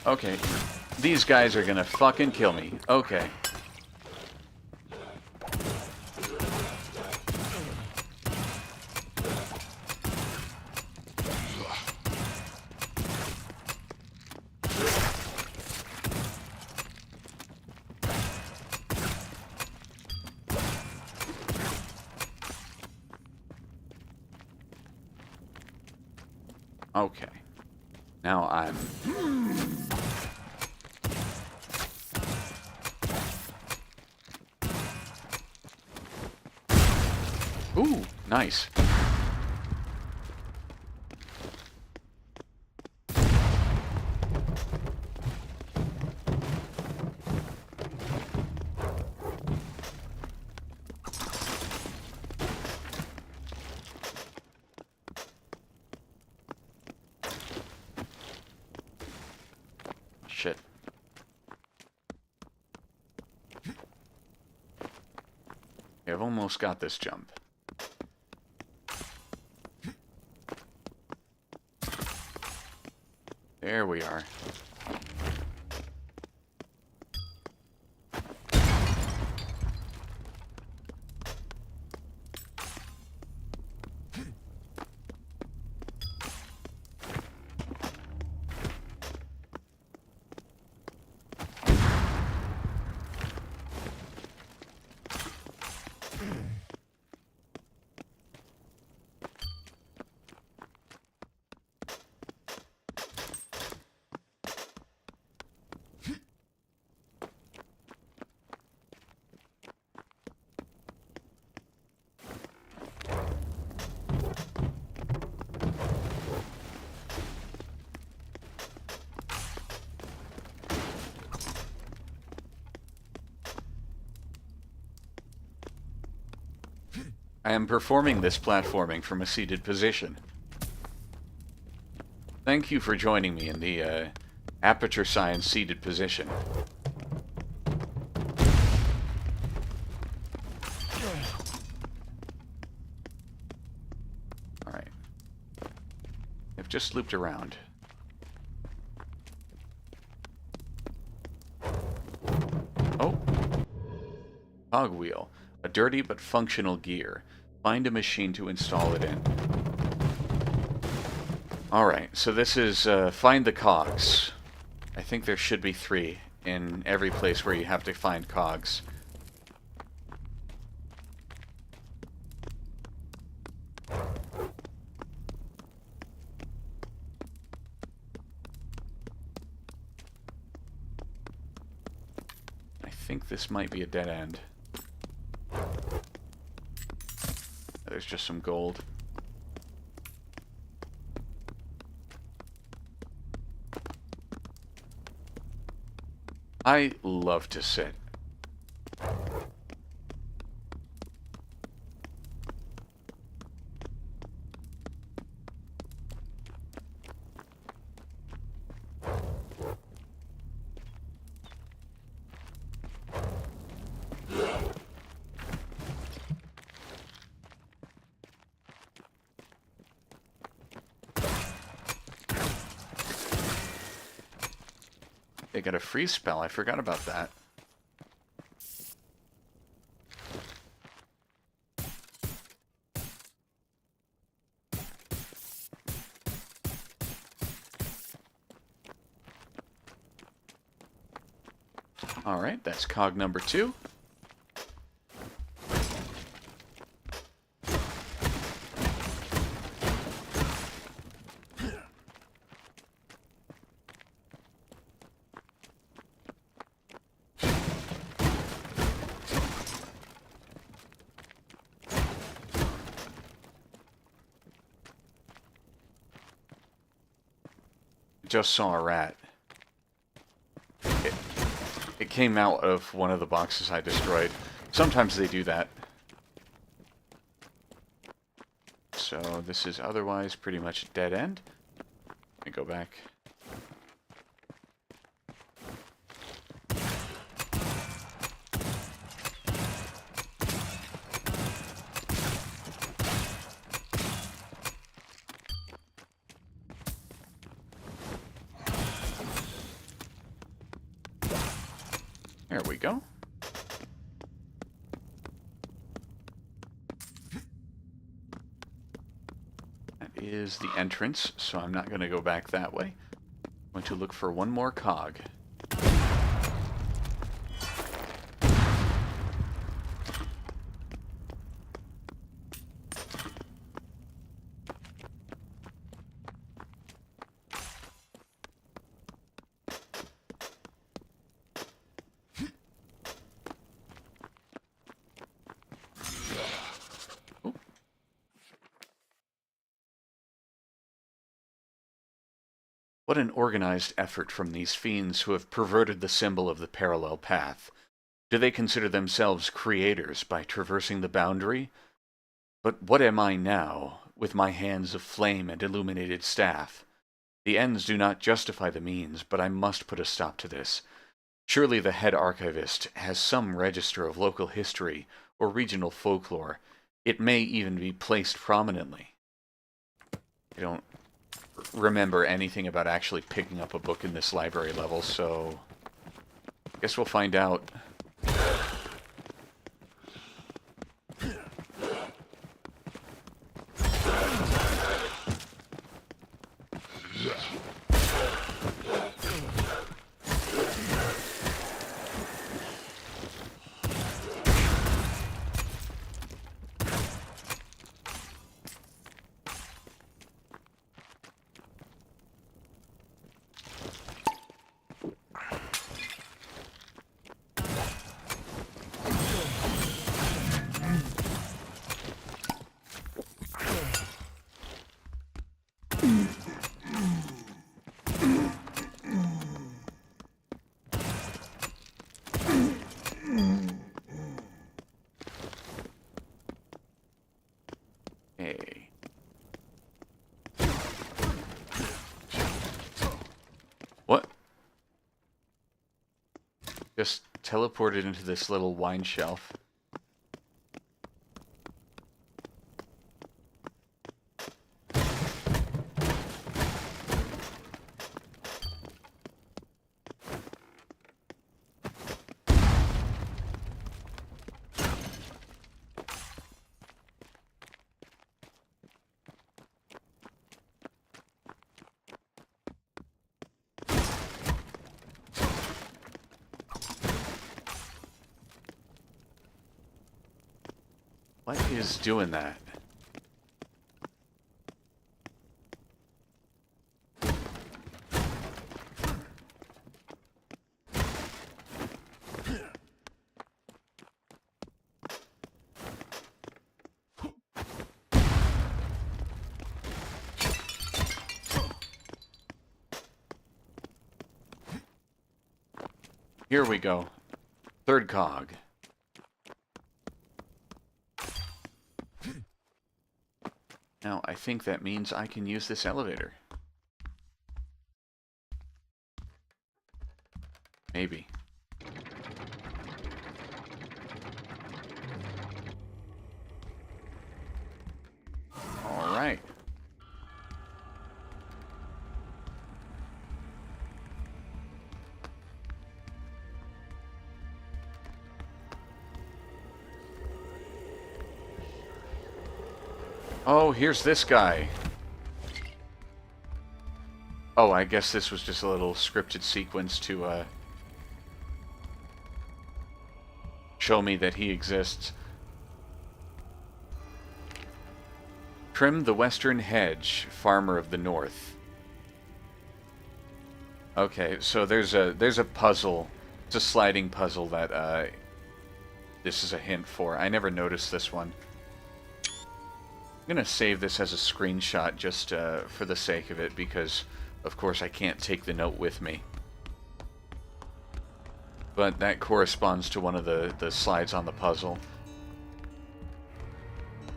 Okay, these guys are gonna fucking kill me. Okay. Okay. Now I'm... Ooh, nice. Shit. I've almost got this jump. There we are. I am performing this platforming from a seated position. Thank you for joining me in the Aperture Science seated position. Alright. I've just looped around. Oh! Cogwheel. A dirty but functional gear. Find a machine to install it in. Alright, so this is find the cogs. I think there should be 3 in every place where you have to find cogs. I think this might be a dead end. there's just some gold. I love to sit. They got a freeze spell. I forgot about that. Alright, that's cog number 2. Just saw a rat. It came out of one of the boxes I destroyed. Sometimes they do that. So this is otherwise pretty much a dead end. Let me go back. There we go. That is the entrance, so I'm not going to go back that way. I'm going to look for one more cog. What an organized effort from these fiends who have perverted the symbol of the parallel path. Do they consider themselves creators by traversing the boundary? But what am I now, with my hands of flame and illuminated staff? The ends do not justify the means, but I must put a stop to this. Surely the head archivist has some register of local history or regional folklore. It may even be placed prominently. I don't remember anything about actually picking up a book in this library level, so I guess we'll find out. What? Just teleported into this little wine shelf. What is doing that? Here we go. Third cog. Now, I think that means I can use this elevator. Maybe. All right. Oh, here's this guy. Oh, I guess this was just a little scripted sequence to show me that he exists. Trim the western hedge, farmer of the north. Okay, so there's a puzzle. It's a sliding puzzle that this is a hint for. I never noticed this one. I'm going to save this as a screenshot just for the sake of it, because, of course, I can't take the note with me. But that corresponds to one of the slides on the puzzle.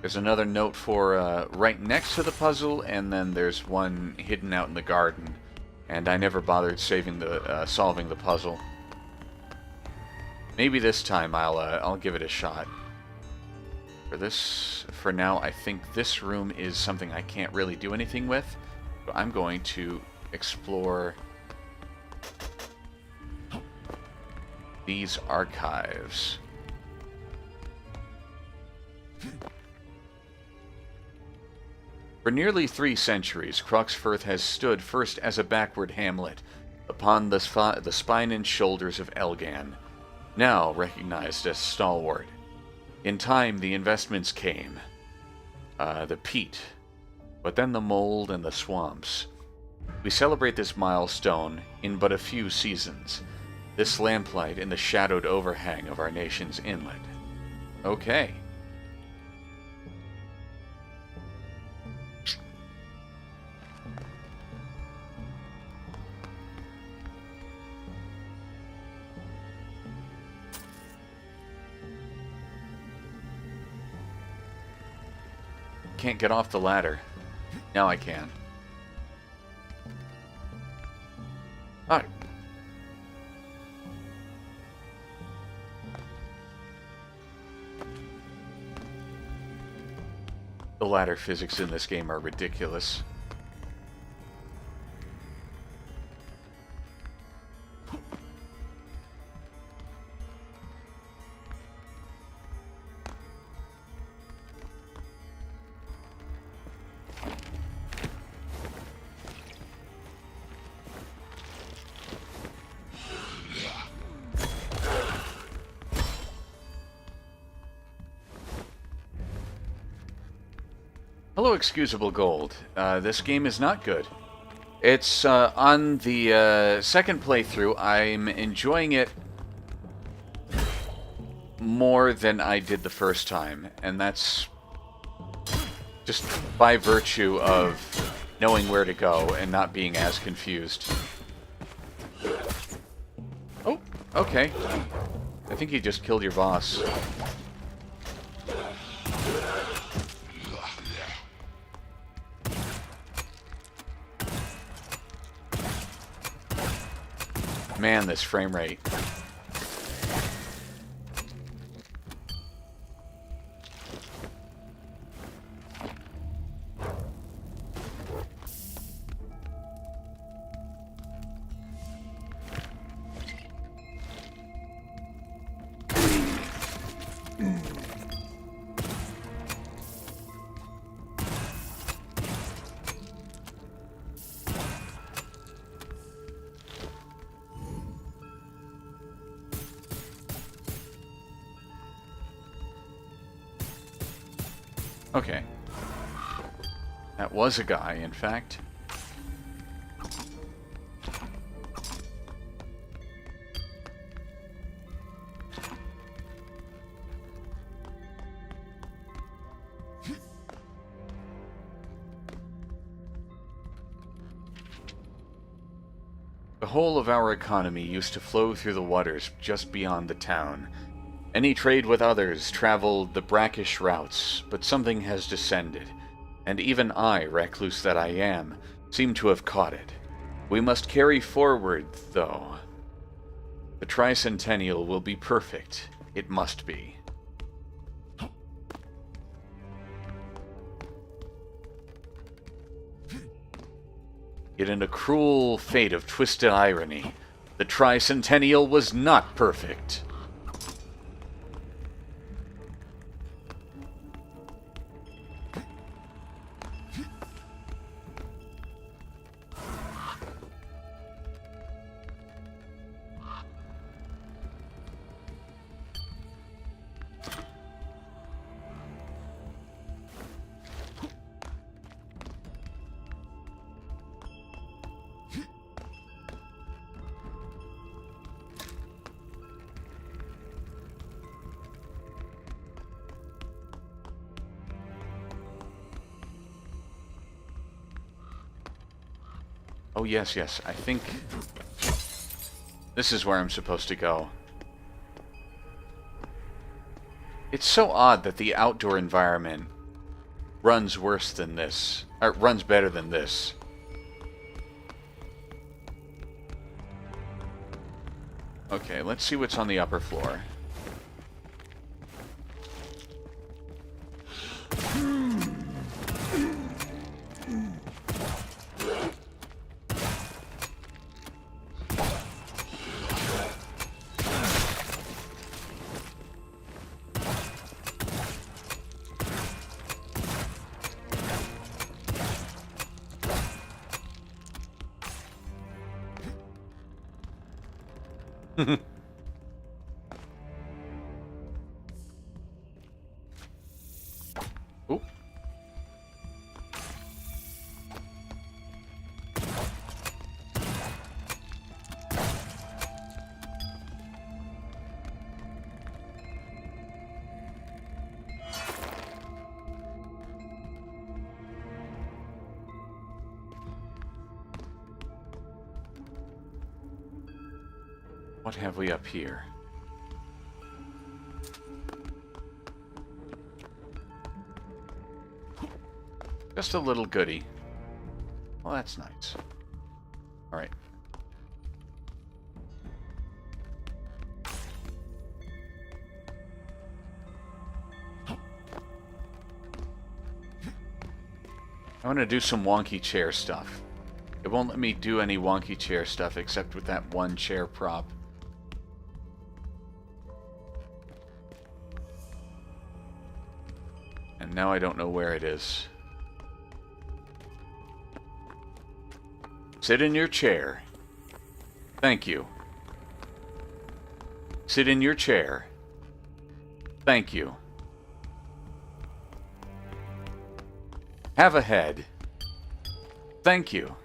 There's another note for right next to the puzzle, and then there's one hidden out in the garden. And I never bothered solving the puzzle. Maybe this time I'll give it a shot. For now, I think this room is something I can't really do anything with. So I'm going to explore these archives. For nearly 3 centuries, Croxfirth has stood first as a backward hamlet upon the spine and shoulders of Elgan, now recognized as stalwart. In time, the investments came. The peat, but then the mold and the swamps. We celebrate this milestone in but a few seasons. This lamplight in the shadowed overhang of our nation's inlet. Okay. Can't get off the ladder. Now I can. Alright. The ladder physics in this game are ridiculous. Hello, Excusable Gold. This game is not good. It's on the second playthrough. I'm enjoying it more than I did the first time, and that's just by virtue of knowing where to go and not being as confused. Oh, okay. I think you just killed your boss. Man, this frame rate. Okay. That was a guy, in fact. The whole of our economy used to flow through the waters just beyond the town. Any trade with others traveled the brackish routes, but something has descended, and even I, recluse that I am, seem to have caught it. We must carry forward, though. The tricentennial will be perfect. It must be. Yet in a cruel fate of twisted irony, the tricentennial was not perfect. Oh, yes, yes. I think this is where I'm supposed to go. It's so odd that the outdoor environment runs worse than this. Or runs better than this. Okay, let's see what's on the upper floor. Ooh. What have we up here? Just a little goodie. Well, that's nice. Alright. I want to do some wonky chair stuff. It won't let me do any wonky chair stuff except with that one chair prop. And now I don't know where it is. Sit in your chair. Thank you. Sit in your chair. Thank you. Have a head. Thank you.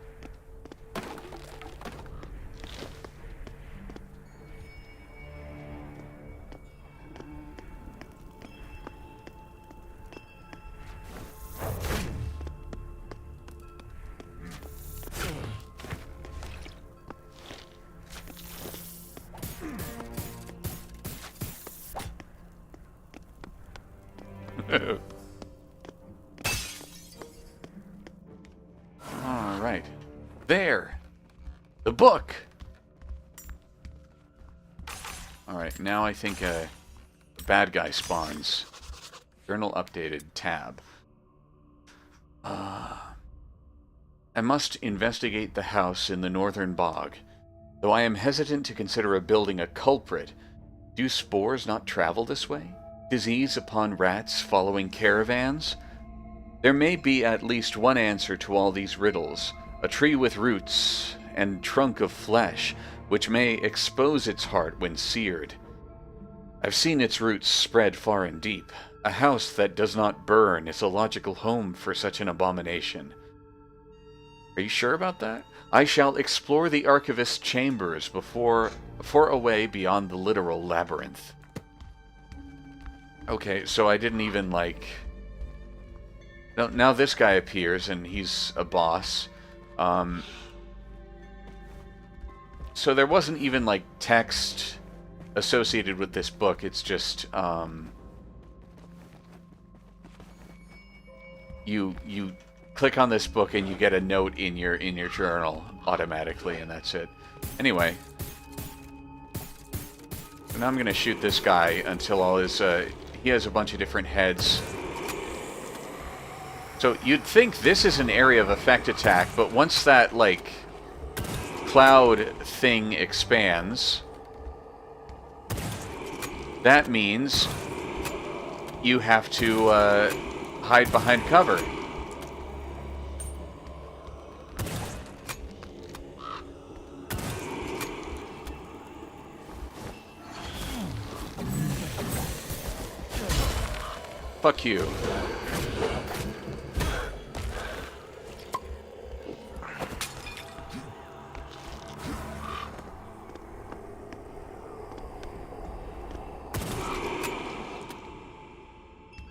Alright. There! The book! Alright, now I think a bad guy spawns. Journal updated. Tab. I must investigate the house in the northern bog. Though I am hesitant to consider building a culprit, do spores not travel this way? Disease upon rats following caravans? There may be at least one answer to all these riddles. A tree with roots and trunk of flesh, which may expose its heart when seared. I've seen its roots spread far and deep. A house that does not burn is a logical home for such an abomination. Are you sure about that? I shall explore the archivist's chambers before away beyond the literal labyrinth. Okay, so I didn't even, like... Now this guy appears, and he's a boss. so there wasn't even, like, text associated with this book. It's just, you click on this book and you get a note in your journal automatically, and that's it. Anyway, so now I'm gonna shoot this guy until all his he has a bunch of different heads. So you'd think this is an area of effect attack, but once that, like, cloud thing expands, that means you have to hide behind cover. Fuck you.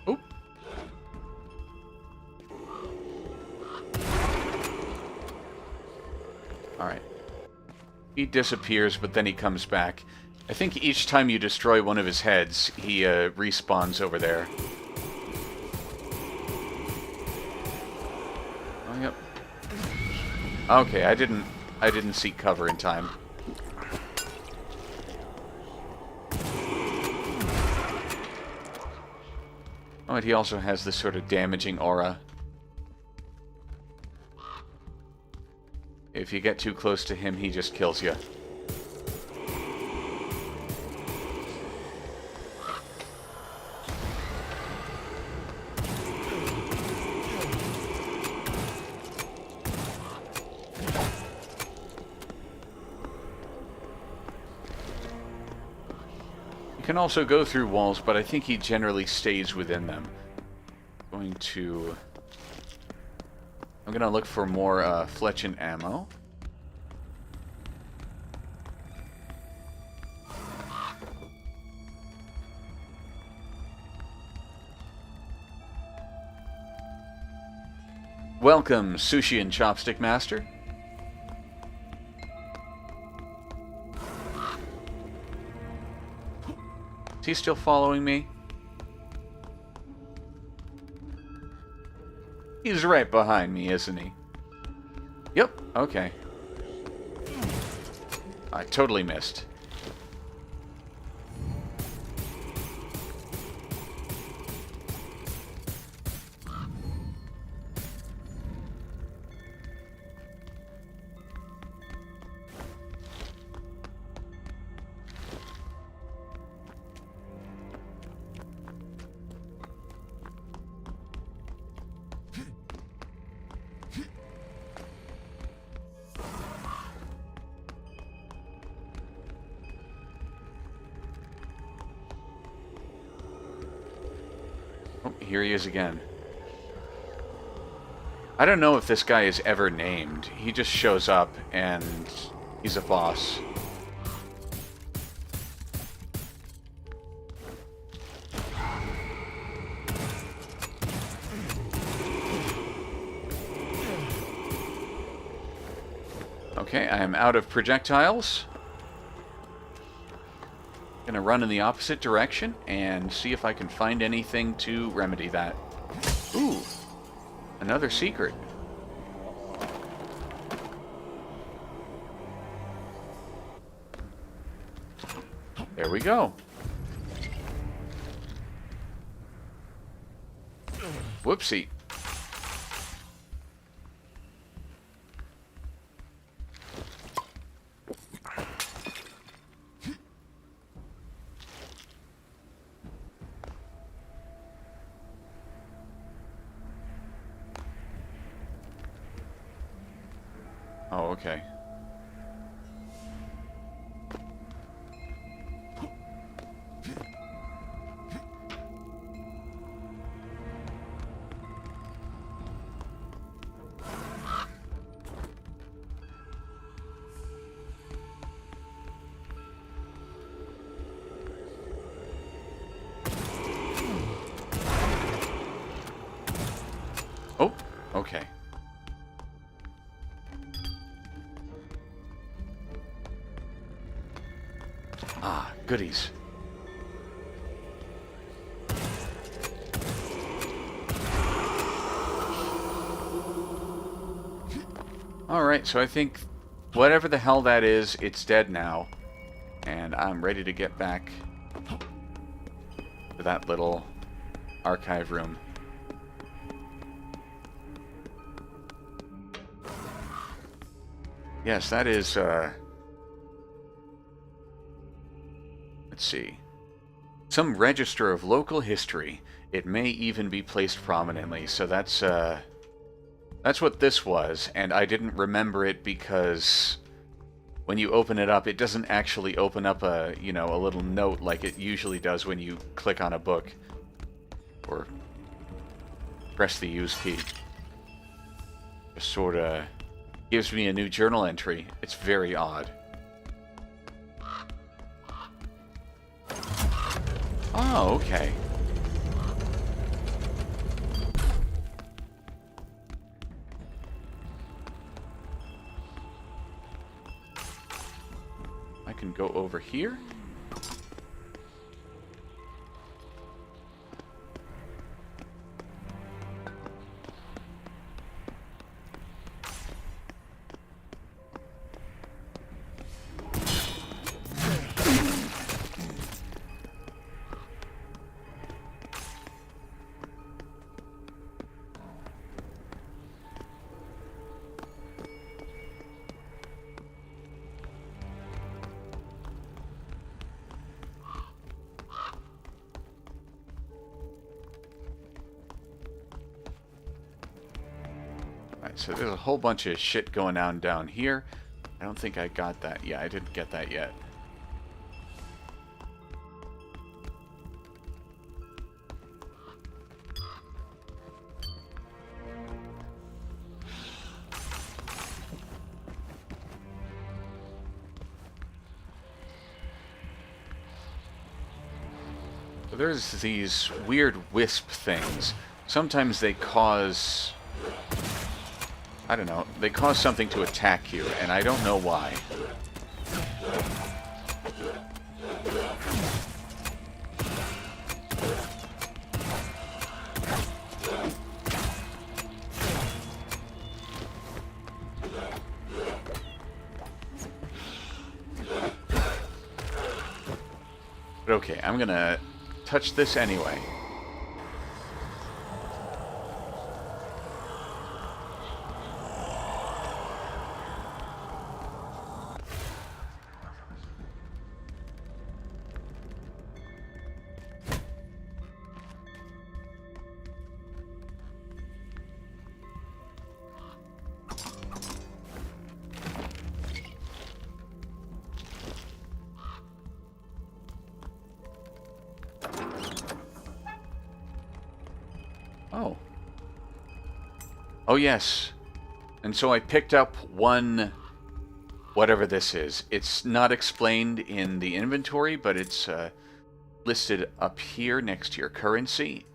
Oop. Alright. He disappears, but then he comes back. I think each time you destroy one of his heads, he respawns over there. Yep. Okay, I didn't seek cover in time. Oh, and he also has this sort of damaging aura. If you get too close to him, he just kills you. You can also go through walls, but I think he generally stays within them. I'm gonna look for more fletching ammo. Welcome, Sushi and Chopstick Master. Is he still following me? He's right behind me, isn't he? Yep, okay. I totally missed. Oh, here he is again. I don't know if this guy is ever named. He just shows up and he's a boss. Okay, I am out of projectiles. Gonna run in the opposite direction and see if I can find anything to remedy that. Ooh, another secret. There we go. Whoopsie. Oh, okay. Oh, okay. goodies. Alright, so I think whatever the hell that is, it's dead now. And I'm ready to get back to that little archive room. Yes, that is, let's see. Some register of local history. It may even be placed prominently, so that's what this was, and I didn't remember it because when you open it up, it doesn't actually open up a, you know, a little note like it usually does when you click on a book or press the use key. Just sort of gives me a new journal entry. It's very odd. Oh, okay. I can go over here. So there's a whole bunch of shit going on down here. I don't think I got that. Yeah, I didn't get that yet. So there's these weird wisp things. Sometimes they cause... I don't know, they cause something to attack you, and I don't know why. But okay, I'm gonna touch this anyway. Oh. Oh, yes. And so I picked up one... whatever this is. It's not explained in the inventory, but it's listed up here next to your currency.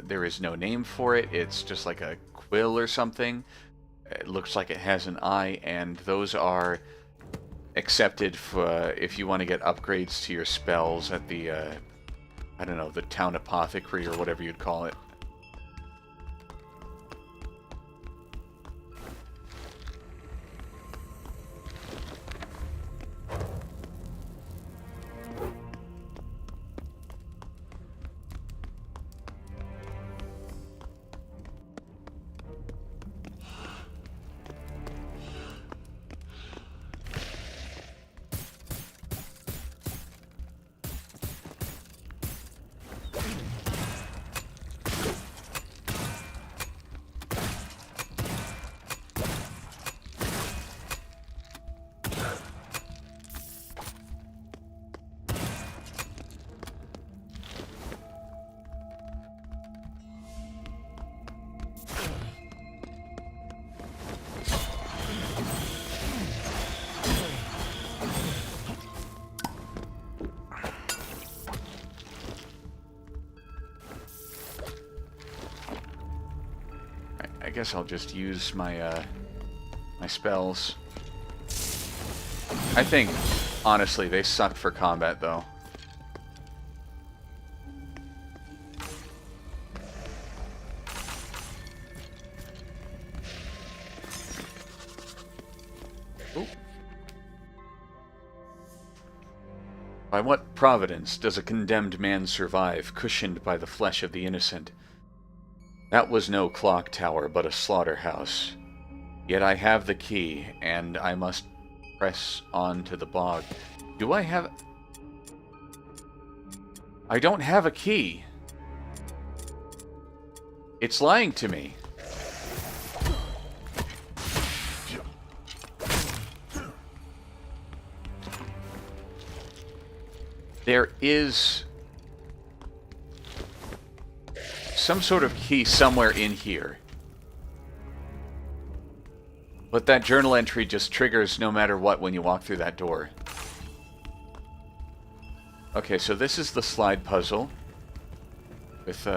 There is no name for it. It's just like a quill or something. It looks like it has an eye, and those are accepted for if you want to get upgrades to your spells at the, I don't know, the town apothecary or whatever you'd call it. I guess I'll just use my my spells. I think, honestly, they suck for combat, though. By what providence does a condemned man survive, cushioned by the flesh of the innocent? That was no clock tower, but a slaughterhouse. Yet I have the key, and I must press on to the bog. Do I have... I don't have a key. It's lying to me. There is some sort of key somewhere in here. But that journal entry just triggers no matter what when you walk through that door. Okay, so this is the slide puzzle. With,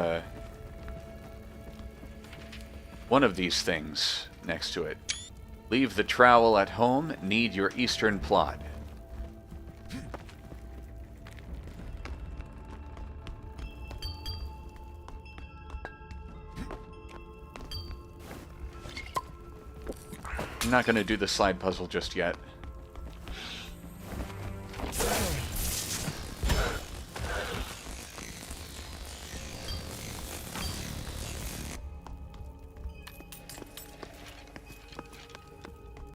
one of these things next to it. Leave the trowel at home, need your eastern plot. I'm not going to do the slide puzzle just yet.